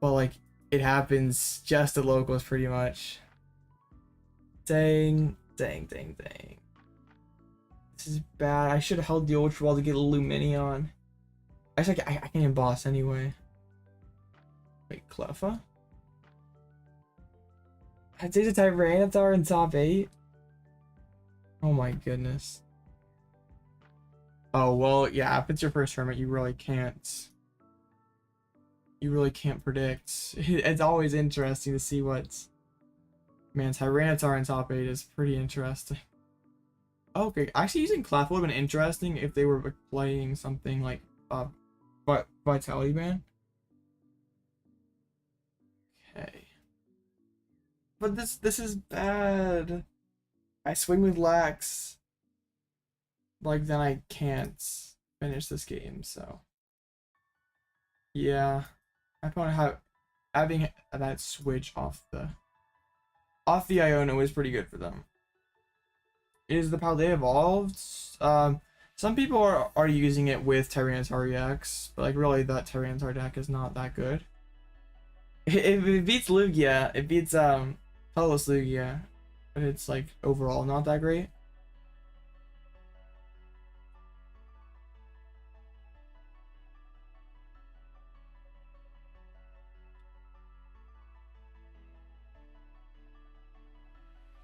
Speaker 1: but like it happens just at locals pretty much. Dang, dang, dang, dang. This is bad. I should have held the Ultra Ball to get a Lumineon. Actually, I can't even boss anyway. Wait, Cleffa? I did a Tyranitar in top 8? Oh my goodness. Oh, well, yeah, if it's your first tournament, you really can't. You really can't predict. It's always interesting to see what's... Man, Tyranitar in top 8 is pretty interesting. Okay, actually using Clef would have been interesting if they were playing something like Vitality Band. Okay. But this is bad. I swing with Lax. Like then I can't finish this game, so yeah. I found having that switch off the Iono is pretty good for them. Is the PAL they evolved? Some people are using it with Tyranitar EX, but like really that Tyranitar deck is not that good. If it beats Lugia, it beats Colorless Lugia, but it's like overall not that great.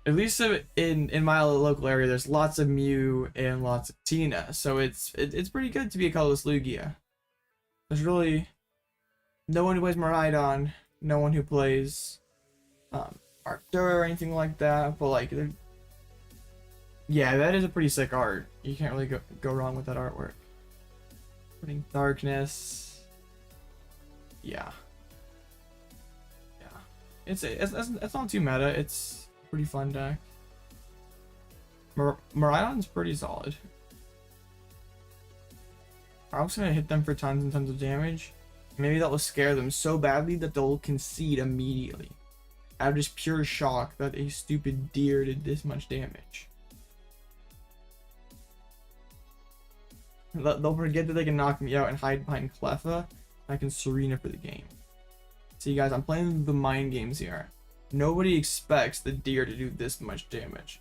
Speaker 1: At least in my local area, there's lots of Mew and lots of Tina, so it's pretty good to be a colorless Lugia. There's really no one who plays Miraidon, no one who plays Arctur or anything like that, but like yeah, that is a pretty sick art. You can't really go wrong with that artwork. Putting Darkness, yeah, it's not too meta. It's a pretty fun deck. Miraidon's pretty solid. I'm just gonna hit them for tons and tons of damage. Maybe that will scare them so badly that they'll concede immediately. Out of just pure shock that a stupid deer did this much damage. They'll forget that they can knock me out and hide behind Cleffa. I can Serena for the game. See guys, I'm playing the mind games here. Nobody expects the deer to do this much damage.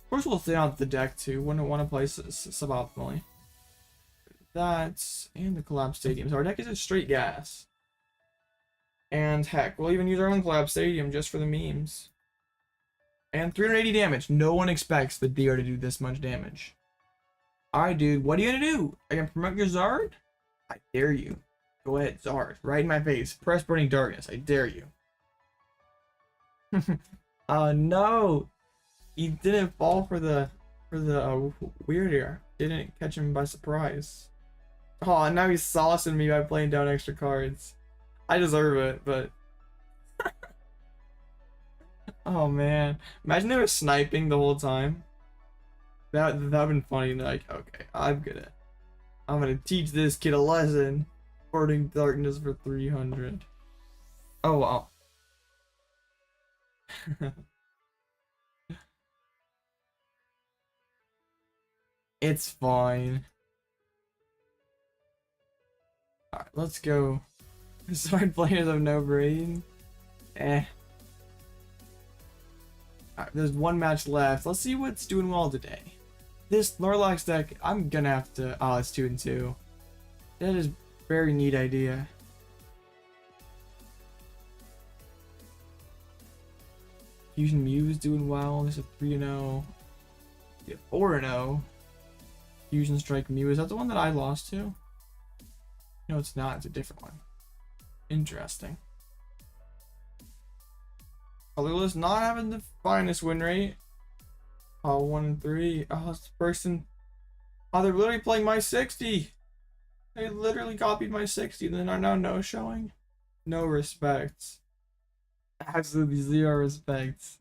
Speaker 1: Of course we'll thin out the deck too. Wouldn't want to play suboptimally. That's and the Collapsed Stadium. So our deck is a straight gas. And heck, we'll even use our own Collapsed Stadium just for the memes. And 380 damage. No one expects the deer to do this much damage. Alright, dude, what are you gonna do? I can promote your Zard? I dare you. Go ahead, Zard. Right in my face. Press Burning Darkness. I dare you. Oh no! He didn't fall for the Wyrdeer. Didn't catch him by surprise. Oh, now he's saucing me by playing down extra cards. I deserve it, but oh man, imagine they were sniping the whole time. That'd been funny. Like, okay, I'm gonna teach this kid a lesson. Burning Darkness for 300. Oh wow. It's fine. Alright, let's go. Sword players have no brain. Eh. Alright, there's one match left. Let's see what's doing well today. This Snorlax deck, I'm gonna have to... Oh, it's 2-2. That is a very neat idea. Fusion Mew is doing well. There's a 3-0. Yeah, 4-0. Fusion Strike Mew. Is that the one that I lost to? No, it's not. It's a different one. Interesting. Colorless not having the finest win rate. Oh, 1-3. Oh, it's the person. Oh, they're literally playing my 60. They literally copied my 60 and then are now no showing. No respect. Absolutely zero respect.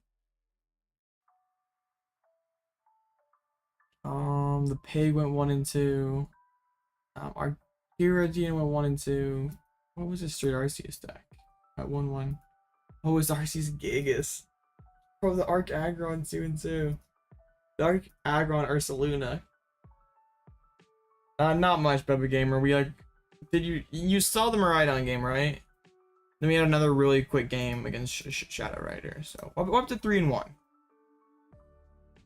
Speaker 1: The pig went 1-2. Our Hero went 1-2. What was his straight Arceus deck? at 1-1. Oh, it's RC's Gigas. Bro, the Arc Aggron 2-2. The Arc Aggron Ursaluna. Not much, Bubba Gamer. We like, you saw the Miraidon game, right? Then we had another really quick game against Shadow Rider. So we're up to 3-1.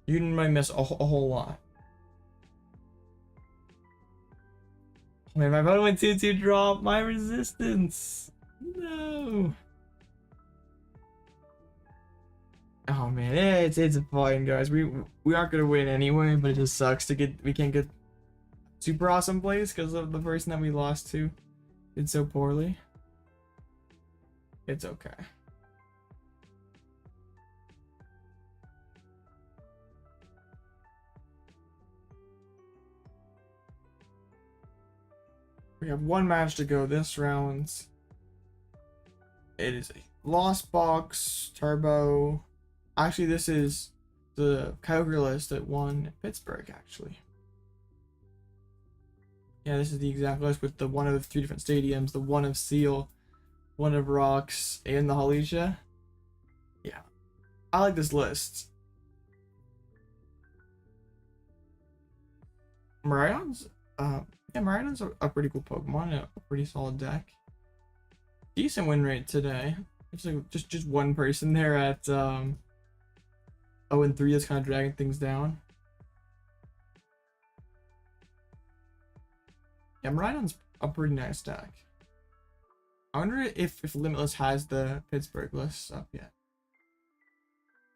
Speaker 1: You might miss a whole lot. Oh man, my opponent went 2-2 drop my resistance. No. Oh man, it's fine, guys. We aren't gonna win anyway, but it just sucks to we can't get super awesome plays because of the person that we lost to did so poorly. It's okay. We have one match to go this round. It is a Lost Box Turbo. Actually, this is the Kyogre list that won Pittsburgh, actually. Yeah, this is the exact list with the one of the 3 different stadiums, the one of Seal, one of Rocks, and the Halicia. Yeah, I like this list. Miraidon's, yeah, Miraidon's a pretty cool Pokemon, a pretty solid deck. Decent win rate today. It's like just one person there at 0-3 that's kind of dragging things down. Yeah, Miraidon's a pretty nice deck. I wonder if Limitless has the Pittsburgh list up yet.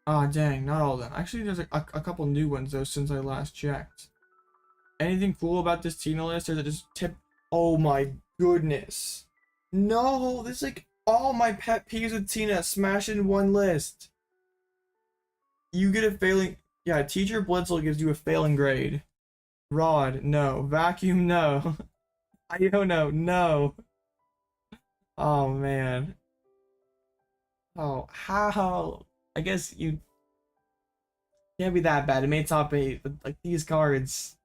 Speaker 1: Ah, dang, not all of them. Actually, there's a couple new ones though since I last checked. Anything cool about this Tina list, or is it just tip? Oh my goodness. No, this is like all my pet peeves with Tina smashed in one list. You get a failing. Yeah, Teacher Blitzel gives you a failing grade. Rod, no. Vacuum, no. Iono, no. Oh man. Oh, how? I guess you can't be that bad. It made top 8, but like these cards,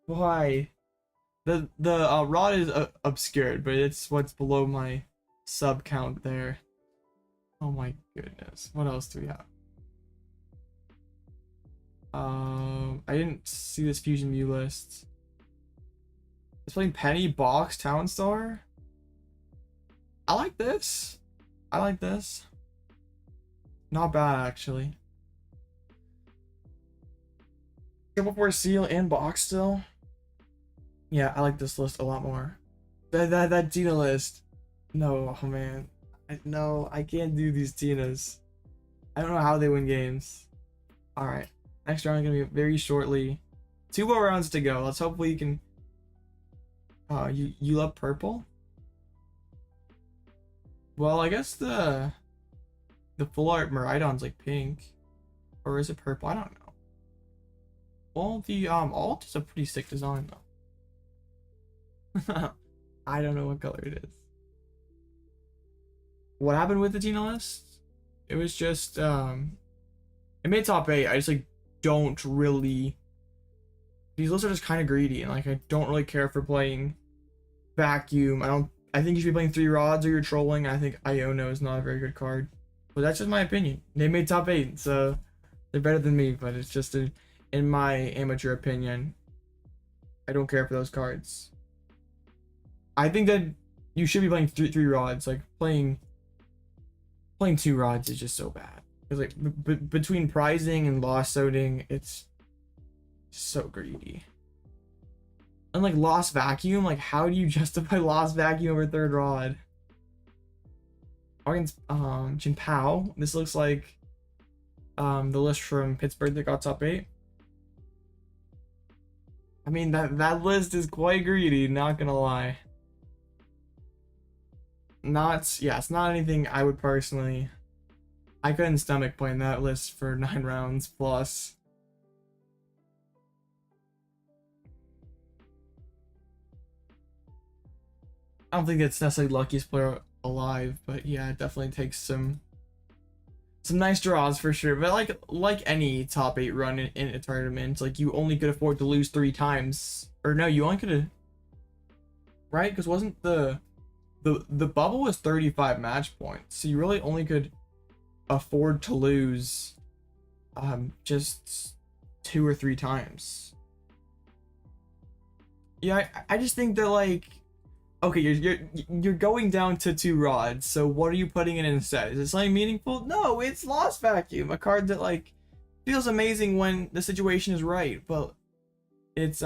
Speaker 1: why? The Rod is obscured, but it's what's below my sub count there. Oh my goodness. What else do we have? I didn't see this Fusion Mew list. It's playing Penny, Box, Townstar. I like this. I like this. Not bad, actually. 4 Seal and Box still. Yeah, I like this list a lot more. That Tina list. No, oh man. No, I can't do these Tinas. I don't know how they win games. Alright. Next round is gonna be very shortly. 2 more rounds to go. Let's hopefully you can you love purple? Well, I guess the full art Miraidon's like pink. Or is it purple? I don't know. Well, the alt is a pretty sick design though. I don't know what color it is. What happened with the Tina list? It was just it made top 8. I just like don't really, these lists are just kind of greedy, and like I don't really care for playing Vacuum. I think you should be playing 3 rods or you're trolling. I think Iono is not a very good card, but that's just my opinion. They made top 8, so they're better than me, but it's just in my amateur opinion. I don't care for those cards. I think that you should be playing three rods. Like playing 2 rods is just so bad. Because like between prizing and lost loading, it's so greedy. And like Lost Vacuum, like how do you justify Lost Vacuum over 3rd rod? Against Jin Pao. This looks like the list from Pittsburgh that got top 8. I mean that list is quite greedy, not gonna lie. It's not anything I would personally. I couldn't stomach playing that list for 9 rounds plus. I don't think it's necessarily luckiest player alive, but yeah, it definitely takes some nice draws for sure. But like any top 8 run in a tournament, like you only could afford to lose 3 times. Or no, you only could have, right? Because wasn't the the bubble was 35 match points, so you really only could afford to lose just 2 or 3 times. Yeah, I just think that, like, okay, you're going down to 2 rods, so what are you putting in instead? Is it something meaningful? No, it's Lost Vacuum, a card that, like, feels amazing when the situation is right, but it's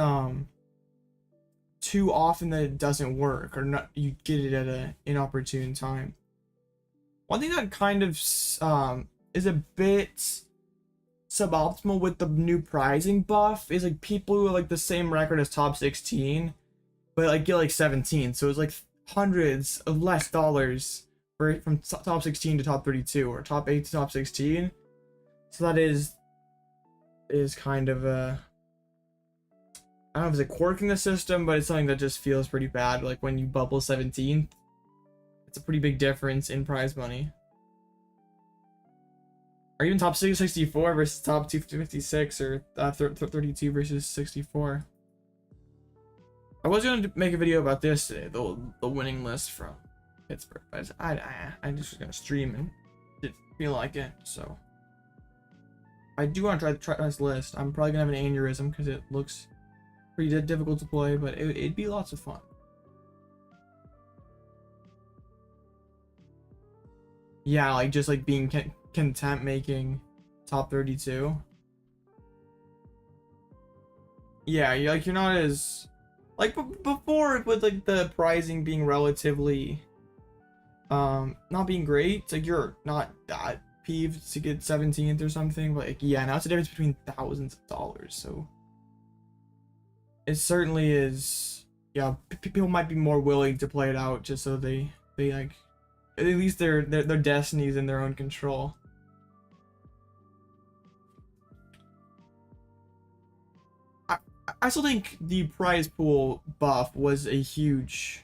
Speaker 1: too often that it doesn't work, or not, you get it at an inopportune time. One thing that kind of is a bit suboptimal with the new prizing buff is, like, people who are like the same record as top 16 but like get like 17, so it's like hundreds of less dollars for from top 16 to top 32 or top 8 to top 16. So that is kind of a, I don't know if it's a quirk in the system, but it's something that just feels pretty bad. Like when you bubble 17th, it's a pretty big difference in prize money. Or even top 64 versus top 256, or 32 versus 64. I was going to make a video about this today, the winning list from Pittsburgh, but I just was going to stream and didn't feel like it, so. I do want to try this list. I'm probably going to have an aneurysm because it looks pretty difficult to play, but it'd be lots of fun. Yeah, like just like being content making top 32. Yeah, you're not as, like, before with like the prizing being relatively not being great, it's like you're not that peeved to get 17th or something, but like, yeah, now it's a difference between thousands of dollars, so it certainly is. Yeah, people might be more willing to play it out just so they like, at least their destinies in their own control. I still think the prize pool buff was just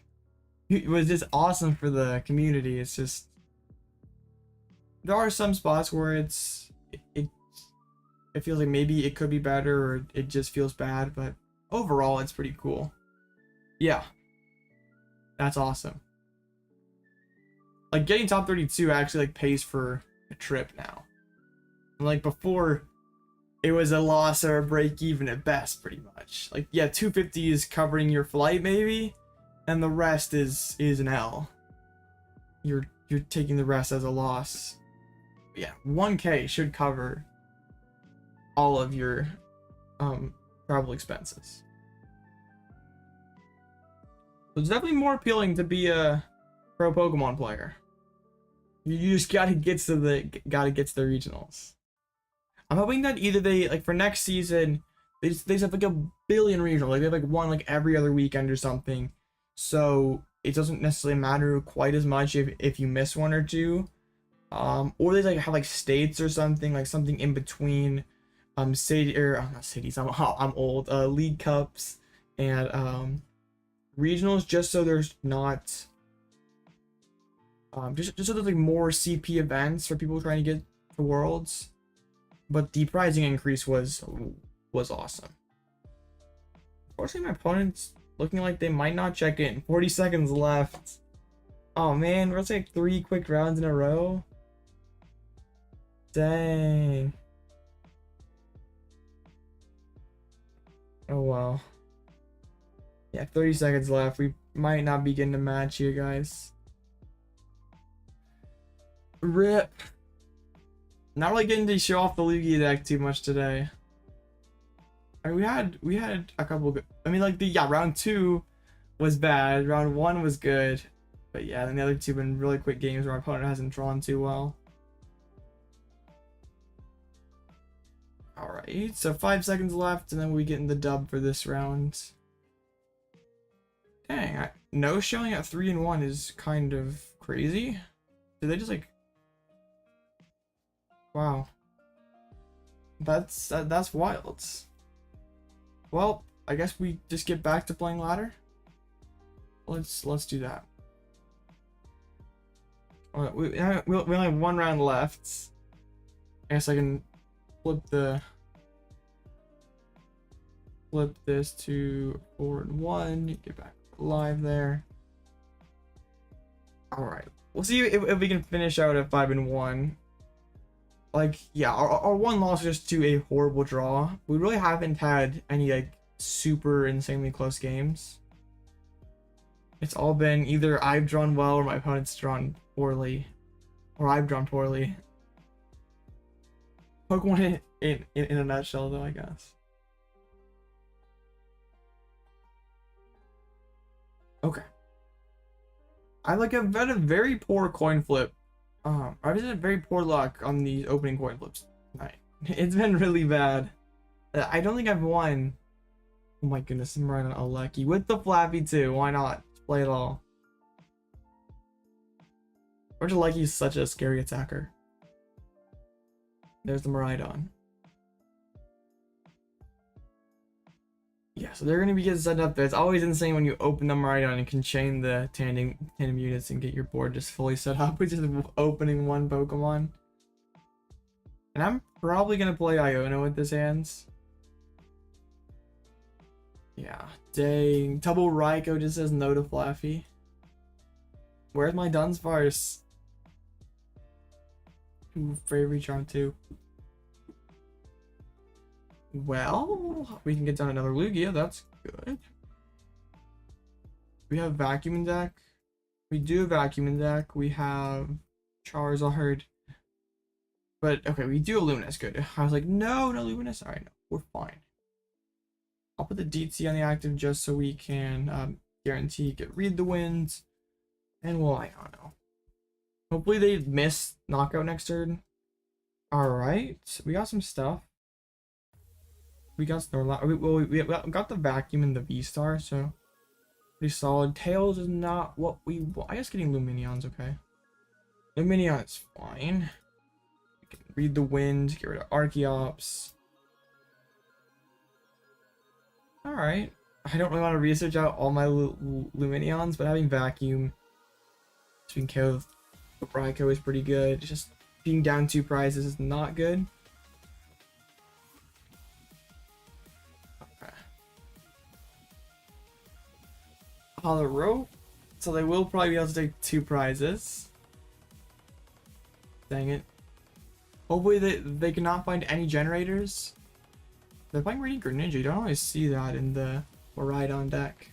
Speaker 1: awesome for the community. It's just, there are some spots where it feels like maybe it could be better, or it just feels bad, but overall it's pretty cool. Yeah, that's awesome. Like getting top 32 actually like pays for a trip now. Like before, it was a loss or a break even at best, pretty much. Like, yeah, 250 is covering your flight maybe, and the rest is an L. You're taking the rest as a loss. But yeah, 1K should cover all of your travel expenses. So it's definitely more appealing to be a pro Pokemon player. You just gotta get to the regionals. I'm hoping that either they, like, for next season, they just have like a billion regionals, like they have like one like every other weekend or something, so it doesn't necessarily matter quite as much if you miss one or two, or they like have like states or something, like something in between city, or not cities, I'm old, league cups and regionals, just so there's not just so there's like more CP events for people trying to get to worlds. But the prizing increase was awesome. Unfortunately, my opponent's looking like they might not check in. 40 seconds left. Oh man, we're like 3 quick rounds in a row. Dang. Oh wow. Yeah, 30 seconds left. We might not be getting a match here, guys. RIP. Not really getting to show off the Lugia deck too much today. I mean, we had a couple good, I mean, like round 2 was bad, round 1 was good, but yeah, then the other 2 have been really quick games where our opponent hasn't drawn too well. Alright, so 5 seconds left, and then we get in the dub for this round. Dang, no showing at 3-1 is kind of crazy. Did they just like, wow, that's wild. Well, I guess we just get back to playing ladder. Let's do that. All right, we only have 1 round left. I guess I can flip this to 4-1. Get back live there. All right, we'll see if we can finish out at 5-1. Like, yeah, our one loss just to a horrible draw. We really haven't had any like super insanely close games. It's all been either I've drawn well or my opponent's drawn poorly, or I've drawn poorly. Pokemon in a nutshell, though, I guess. Okay. I've had a very poor coin flip. I've had very poor luck on the opening coin flips tonight. It's been really bad. I don't think I've won. Oh my goodness, I'm right on Alecki with the Flappy too. Why not? Just play it all. Alecki is such a scary attacker. There's the Miraidon. Yeah, so they're going to be getting set up there. It's always insane when you open the Miraidon and can chain the tandem units and get your board just fully set up with just opening one Pokemon. And I'm probably going to play Iono with this hands. Yeah, dang. Double Raikou just says no to Flaffy. Where's my Dunsparce? Ooh, Bravery Charm too. Well, we can get down another Lugia. That's good. We have Vacuum in deck. We do have Vacuum in deck. We have Charizard. But, okay, we do a Luminous. Good. I was like, no Luminous. Alright, no, we're fine. I'll put the DT on the active just so we can guarantee read the winds. And we'll Iono. Hopefully they miss knockout next turn. Alright, we got some stuff. We got Snorlax. We got the Vacuum and the V-Star, so pretty solid. Tails is not what we want. I guess getting Lumineon's okay. Lumineon is fine. We can read the wind, get rid of Archeops. Alright. I don't really want to research out all my Lumineons, but having Vacuum between KO with Raikou is pretty good. Just being down 2 prizes is not good. The rope, so they will probably be able to take 2 prizes. Dang it. Hopefully they cannot find any generators. They're playing Radiant Greninja. You don't always see that in the Miraidon deck.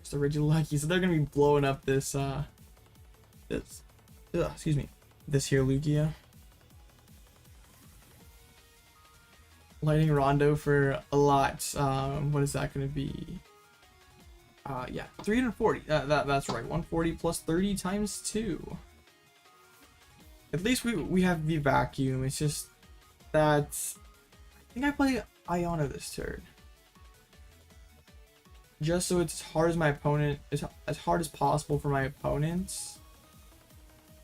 Speaker 1: Just original lucky, so they're gonna be blowing up this excuse me, this here Lugia. Lightning Rondo for a lot. What is that going to be? Yeah, 340. That's right. 140 plus 30 times 2. At least we have the Vacuum. It's just that I think I play Iono this turn, just so it's as hard as my opponent, as hard as possible for my opponents.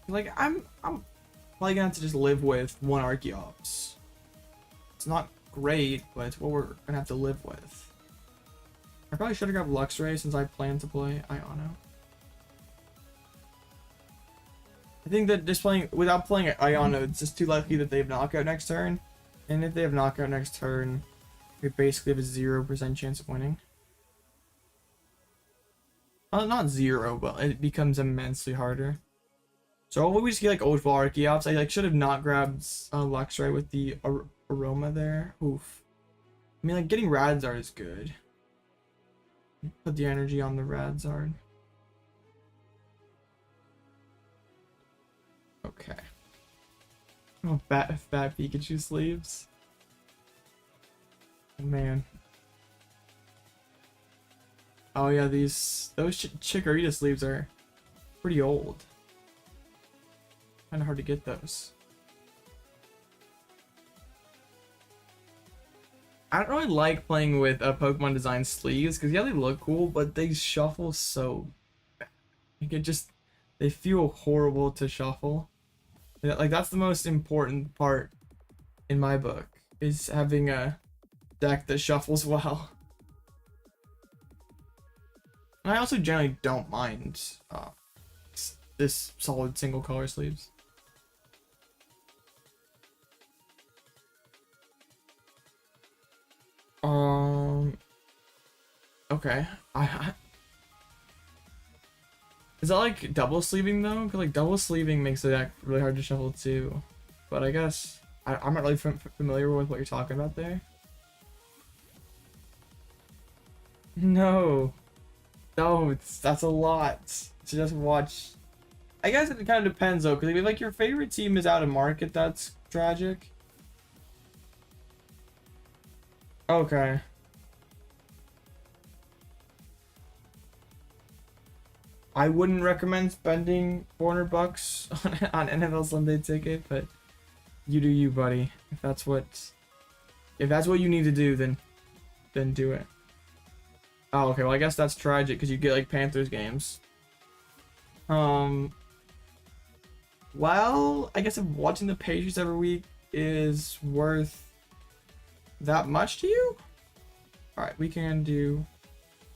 Speaker 1: Like I'm probably gonna have to just live with one Archeops. It's not great, but it's what we're gonna have to live with. I probably should have grabbed Luxray since I plan to play Iono. I think that just without playing Iono, it's just too likely that they have knockout next turn. And if they have knockout next turn, we basically have a 0% chance of winning. Not 0, but it becomes immensely harder. So hopefully we just get like Ultra Ball Archeops. I should have not grabbed Luxray with the Aroma there. Oof. I mean, like, getting Radzard is good. Put the energy on the Radzard. Okay. Oh, fat Pikachu sleeves. Oh, man. Oh yeah, those Chikorita sleeves are pretty old. Kind of hard to get those. I don't really like playing with Pokemon design sleeves because yeah, they look cool, but they shuffle so bad. They feel horrible to shuffle. Like that's the most important part in my book, is having a deck that shuffles well. And I also generally don't mind this solid single color sleeves. Okay. Is that like double sleeving though? Because like double sleeving makes it act really hard to shuffle too. But I guess I'm not really familiar with what you're talking about there. No, no, that's a lot to just watch. I guess it kind of depends though, because if like your favorite team is out of market, that's tragic. Okay. I wouldn't recommend spending 400 bucks on NFL Sunday Ticket, but you do you, buddy. If that's what you need to do, then do it. Oh, okay. Well, I guess that's tragic because you get like Panthers games. Well, I guess if watching the Patriots every week is worth that much to you, all right, we can do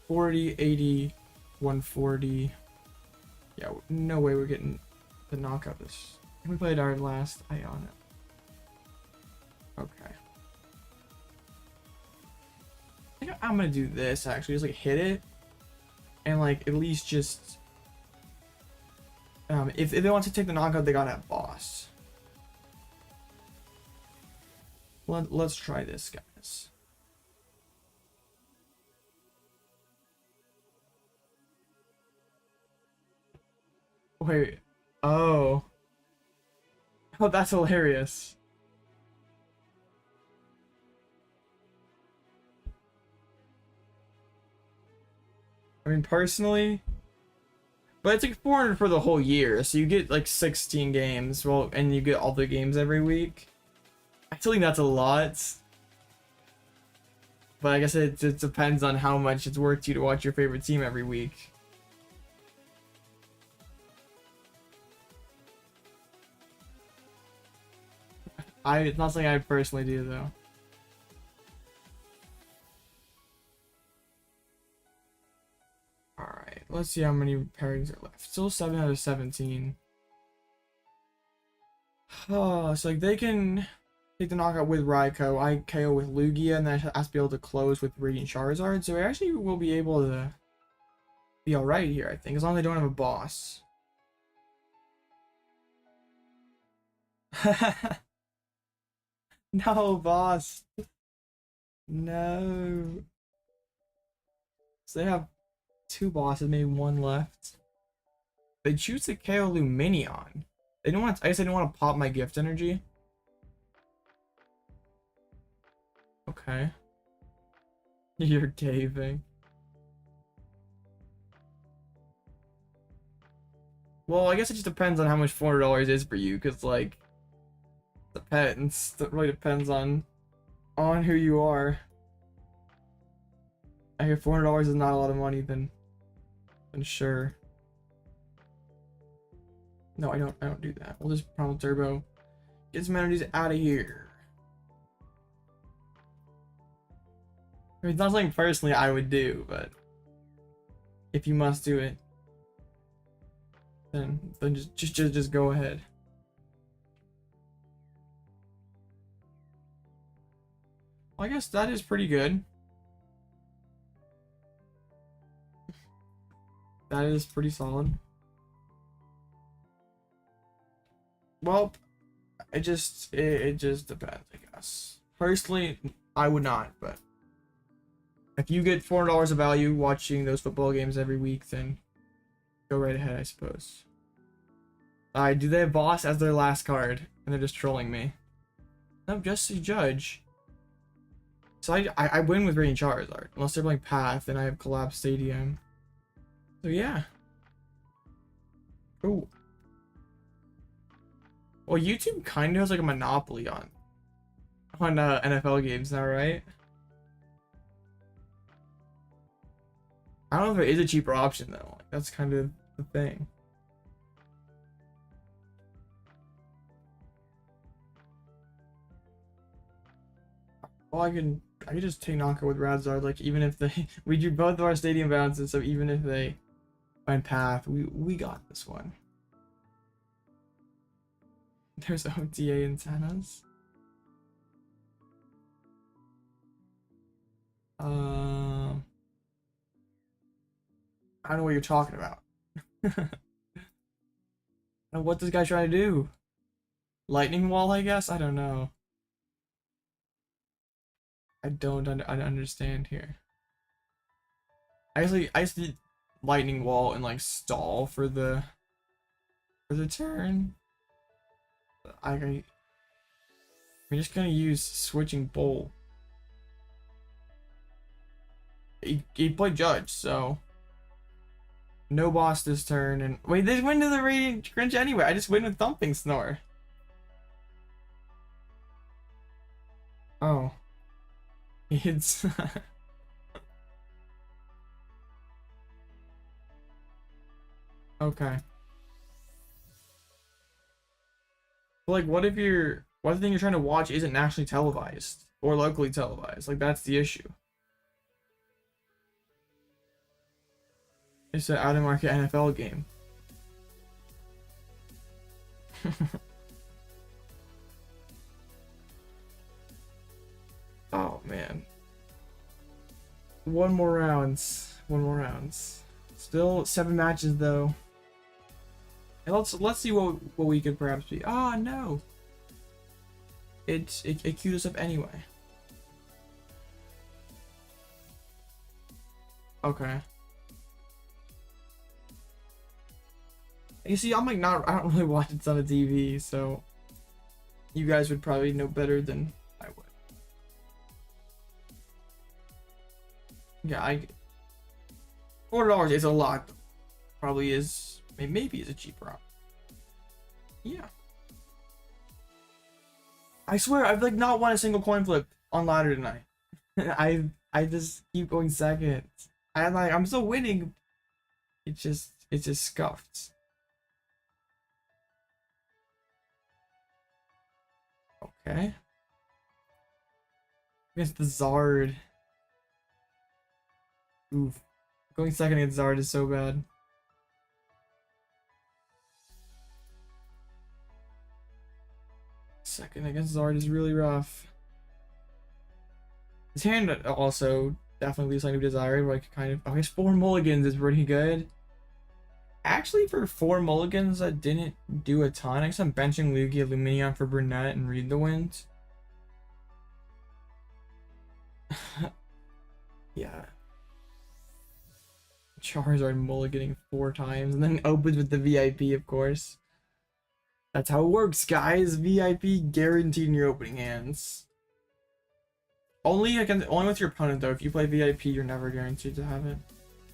Speaker 1: 40, 80, 140. Yeah, no way we're getting the knockout this. We played our last Iono. Okay. I think I'm gonna do this actually, just like hit it, and like at least just if they want to take the knockout, they gotta have boss. Let's try this, guys. Wait. Oh. Oh, that's hilarious. I mean, personally, but it's like 400 for the whole year, so you get like 16 games. Well, and you get all the games every week. I still think that's a lot. But I guess it depends on how much it's worth to you to watch your favorite team every week. It's not something I personally do though. Alright, let's see how many pairings are left. Still 7 out of 17. Oh, so like they can take the knockout with Raikou, I KO with Lugia, and then I has to be able to close with Radiant Charizard. So we actually will be able to be alright here, I think, as long as they don't have a boss. No, boss. No. So they have 2 bosses, maybe 1 left. They choose to KO Lumineon. They don't want. I guess they don't want to pop my gift energy. Okay. You're caving. Well, I guess it just depends on how much $400 is for you, because like depends. That really depends on who you are. I hear $400 is not a lot of money, then sure. No, I don't do that. We'll just Primal Turbo. Get some energies out of here. I mean, it's not something personally I would do, but if you must do it, then just go ahead. Well, I guess that is pretty good. That is pretty solid. Well, it just depends, I guess. Personally, I would not, but if you get $400 of value watching those football games every week, then go right ahead, I suppose. Do they have boss as their last card, and they're just trolling me? No, just to judge. So I win with Radiant Charizard, unless they're playing Path, and I have Collapsed Stadium. So yeah. Ooh. Well, YouTube kind of has like a monopoly on NFL games now, right? I don't know if there is a cheaper option though. Like, that's kind of the thing. Well, I can just take knockout with Radzard. Like even if they we do both of our stadium bounces, so even if they find Path, we got this one. There's OTA antennas. I don't know what you're talking about. What this guy trying to do? Lightning wall, I guess? I don't know. I don't understand here. I used to lightning wall and like stall for the turn. I'm just gonna use switching bowl. He played judge, so no boss this turn. And wait, they went to the Radiant Charizard anyway. I just win with thumping snore. Oh, it's okay. But like, what if what if the thing you're trying to watch isn't nationally televised or locally televised? Like, that's the issue. It's an out-of-market NFL game. Oh man. One more rounds. Still 7 matches though. And let's see what we could perhaps be. Ah, no. It queued us up anyway. Okay. You see, I'm like I don't really watch a ton of TV, so you guys would probably know better than I would. Yeah, $4 is a lot. Probably is, maybe is a cheap route. Yeah. I swear, I've like not won a single coin flip on ladder tonight. I just keep going second. I'm still winning. It just scuffed. Okay. Against the Zard. Oof. Going second against Zard is so bad. Second against Zard is really rough. His hand also definitely leaves something to be desired, but like kind of. Oh, his 4 mulligans is pretty good. Actually, for 4 mulligans, that didn't do a ton. I guess I'm benching Lugia, Lumineon for Burnet and Read the Wind. Yeah. Charizard mulliganing 4 times and then opens with the VIP, of course. That's how it works, guys. VIP guaranteed in your opening hands. Only with your opponent though. If you play VIP, you're never guaranteed to have it.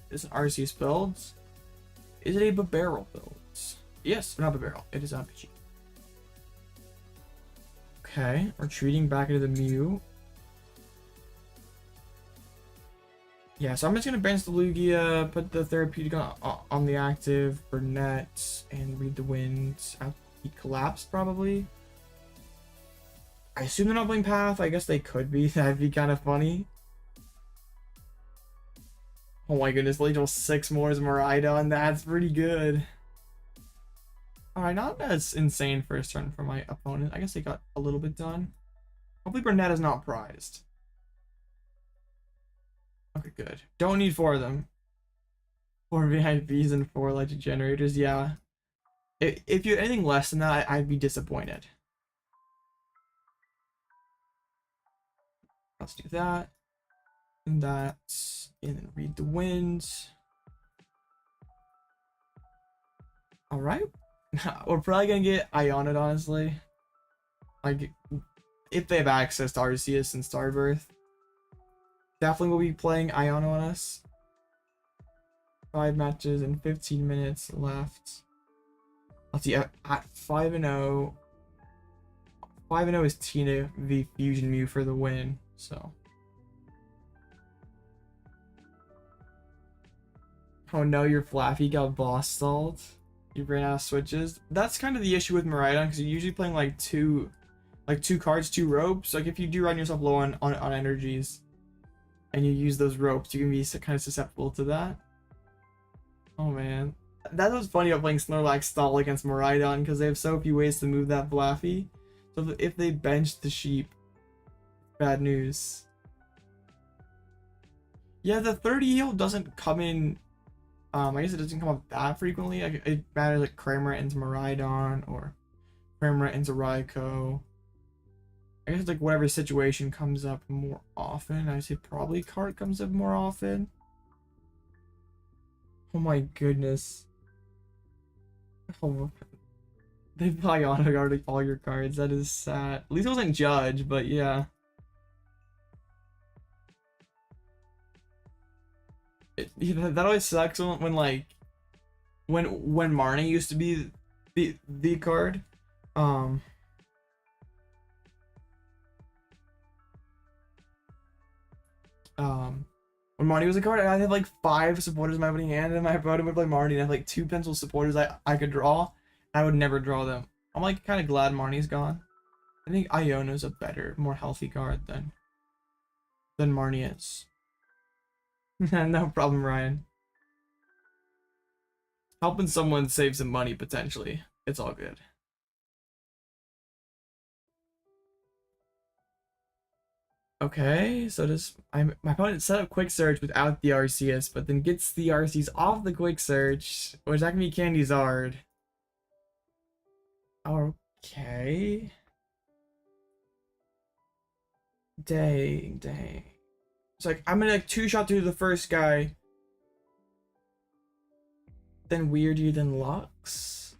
Speaker 1: Is it RC build? Is it a barrel build? Yes, not a barrel. It is RPG. Okay, retreating back into the Mew. Yeah, so I'm just gonna bench the Lugia, put the Therapeutic on the active, Burnet, and Read the Wind. He collapsed probably. I assume they're not playing Path. I guess they could be. That'd be kind of funny. Oh my goodness, Legal 6 more is Miraidon. That's pretty good. Alright, not as insane first turn for my opponent. I guess they got a little bit done. Hopefully Burnet is not prized. Okay, good. Don't need 4 of them. 4 VIPs and 4 legend generators, yeah. If you had anything less than that, I'd be disappointed. Let's do that. And that. And then Read the Wind. Alright. We're probably gonna get Iono, honestly. Like, if they have access to Arceus and Starbirth. Definitely will be playing Iono on us. 5 matches and 15 minutes left. Let's see, at 5-0. 5-0 is Tina v Fusion Mew for the win, so. Oh no, your Flaffy got boss stalled. You ran out of switches. That's kind of the issue with Miraidon, because you're usually playing like two cards, 2 ropes. Like if you do run yourself low on energies and you use those ropes, you can be kind of susceptible to that. Oh man. That was funny about playing Snorlax stall against Miraidon, because they have so few ways to move that Flaffy. So if they bench the sheep, bad news. Yeah, the 30 heal doesn't come in I guess it doesn't come up that frequently. It matters like Cramorant into Miraidon or Cramorant into Raikou. I guess like whatever situation comes up more often. I say probably card comes up more often. Oh my goodness. Oh, they probably auto-guarded all your cards. That is sad. At least it wasn't Judge, but yeah. That always sucks when like when Marnie used to be the card. When Marnie was a card, I had like 5 supporters in my opening hand, and my opponent would play Marnie, and I had like 2 pencil supporters I could draw. I would never draw them. I'm like kind of glad Marnie's gone. I think Iono's a better, more healthy card than Marnie is. No problem, Ryan. Helping someone save some money potentially. It's all good. Okay, so my opponent set up quick search without the Arceus, but then gets the Arceus off the quick search, which that can be Candy Zard. Okay. Dang. It's like I'm gonna like 2-shot through the first guy, then Wyrdeer, then Lux.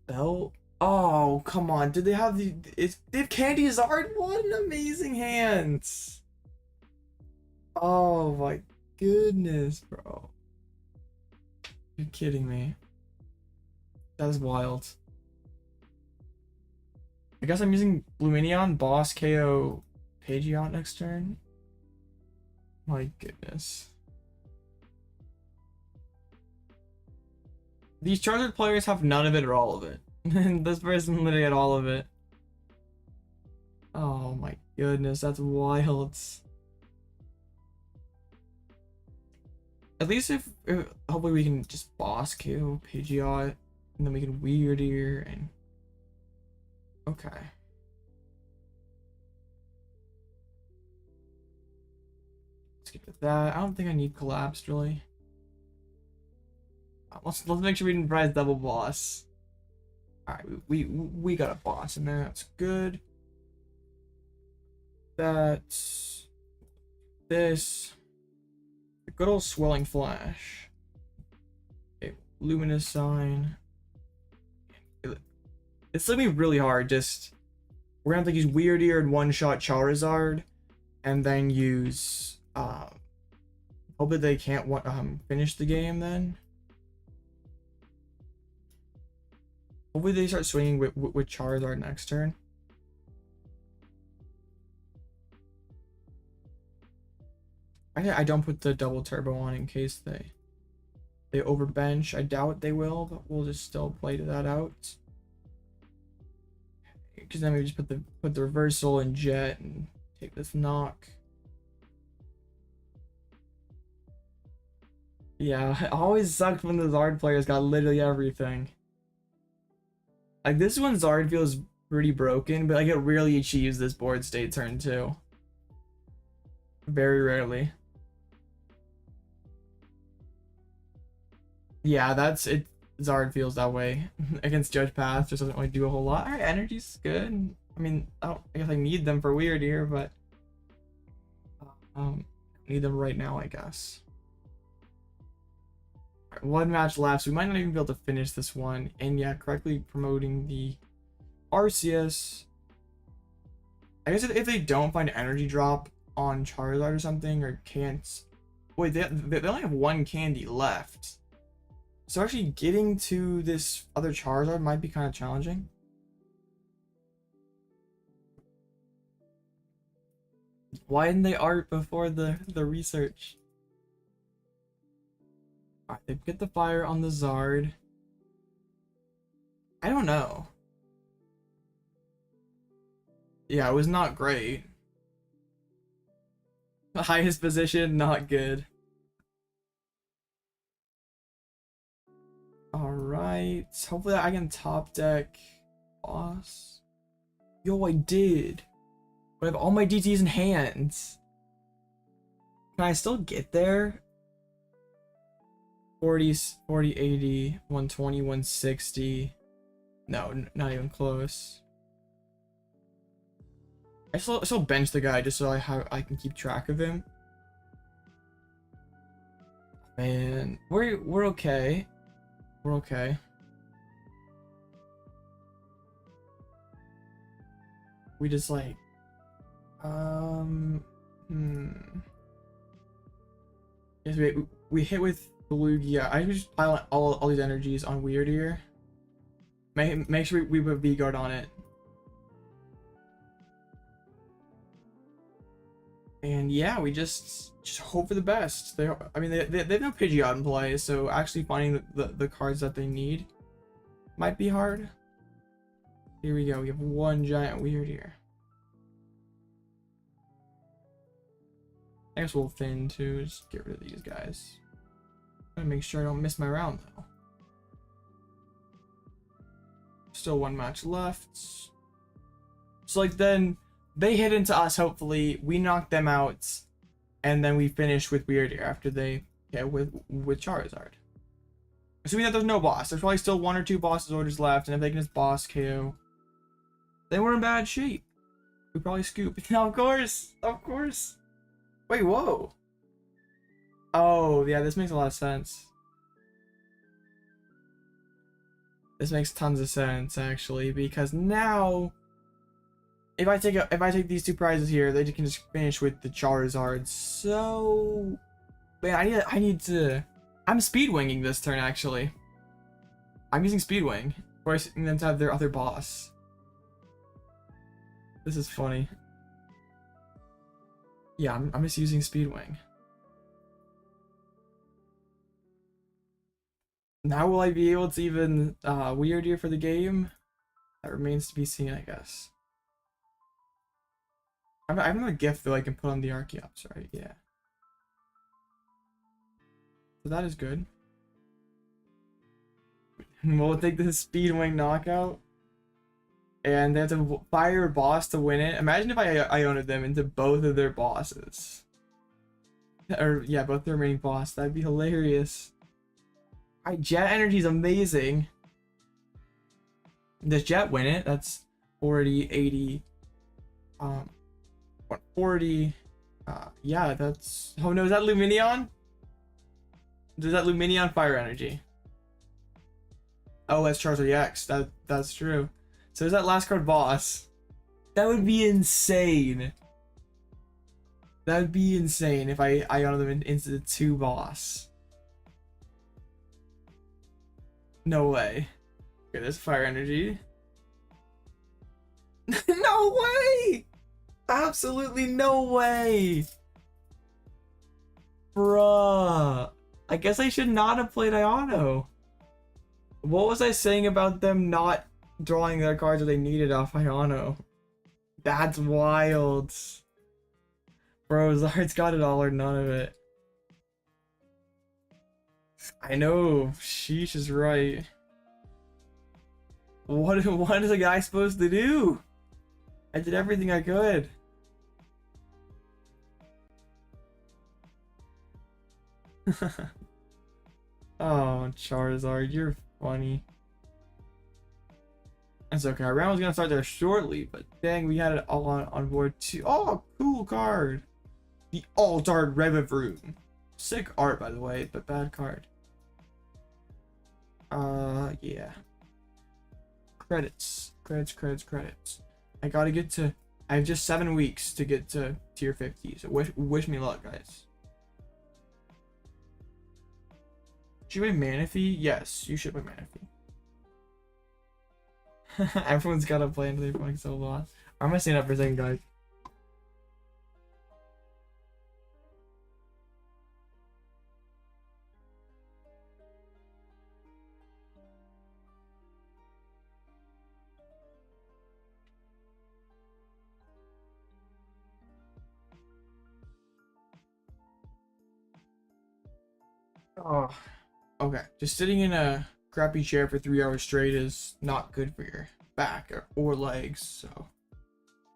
Speaker 1: Belt. Oh, come on. Did they have they have Candy Zard? What an amazing hands. Oh my goodness, bro. You're kidding me. That is wild. I guess I'm using Lumineon, Boss, KO, Pidgeot next turn. My goodness. These Charizard players have none of it or all of it. This person literally had all of it. Oh my goodness, that's wild. At least if hopefully we can just boss kill Pidgeot, and then we can Wyrdeer and okay. Let's get to that. I don't think I need Collapsed really. Let's make sure we didn't prize double boss. Alright, we got a boss in there. That's good. That's this. The good old Swelling Flash. Okay, Luminous Sign. It's gonna be really hard. Just we're gonna have to use Wyrdeer and one-shot Charizard, and then use hopefully they can't finish the game then. Hopefully they start swinging with Charizard next turn. I don't put the double turbo on in case they overbench. I doubt they will, but we'll just still play that out. Because then we just put the reversal and jet and take this knock. Yeah, it always sucked when the Zard players got literally everything. Like this one Zard feels pretty broken, but like it rarely achieves this board state turn 2. Very rarely. Yeah, that's it. Zard feels that way against Judge Path. Just doesn't really do a whole lot. Alright, energy's good. I mean, I guess I need them for Wyrdeer, but need them right now, I guess. Right, 1 match left, so we might not even be able to finish this one. And yeah, correctly promoting the Arceus. I guess if they don't find energy drop on Charizard or something, or can't. Wait, they only have 1 candy left. So actually getting to this other Charizard might be kind of challenging. Why didn't they art before the research? Alright, they get the fire on the Zard. I don't know. Yeah, it was not great. The highest position, not good. Alright, hopefully I can top deck boss. Yo, I did. But I have all my DTs in hand. Can I still get there? 40, 40, 80, 120, 160. No, not even close. I still bench the guy just so I can keep track of him. Man, we're okay. We're okay. We just like yes, we hit with the Lugia. I just pile all these energies on Wyrdeer. Make sure we put V-Guard on it. And yeah, we just hope for the best. They have no Pidgeot in play, so actually finding the cards that they need might be hard. Here we go. We have one giant Wyrdeer. I guess we'll Finn too. Just get rid of these guys. I'm gonna make sure I don't miss my round though. Still one match left. So like then they hit into us, hopefully. We knock them out, and then we finish with Wyrdeer after they hit with Charizard. Assuming that there's no boss. There's probably still one or two bosses orders left, and if they can just boss KO, then we're in bad shape. We probably scoop. Now, of course. Wait, whoa. Oh, yeah, this makes a lot of sense. This makes tons of sense, actually, because now if I take these two prizes here, they can just finish with the Charizard. So, man, I'm speed winging this turn actually. I'm using speed wing, forcing them to have their other boss. This is funny. Yeah, I'm just using speed wing. Now will I be able to even Wyrdeer for the game? That remains to be seen, I guess. I have a gift that I can put on the Archeops, right? Yeah. So that is good. We'll take the speed wing knockout. And they have to fire a boss to win it. Imagine if I Iono'd them into both of their bosses. Or, yeah, both their remaining boss. That'd be hilarious. Alright, Jet Energy is amazing. Does Jet win it? That's 40, 80, 140. Yeah, that's... Oh no, is that Lumineon? Does that Lumineon Fire Energy? Oh, that's Charizard EX. That's true. So is that last card boss? That would be insane. That would be insane if I Iono them into the 2 boss. No way. Okay, there's Fire Energy. No way! Absolutely no way! Bruh. I guess I should not have played Iono. What was I saying about them not drawing their cards that they needed off Iono? That's wild. Bro, Zard's got it all or none of it. I know, Sheesh is right. What is a guy supposed to do? I did everything I could. Oh, Charizard, you're funny. That's okay. Our round was gonna start there shortly, but dang, we had it all on board too. Oh, cool card. The Altered Revivroom. Sick art, by the way, but bad card. Yeah. Credits. I gotta get to... I have just 7 weeks to get to tier 50, so wish me luck, guys. Should you play Manaphy? Yes, you should play Manaphy. Everyone's got a plan until they're playing so long. I'm gonna stand up for a second, guys. Oh, okay. Just sitting in a crappy chair for 3 hours straight is not good for your back or legs, so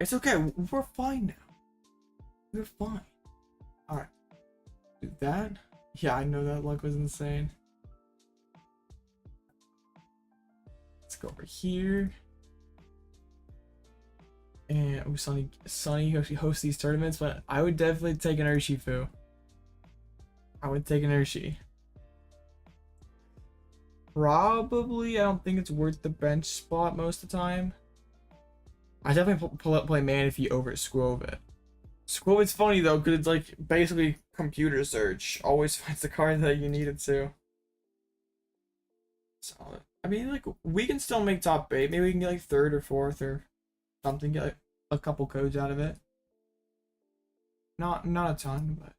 Speaker 1: it's okay. We're fine now. We're fine. All right. Do that. Yeah, I know that luck was insane. Let's go over here. And oh, Sunny hosts these tournaments, but I would definitely take an Urshifu. I would take an Urshi. Probably, I don't think it's worth the bench spot most of the time. I definitely play Manaphy over Squovit. Squovit's funny though, because it's like basically computer search. Always finds the card that you need it to. Solid. I mean, like, we can still make top 8. Maybe we can get like 3rd or 4th or something. Get like a couple codes out of it. Not a ton, but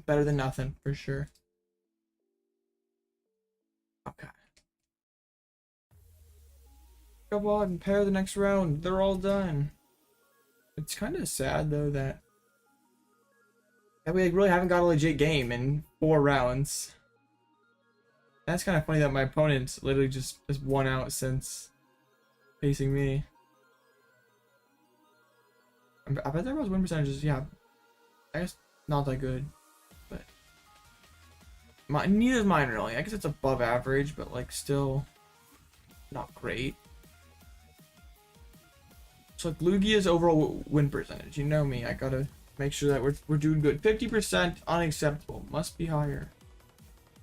Speaker 1: better than nothing for sure. Okay. Go on and pair the next round. They're all done. It's kind of sad though that we like, really haven't got a legit game in 4 rounds. That's kind of funny that my opponent literally just won out since facing me. I bet there was win percentages. Yeah, I guess not that good, but neither is mine really. I guess it's above average, but like still not great. So like Lugia's overall win percentage. You know me. I gotta make sure that we're doing good. 50% unacceptable. Must be higher.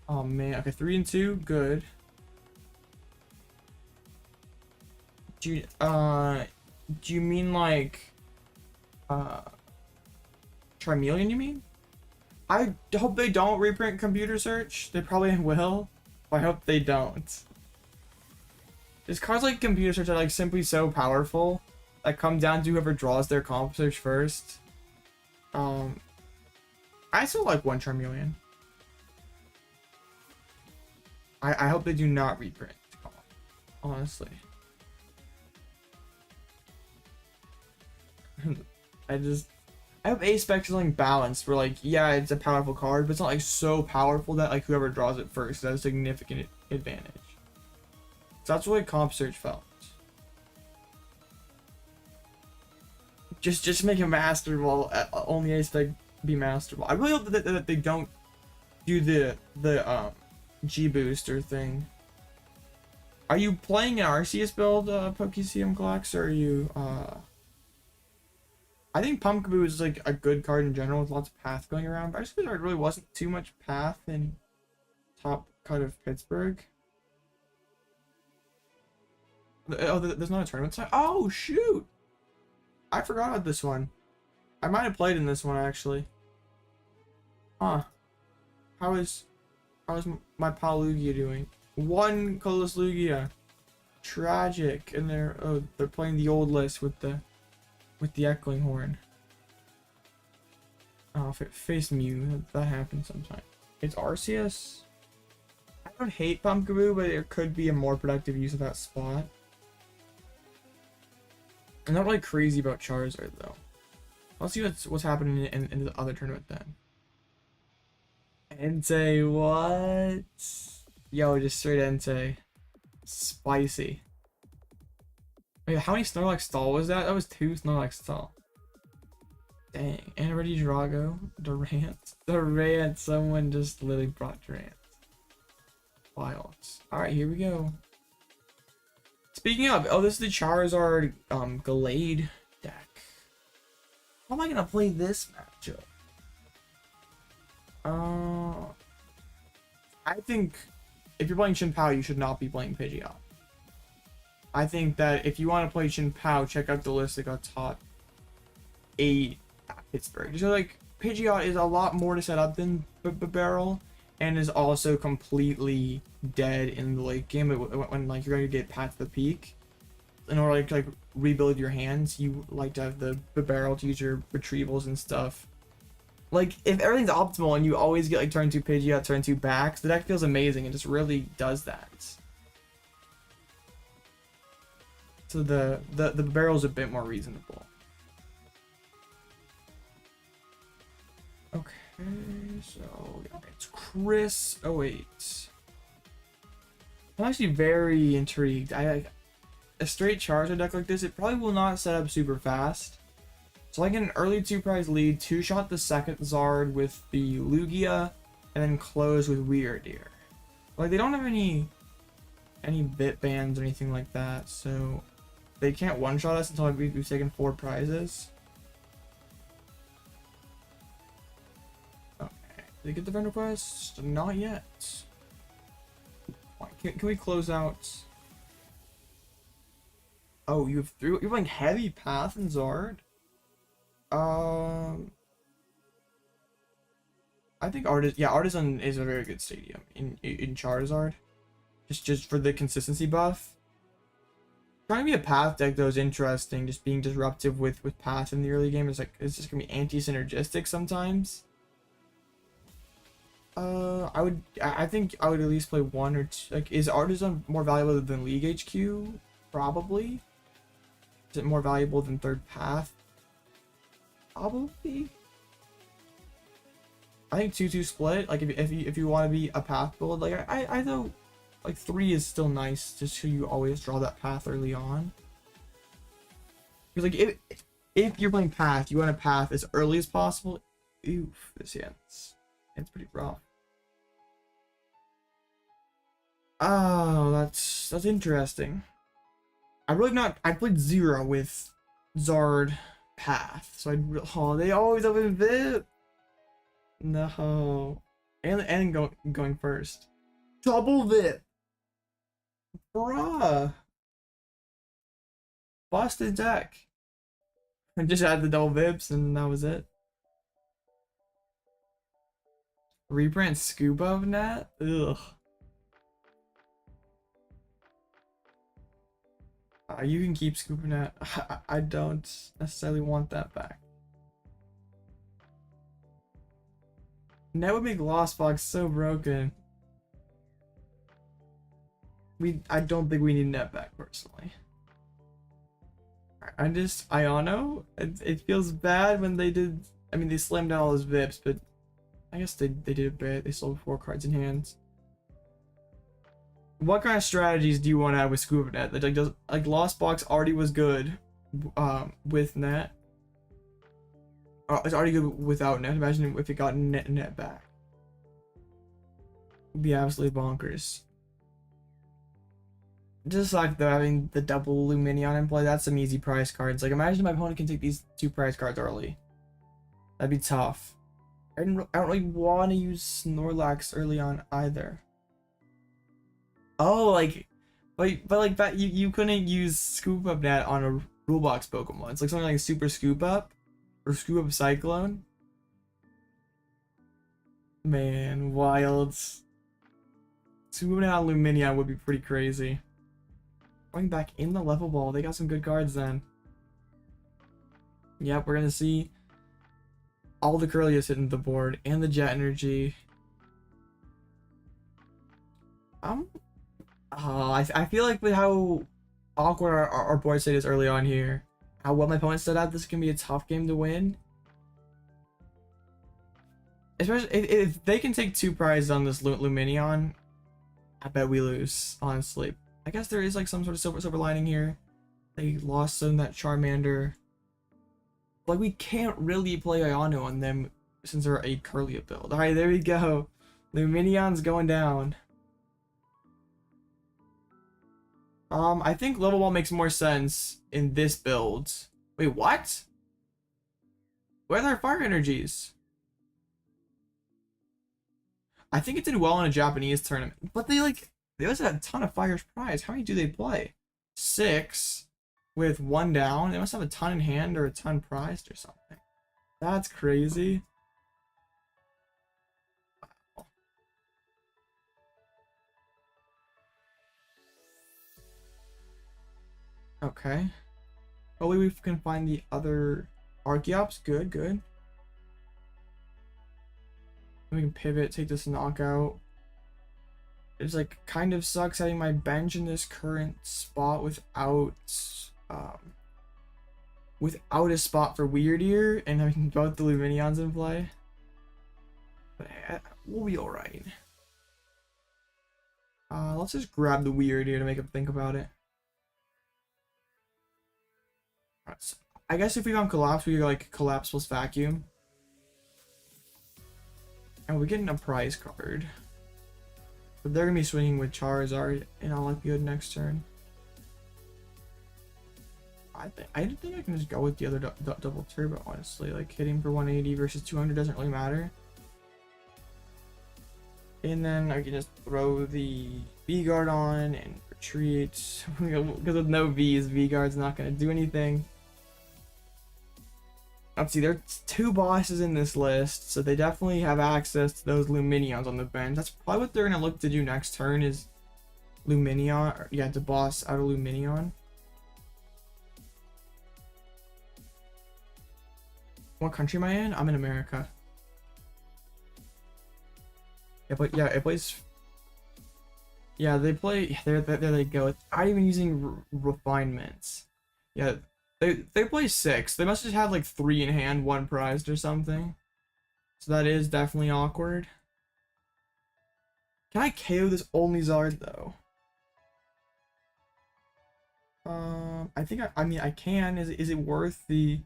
Speaker 1: Oh man. Okay, 3 and 2. Good. Do you mean like Charmeleon, you mean? I hope they don't reprint computer search. They probably will, but I hope they don't. There's cards like computer search are like simply so powerful that come down to whoever draws their comp search first. I still like one Charmeleon. I hope they do not reprint, honestly. I hope A-Spec is like balanced where like, yeah, it's a powerful card, but it's not like so powerful that like whoever draws it first has a significant advantage. So that's what comp search felt. Just make it masterable. Only A-Spec be masterable. I really hope that they don't do the G booster thing. Are you playing an Arceus build, PokeCM Clocks, or are you I think Pumpkaboo is like a good card in general with lots of path going around, but I just feel there really wasn't too much path in top cut of Pittsburgh. Oh, there's not a tournament side. Oh shoot! I forgot about this one. I might have played in this one actually. Huh? How is my pal Lugia doing? 1 colorless Lugia. Tragic. And they're playing the old list with the Echoing Horn. Oh, if it faced Mew, that happens sometimes. It's Arceus. I don't hate Pumpkaboo, but it could be a more productive use of that spot. I'm not really crazy about Charizard though. Let's see what's happening in the other tournament then. Entei, what? Yo, just straight Entei. Spicy. Wait, how many Snorlax stall was that? That was 2 Snorlax stall. Dang. And already Durant. Someone just literally brought Durant. Wild. Alright, here we go. Speaking of, oh, this is the Charizard Gallade deck. How am I gonna play this matchup? I think if you're playing Shin Pao, you should not be playing Pidgeot. I think that if you want to play Shin Pao, check out the list that got top 8 at Pittsburgh. Just like Pidgeot is a lot more to set up than Barrel, and is also completely dead in the late game when like you're going to get past the peak. In order to like rebuild your hands, you like to have the Barrel to use your retrievals and stuff. Like, if everything's optimal and you always get like turn 2 Pidgeot, turn 2 backs, the deck feels amazing and just really does that. So the Barrel's a bit more reasonable. Okay, so it's Chris. Oh wait, I'm actually very intrigued. A straight Charizard deck like this, it probably will not set up super fast. So I get an early 2-prize lead, 2-shot the second Zard with the Lugia, and then close with Wyrdeer. Like, they don't have any any bit bans or anything like that, so they can't one-shot us until we've taken 4 prizes. Okay, did they get the vendor quest? Not yet. Can we close out? Oh, you're playing Heavy Path and Zard? I think Artisan is a very good stadium in Charizard. Just for the consistency buff. Trying to be a Path deck though is interesting. Just being disruptive with Path in the early game is like it's just gonna be anti-synergistic sometimes. I think I would at least play 1 or 2. Like, is Artisan more valuable than League HQ? Probably. Is it more valuable than Third Path? Probably. I think 2-2 split. Like if you want to be a Path build, like I know, like 3 is still nice, just so you always draw that Path early on. Because like if you're playing Path, you want a Path as early as possible. Oof, this ends. It's pretty rough. Oh, that's interesting. I played 0 with Zard Path, so they always open VIP. No, and going first. Double VIP, bruh. Busted deck. I just had the double VIPs and that was it. Rebrand Scuba of Nat? Ugh. You can keep Scuba Nat. I don't necessarily want that back. Net would make Lost Box so broken. I don't think we need Net back personally. Iono. It feels bad when they did. I mean, they slammed down all those VIPs, but I guess they did a bit. They sold 4 cards in hand. What kind of strategies do you want to have with Scuba Net? Like Lost Box already was good with Net. It's already good without Net. Imagine if it got net back. It'd be absolutely bonkers. Just like having the double Lumineon in play, that's some easy prize cards. Like imagine my opponent can take these 2 prize cards early. That'd be tough. I don't really want to use Snorlax early on either. Oh, but like that you couldn't use Scoop Up Net on a rule box Pokemon. It's like something like Super Scoop Up or Scoop Up Cyclone. Man, wild. Scoop Up Net on Lumineon would be pretty crazy. Going back in the level ball, they got some good cards then. Yep, we're gonna see all the Curlius hitting the board and the Jet Energy. I feel like with how awkward our board state is early on here, how well my opponent set up, this can be a tough game to win. Especially if they can take 2 prizes on this Lumineon, I bet we lose, honestly. I guess there is like some sort of silver lining here. They lost some that Charmander. Like we can't really play Iono on them since they're a Curlia build. Alright, there we go. Lumineon's going down. I think level ball makes more sense in this build. Wait, what? Where are their fire energies? I think it did well in a Japanese tournament, but they also had a ton of fires prize. How many do they play? 6 with 1 down. They must have a ton in hand or a ton prized or something. That's crazy. Wow. Okay. Hopefully we can find the other Archeops. Good, good. We can pivot, take this knockout. It's like kind of sucks having my bench in this current spot without a spot for Wyrdeer and having both the Lumineons in play. But we'll be alright. Let's just grab the Wyrdeer to make him think about it. Alright, so I guess if we go on Collapse, we go like Collapse plus Vacuum. And we're getting a prize card. But they're gonna be swinging with Charizard, and I'll like good next turn. I think I can just go with the other double turbo, honestly. Like hitting for 180 versus 200 doesn't really matter. And then I can just throw the V guard on and retreat. Because with no V's, V guard's not gonna do anything. Let's see, there's 2 bosses in this list, so they definitely have access to those Lumineons on the bench. That's probably what they're gonna look to do next turn is Lumineon, or, yeah, to boss out of Lumineon. What country am I in? I'm in America. Yeah, but yeah, it plays. Yeah, they play. There they go. Not even using refinements. Yeah, they play 6. They must just have like 3 in hand, 1 prized or something. So that is definitely awkward. Can I KO this only Zard though? I think I mean I can. Is it worth the?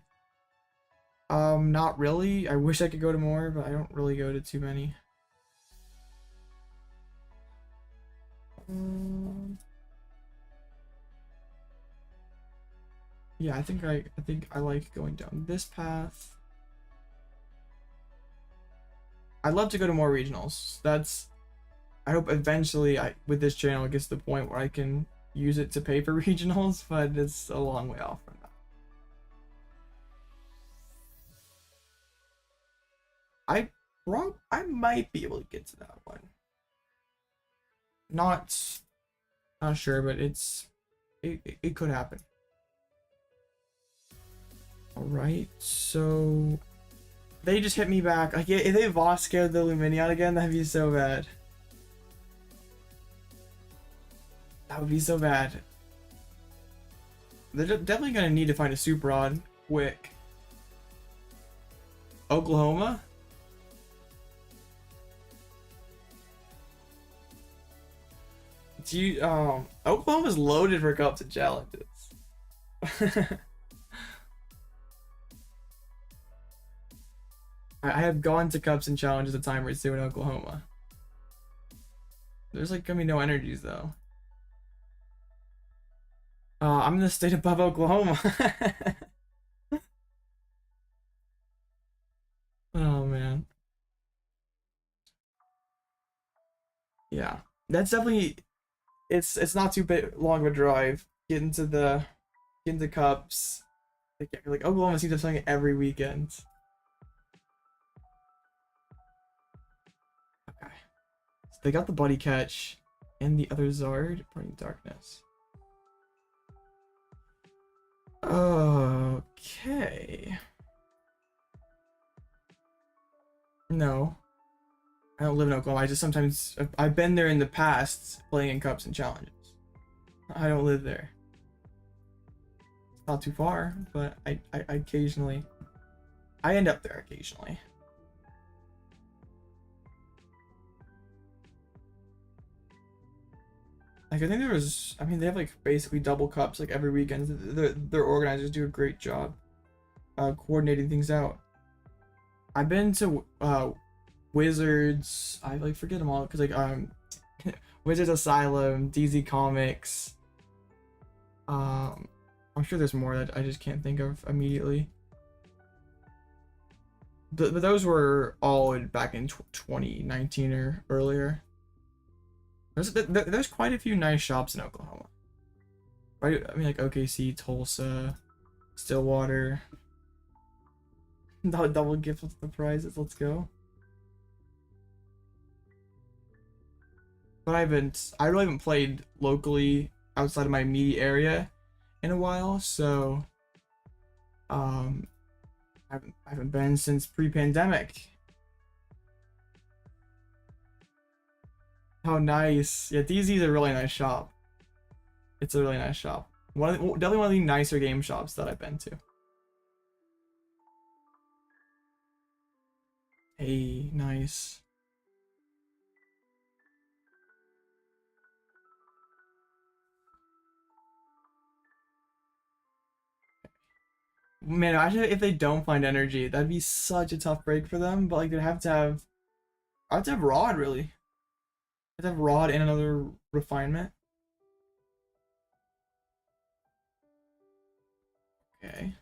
Speaker 1: Not really. I wish I could go to more, but I don't really go to too many. Yeah, I think I like going down this path. I'd love to go to more regionals. I hope eventually with this channel it gets to the point where I can use it to pay for regionals, but it's a long way off from that. I might be able to get to that one. Not sure, but it could happen. All right, so they just hit me back. Like if they boss scared the Lumineon again, that'd be so bad. That would be so bad. They're definitely gonna need to find a Super Rod quick. Oklahoma. Oklahoma's loaded for cups and challenges. I have gone to cups and challenges at time rates too in Oklahoma. There's like gonna be no energies though. I'm in the state above Oklahoma. Oh man. Yeah, that's definitely. It's not too long of a drive. Get into cups. Like Oklahoma seems to have something every weekend. Okay, so they got the Buddy Catch and the other Zard, Burning Darkness. Okay. No, I don't live in Oklahoma. I just sometimes I've been there in the past playing in cups and challenges. I don't live there. It's not too far, but I occasionally I end up there occasionally. Like I think there was, I mean they have like basically double cups like every weekend. Their organizers do a great job coordinating things out. I've been to Wizards, I like forget them all because like Wizards Asylum, DZ Comics. I'm sure there's more that I just can't think of immediately. But those were all back in 2019 or earlier. There's quite a few nice shops in Oklahoma. Right? I mean like OKC, Tulsa, Stillwater. Double gift with the prizes. Let's go. But I really haven't played locally outside of my immediate area in a while, so I haven't been since pre-pandemic. Oh, nice. Yeah, DZ is a really nice shop. It's a really nice shop. Definitely one of the nicer game shops that I've been to. Hey, nice. Man, imagine if they don't find energy. That'd be such a tough break for them. But like, they'd have to have, I'd have to have Rod really. Does it have Rod and another refinement? Okay.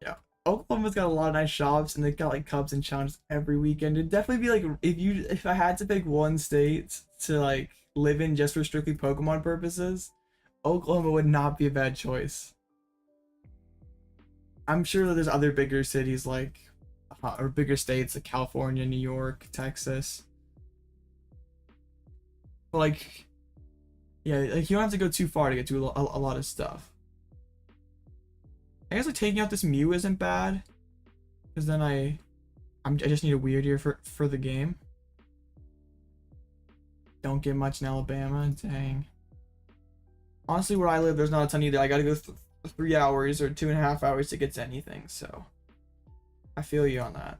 Speaker 1: Yeah. Oklahoma's got a lot of nice shops, and they've got like Cubs and challenges every weekend. It'd definitely be like if I had to pick one state to like live in just for strictly Pokemon purposes, Oklahoma would not be a bad choice. I'm sure that there's other bigger cities like or bigger states like California, New York, Texas. But like yeah, like you don't have to go too far to get to a lot of stuff. I guess like taking out this Mew isn't bad, because then I just need a Wyrdeer for the game. Don't get much in Alabama, dang. Honestly, where I live, there's not a ton either. I gotta go 3 hours or 2.5 hours to get to anything, so I feel you on that.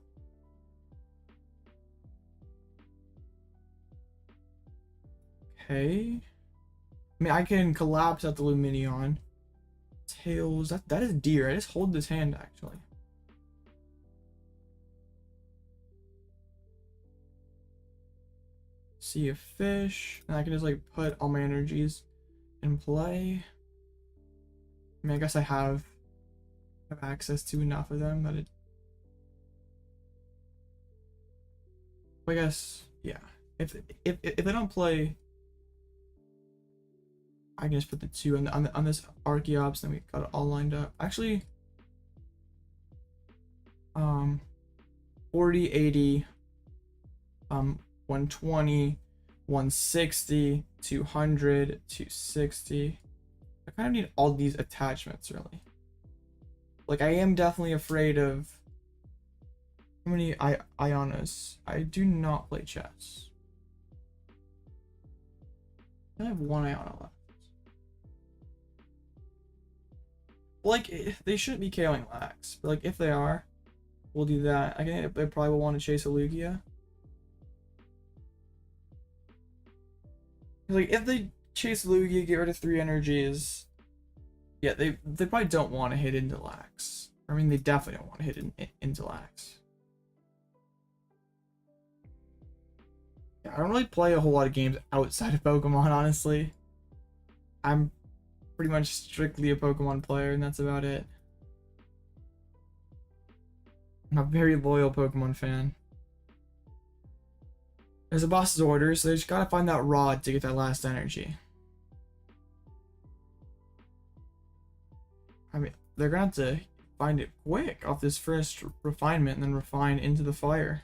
Speaker 1: Okay. I mean, I can collapse at the Lumineon. Tails, that is deer. I just hold this hand actually. See a fish, and I can just like put all my energies in play. I mean, I guess I have access to enough of them that it. I guess yeah. If they don't play, I can just put the 2 on this Archeops, then we got it all lined up. Actually, 40, 80, 120, 160, 200, 260. I kind of need all these attachments, really. Like, I am definitely afraid of how many Ionos. I do not play chess. I have 1 Iono left. Like, they shouldn't be KOing Lax, but like if they are, we'll do that. I think they probably will want to chase a Lugia. Like if they chase Lugia, get rid of 3 energies, yeah, they probably don't want to hit into Lax. I mean, they definitely don't want to hit into Lax. Yeah, I don't really play a whole lot of games outside of Pokemon, honestly. I'm pretty much strictly a Pokemon player, and that's about it. I'm a very loyal Pokemon fan. There's a boss's order, so they just gotta find that rod to get that last energy. I mean, they're gonna have to find it quick off this first refinement and then refine into the fire.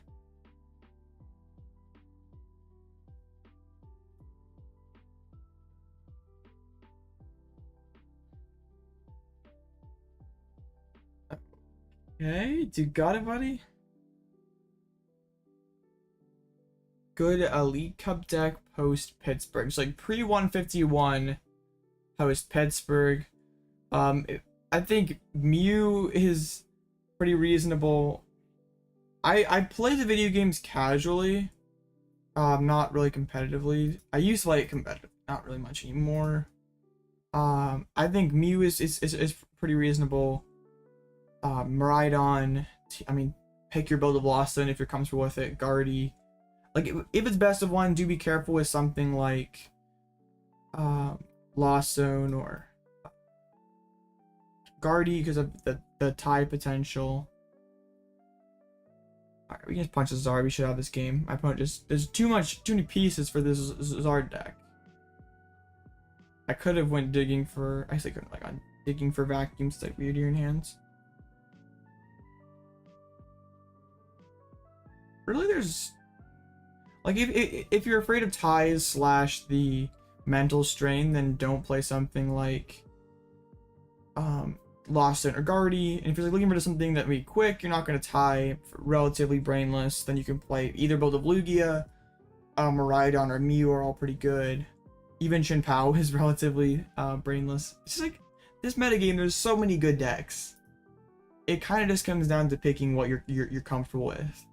Speaker 1: Okay, you got it, buddy? Good Elite Cup deck post Pittsburgh. It's like pre 151 post Pittsburgh. I think Mew is pretty reasonable. I play the video games casually, not really competitively. I used to play it competitive, not really much anymore. I think Mew is pretty reasonable. Miraidon, I mean, pick your build of Lost Zone if you're comfortable with it. Guardy, like if it's best of 1, do be careful with something like Lost Zone or Guardy because of the tie potential. Alright, we can just punch a Zard. We should have this game. My opponent just, there's too many pieces for this Zard deck. I could have went digging for, I say couldn't, like on digging for vacuums to like Wyrdeer in hands. Really, there's like if you're afraid of ties slash the mental strain, then don't play something like Lost Zone or Guardy. And if you're like looking for something that will be quick, you're not going to tie, relatively brainless, then you can play either build of Lugia, Miraidon, or Mew are all pretty good. Even Shinpao is relatively brainless. It's just like this metagame, there's so many good decks. It kind of just comes down to picking what you're comfortable with.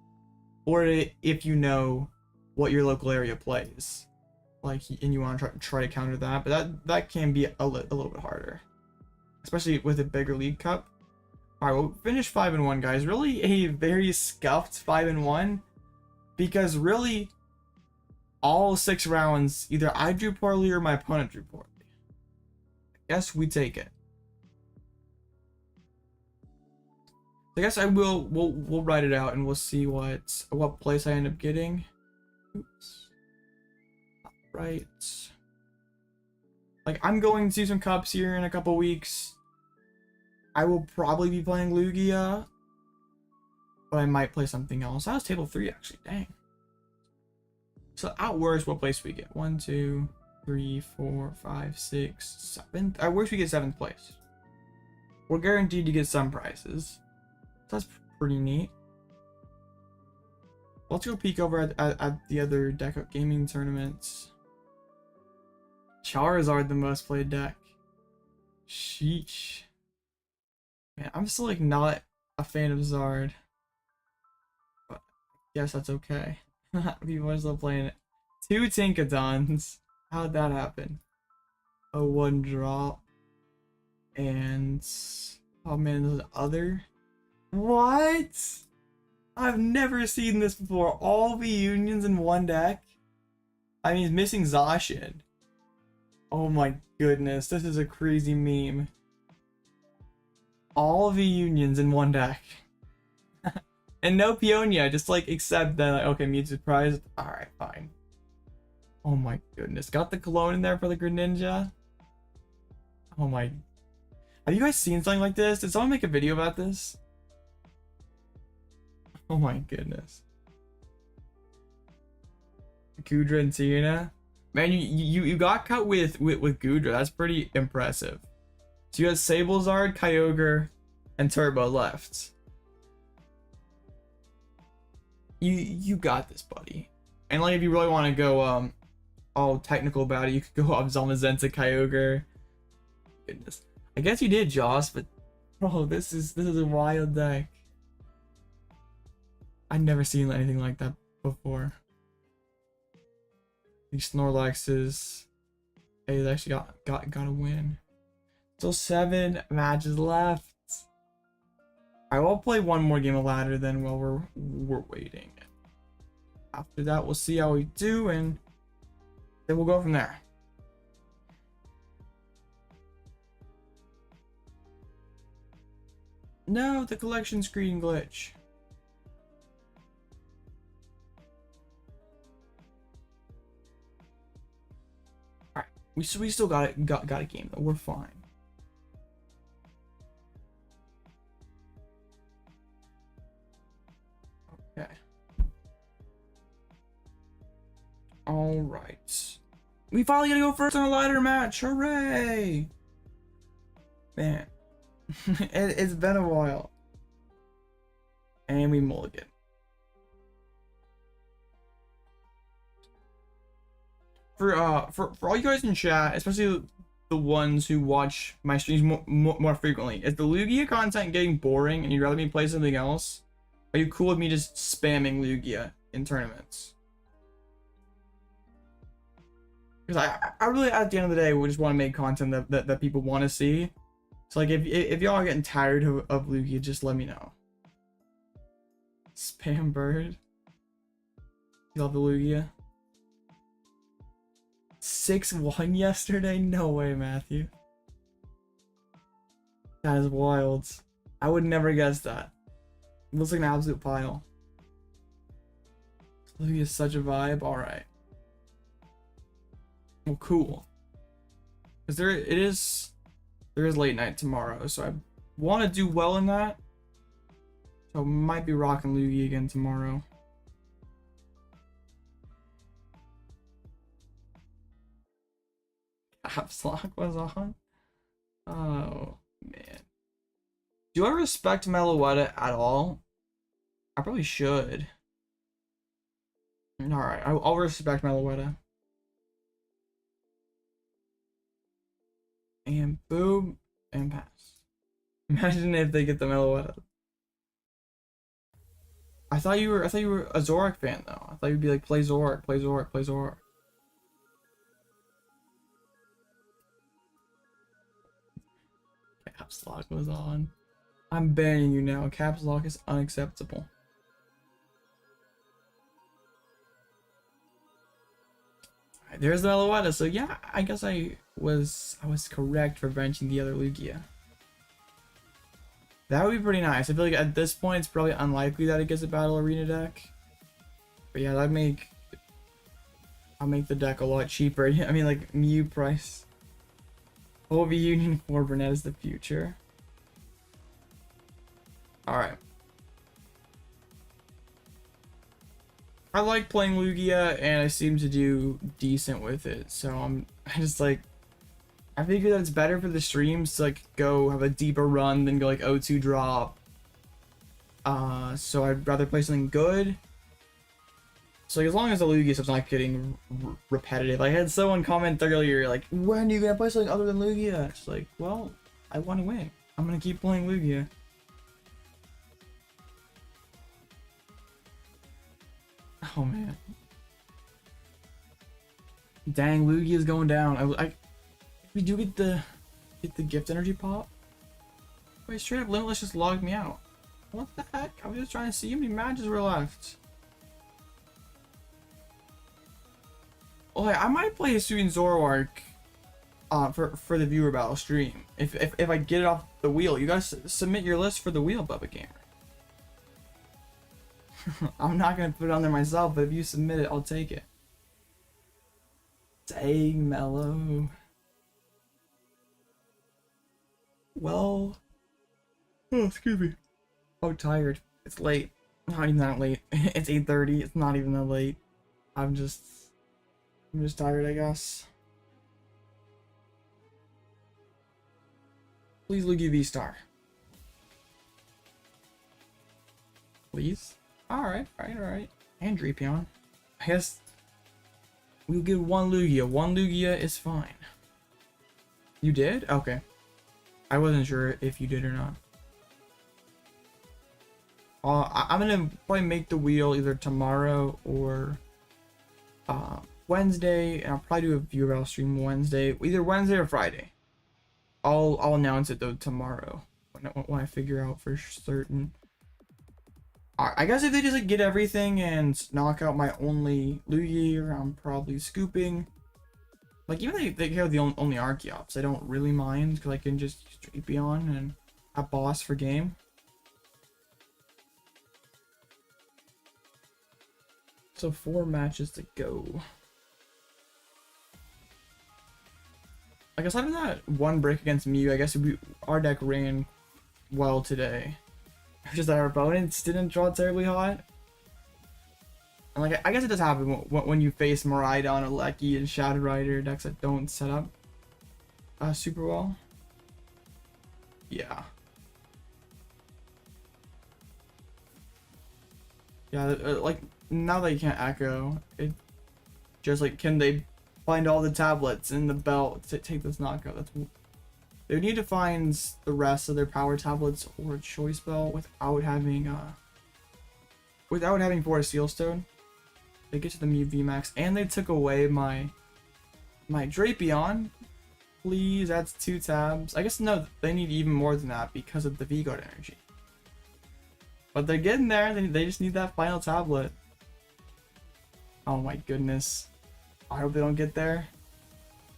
Speaker 1: Or if you know what your local area plays, like, and you want to try to counter that, but that can be a little bit harder, especially with a bigger League Cup. All right, we'll finish 5-1, guys. Really a very scuffed 5-1, because really all 6 rounds either I drew poorly or my opponent drew poorly. I guess we take it. I guess we'll write it out and we'll see what place I end up getting. Oops. Right. Like, I'm going to some cups here in a couple weeks. I will probably be playing Lugia, but I might play something else. That was table 3, actually. Dang. So at worst, what place we get? 1, 2, 3, 4, 5, 6, 7th. At worst, we get 7th place. We're guaranteed to get some prizes. So that's pretty neat. Let's go peek over at the other deck of gaming tournaments. Charizard, the most played deck. Sheesh. Man, I'm still like not a fan of Zard. But I guess that's okay. People are still playing it. 2 Tinkadons. How'd that happen? A 1 drop. And oh man, there's other. What? I've never seen this before. All the unions in one deck. I mean, it's missing Zacian. Oh my goodness, this is a crazy meme. All the unions in one deck. And no Peonia, just like accept that, like, okay, Mewtwo surprised. Alright, fine. Oh my goodness. Got the cologne in there for the Greninja. Oh my. Have you guys seen something like this? Did someone make a video about this? Oh my goodness. Goodra and Tina. Man, you got cut with Goodra. That's pretty impressive. So you had Sablezard, Kyogre, and Turbo left. You got this, buddy. And like, if you really want to go all technical about it, you could go up Zamazenta, Kyogre. Goodness. I guess you did, Joss, but bro, this is a wild deck. I've never seen anything like that before. These Snorlaxes. Hey, they actually got a win. Still 7 matches left. I will play one more game of ladder then while we're waiting. After that, we'll see how we do, and then we'll go from there. No, the collection screen glitch. Alright, we still got a game though. We're fine. Okay. All right. We finally gotta go first on a ladder match. Hooray! Man, it's been a while. And we mulligan. For all you guys in chat, especially the ones who watch my streams more frequently, is the Lugia content getting boring and you'd rather me play something else? Are you cool with me just spamming Lugia in tournaments? Because I really, at the end of the day, we just want to make content that people want to see. So like, if y'all are getting tired of Lugia, just let me know. Spam bird. You love the Lugia. 6-1 yesterday? No way, Matthew. That is wild. I would never guess that. It looks like an absolute pile. Lugia is such a vibe. Alright. Well, cool. Because there is late night tomorrow, so I want to do well in that. So might be rocking Lugia again tomorrow. Caps lock was on. Oh man. Do I respect Meloetta at all? I probably should. Alright, I'll respect Meloetta. And boom, and pass. Imagine if they get the Meloetta. I thought you were a Zoroark fan though. I thought you'd be like, play Zoroark, play Zoroark, play Zoroark. Caps lock was on. I'm banning you now. Caps lock is unacceptable. Alright, there's the Alouette. So yeah, I guess I was correct for benching the other Lugia. That would be pretty nice. I feel like at this point it's probably unlikely that it gets a Battle Arena deck. But yeah, I'll make the deck a lot cheaper. I mean, like, Mew price. OV Union 4 Burnet is the future. Alright. I like playing Lugia, and I seem to do decent with it. So I figure that it's better for the streams to like go have a deeper run than go like O2 drop. So I'd rather play something good. So like, as long as the Lugia stuff's not getting repetitive. I had someone comment earlier like, when are you gonna play something other than Lugia? It's like, well, I want to win. I'm gonna keep playing Lugia. Oh man. Dang, Lugia's going down. We do get the gift energy pop. Wait, straight up Limitless just logged me out. What the heck? I was just trying to see how many matches were left. Oh, I might play a Student Zoroark for the viewer battle stream. If I get it off the wheel. You guys submit your list for the wheel, Bubba Gamer. I'm not gonna put it on there myself, but if you submit it, I'll take it. Dang, Mellow. Well, oh, excuse me. Oh, tired. It's late. Not even that late. It's 8:30. It's not even that late. I'm just tired, I guess. Please, Lugia V-STAR. Please. Alright. And Drapion. I guess we'll give one Lugia. One Lugia is fine. You did? Okay. I wasn't sure if you did or not. I'm gonna probably make the wheel either tomorrow or Wednesday, and I'll probably do a viewer battle stream Wednesday, either Wednesday or Friday. I'll announce it though tomorrow when I figure out for certain. I guess if they just like get everything and knock out my only Lugia, I'm probably scooping. Like, even if they have the only Archeops, I don't really mind, because I can just use Drapion and a boss for game. So 4 matches to go. Like, aside from that one break against Mew, I guess our deck ran well today. It's just that our opponents didn't draw terribly hot. And like, I guess it does happen when you face Miraidon, Alecki, and Shadow Rider decks that don't set up super well. Yeah. Yeah, like, now that you can't echo, it just like, can they find all the tablets in the belt to take this knockout? They would need to find the rest of their power tablets or choice belt without having Forest Sealstone. They get to the Mew VMAX, and they took away my Drapion. Please, that's 2 tabs. I guess no, they need even more than that because of the V-Guard energy. But they're getting there. They just need that final tablet. Oh my goodness. I hope they don't get there.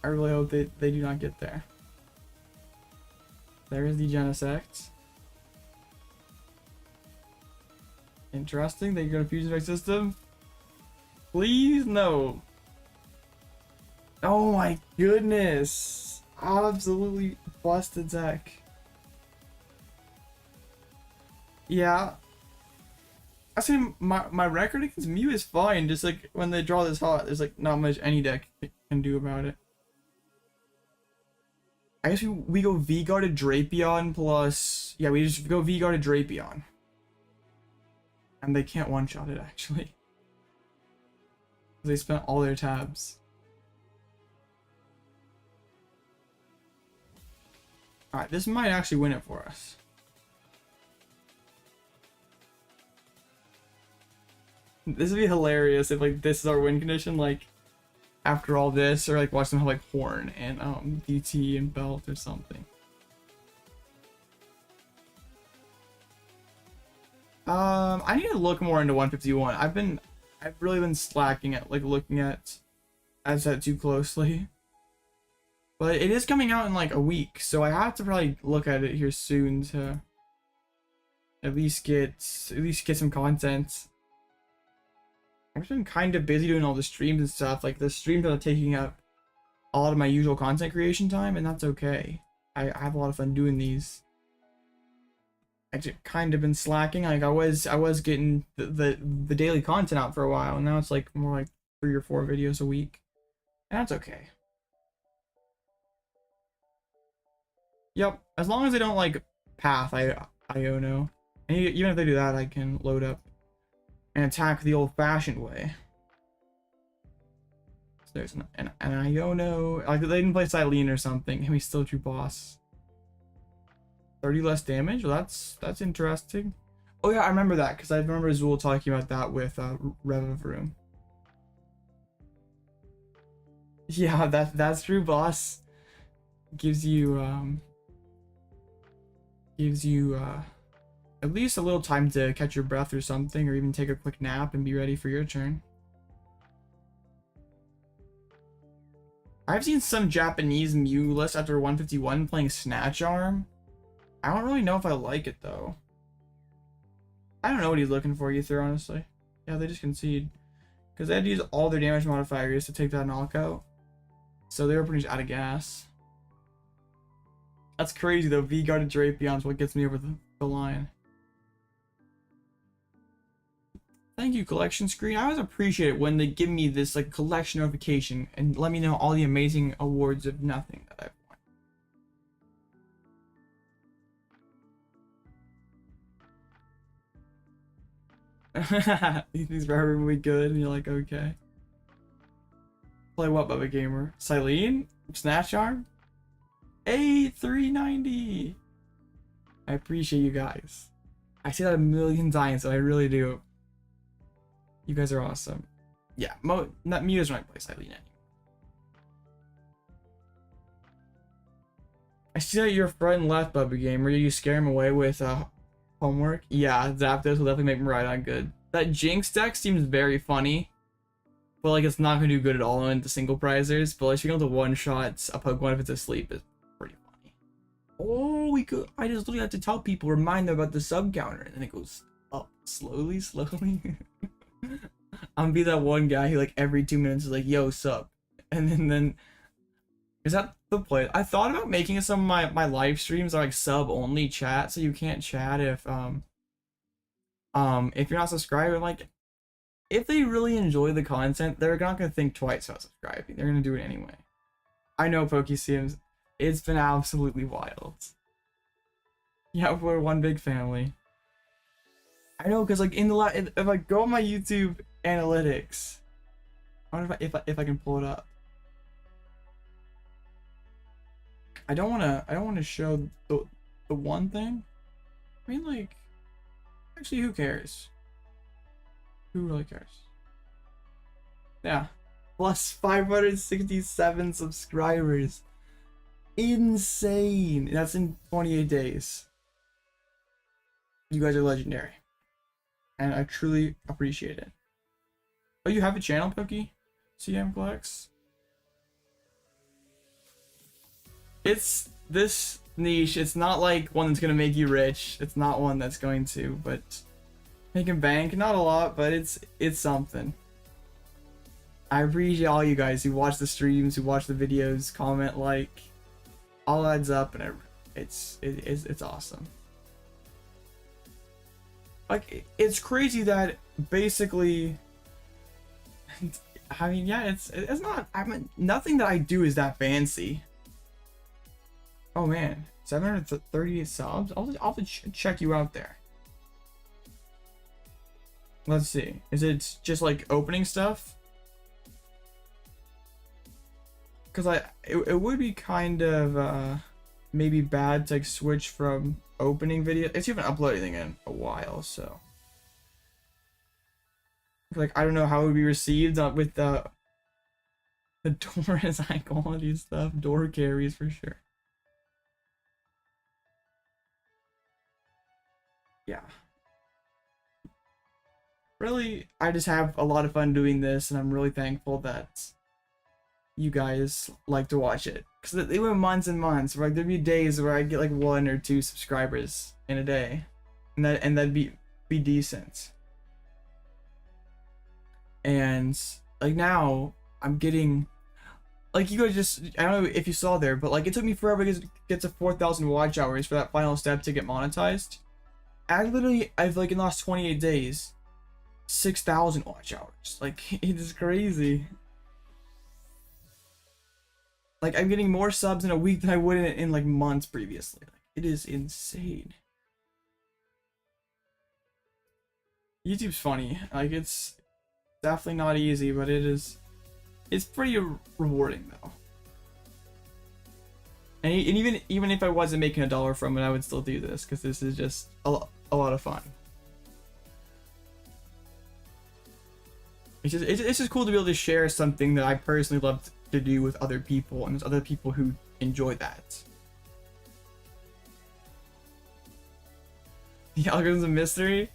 Speaker 1: I really hope they do not get there. There's the Genesect. Interesting. They go to Fusion Deck System. Please, no. Oh my goodness. Absolutely busted deck. Yeah. I see my record against Mew is fine. Just like when they draw this hot, there's like not much any deck can do about it. I guess we go V-Guarded Drapion plus... Yeah, we just go V-Guarded Drapion. And they can't one-shot it, actually. They spent all their tabs. Alright, this might actually win it for us. This would be hilarious if like this is our win condition, like after all this, or like watch them have like Horn and DT and Belt or something. I need to look more into 151. I've really been slacking at like looking at that too closely. But it is coming out in like a week, so I have to probably look at it here soon to at least get some content. I've been kind of busy doing all the streams and stuff. Like the streams are taking up a lot of my usual content creation time, and that's okay. I have a lot of fun doing these. I just kind of been slacking. Like I was getting the daily content out for a while, and now it's like more like 3 or 4 videos a week. And that's okay. Yep, as long as they don't like path Iono. And even if they do that, I can load up and attack the old-fashioned way. So there's an Iono. Like they didn't play Silene or something, and we still drew boss. 30 less damage? Well, that's interesting. Oh yeah, I remember that because I remember Zool talking about that with Revavroom. Yeah, that's true. Boss gives you at least a little time to catch your breath or something, or even take a quick nap and be ready for your turn. I've seen some Japanese Mew lists after 151 playing Snatch Arm. I don't really know if I like it though. I don't know what he's looking for either, honestly. Yeah, they just concede. Because they had to use all their damage modifiers to take that knockout. So they were pretty much out of gas. That's crazy though. V-guarded Drapion's what gets me over the line. Thank you, collection screen. I always appreciate it when they give me this like collection notification and let me know all the amazing awards of nothing that I've won. These forever will be good, and you're like, okay. Play what, Bubba Gamer? Silene? Snatch Arm? A390. I appreciate you guys. I say that a million times, so I really do. You guys are awesome. Yeah, Mew doesn't really play Silene anymore. I see that your friend left, Bubba Gamer. Did you scare him away with homework? Yeah, Zapdos will definitely make Miraidon good. That Jinx deck seems very funny. But like it's not gonna do good at all in the single prizers. But like being able to one-shot a Pokemon if it's asleep is pretty funny. Oh, we could. I just literally have to tell people, remind them about the sub counter, and then it goes up slowly. I'm gonna be that one guy who like every 2 minutes is like, "Yo, sub," and then is that the play? I thought about making some of my live streams are like sub only chat, so you can't chat if you're not subscribed. I'm like, if they really enjoy the content, they're not gonna think twice about subscribing. They're gonna do it anyway. I know, PokeSims. It's been absolutely wild. Yeah, we're one big family. I know, cause like in the if I go on my YouTube analytics, I wonder if I can pull it up. I don't wanna show the one thing. I mean, like, actually, who cares? Who really cares? Yeah, plus 567 subscribers. Insane. That's in 28 days. You guys are legendary. And I truly appreciate it. Oh, you have a channel, Pokey? CM Flex? It's this niche. It's not like one that's gonna make you rich. It's not one that's going to, but making bank, not a lot, but it's something. I appreciate all you guys who watch the streams, who watch the videos, comment, like, all adds up, and it's awesome. Like, it's crazy that basically, I mean, yeah, it's not. I mean, nothing that I do is that fancy. Oh man, 738 subs. I'll have to check you out there. Let's see. Is it just like opening stuff? Because it would be kind of maybe bad to like switch from opening video. It's even uploaded anything in a while, so like I don't know how it would be received with the door is high quality stuff. Door carries for sure. Yeah. really, I just have a lot of fun doing this, and I'm really thankful that you guys like to watch it. Because they went months and months. Like there'd be days where I get like 1 or 2 subscribers in a day, and that'd be decent. And like now, I'm getting, like, you guys just, I don't know if you saw there, but like it took me forever to get to 4,000 watch hours for that final step to get monetized. I've like in the last 28 days, 6,000 watch hours. Like, it is crazy. Like, I'm getting more subs in a week than I would in like months previously. Like, it is insane. YouTube's funny. Like, it's definitely not easy, but it's pretty rewarding though. And even if I wasn't making $1 from it, I would still do this because this is just a lot of fun. It's just cool to be able to share something that I personally love to do with other people, and there's other people who enjoy that. The algorithm's a mystery.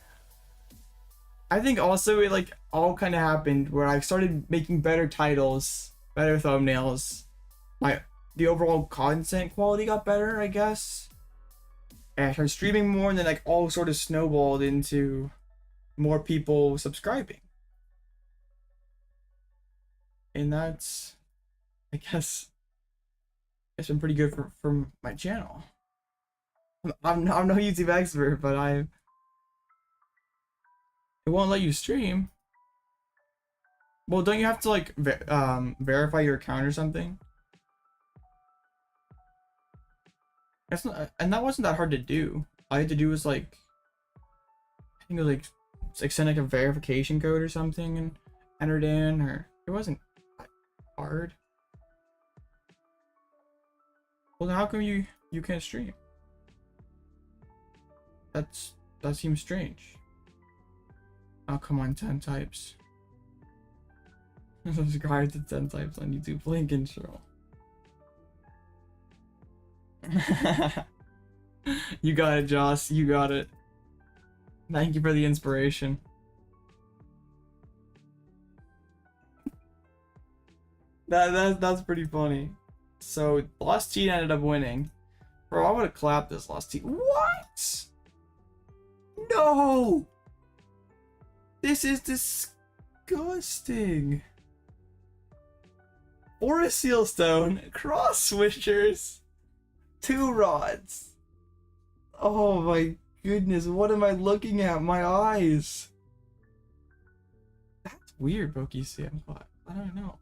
Speaker 1: I think also it like all kind of happened where I started making better titles, better thumbnails. The overall content quality got better, I guess. And I started streaming more, and then like all sort of snowballed into more people subscribing. And that's, I guess, it's been pretty good for my channel. I'm no YouTube expert, but it won't let you stream. Well, don't you have to like verify your account or something? That's not, and that wasn't that hard to do. All I had to do was like, I think it was like send like a verification code or something and enter it in, or it wasn't that hard. Well, then how come you can't stream? That seems strange. Oh, come on, 10 types. Subscribe to 10 types on YouTube. Link in show. You got it, Joss. You got it. Thank you for the inspiration. That's pretty funny. So Lost T ended up winning. Bro, I would have clapped this Lost T. What? No! This is disgusting. Or a Sealstone, cross switchers, 2 rods. Oh my goodness, what am I looking at? My eyes. That's weird, PokeSam. I don't know.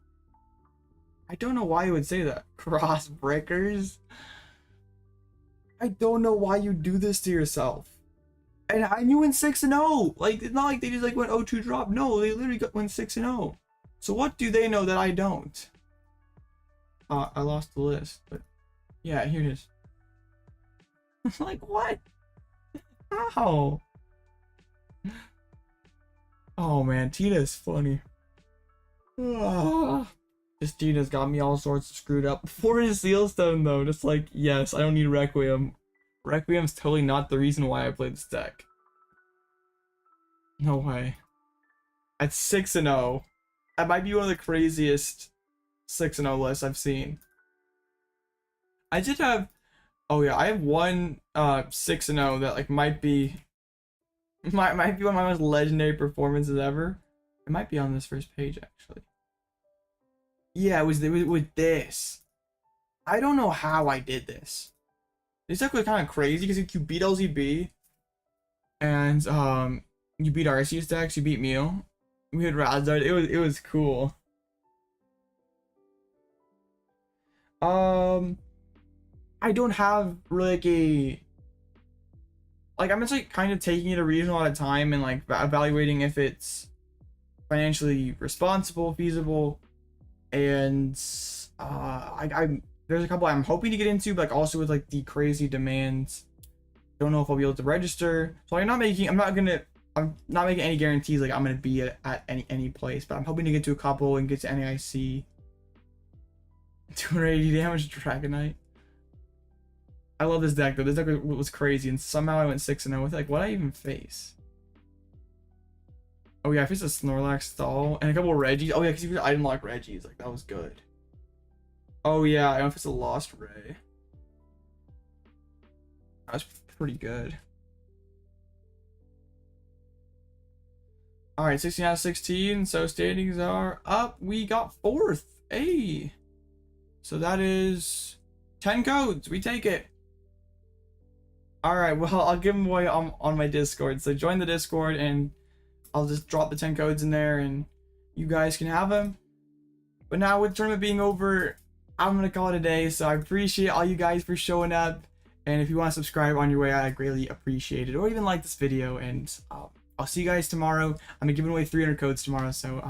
Speaker 1: I don't know why you would say that. Cross breakers? I don't know why you do this to yourself. And you went 6-0. Like, it's not like they just like went 0-2 drop. No, they literally went 6-0. So what do they know that I don't? I lost the list, but yeah, here it is. Like, what? How? Oh man, Tita's funny. This Tita's got me all sorts of screwed up. For his Sealstone though, just like, yes, I don't need Requiem. Requiem's totally not the reason why I played this deck. No way. At 6-0. That might be one of the craziest 6-0 lists I've seen. I did have, oh yeah, I have one 6-0 that like might be one of my most legendary performances ever. It might be on this first page actually. Yeah, it was with this. I don't know how I did this. This deck was kind of crazy because you beat LZB, and you beat Arceus decks, you beat Mew, we had Razard. It was cool. I don't have really like I'm just like kind of taking it a reasonable amount of time and like evaluating if it's financially responsible, feasible, and there's a couple I'm hoping to get into, but like also with like the crazy demands, don't know if I'll be able to register. So I'm not making any guarantees like I'm gonna be at any place, but I'm hoping to get to a couple and get to NAIC. 280 damage Dragonite. I love this deck though. This deck was crazy, and somehow I went 6-0 with it. Like, what did I even face? Oh yeah, if it's a Snorlax stall and a couple of Reggies. Oh yeah, because you could item lock Reggies. Like that was good. Oh yeah, I don't know if it's a Lost Ray. That's pretty good. All right, 16 out of 16. So standings are up. We got 4th. Hey. So that is 10 codes. We take it. All right. Well, I'll give them away on my Discord. So join the Discord and I'll just drop the 10 codes in there and you guys can have them. But now with the tournament being over, I'm going to call it a day. So I appreciate all you guys for showing up. And if you want to subscribe on your way, I greatly appreciate it. Or even like this video. And I'll see you guys tomorrow. I'm giving away 300 codes tomorrow. So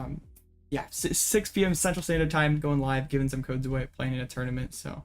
Speaker 1: yeah, 6 p.m. Central Standard Time going live, giving some codes away, playing in a tournament. So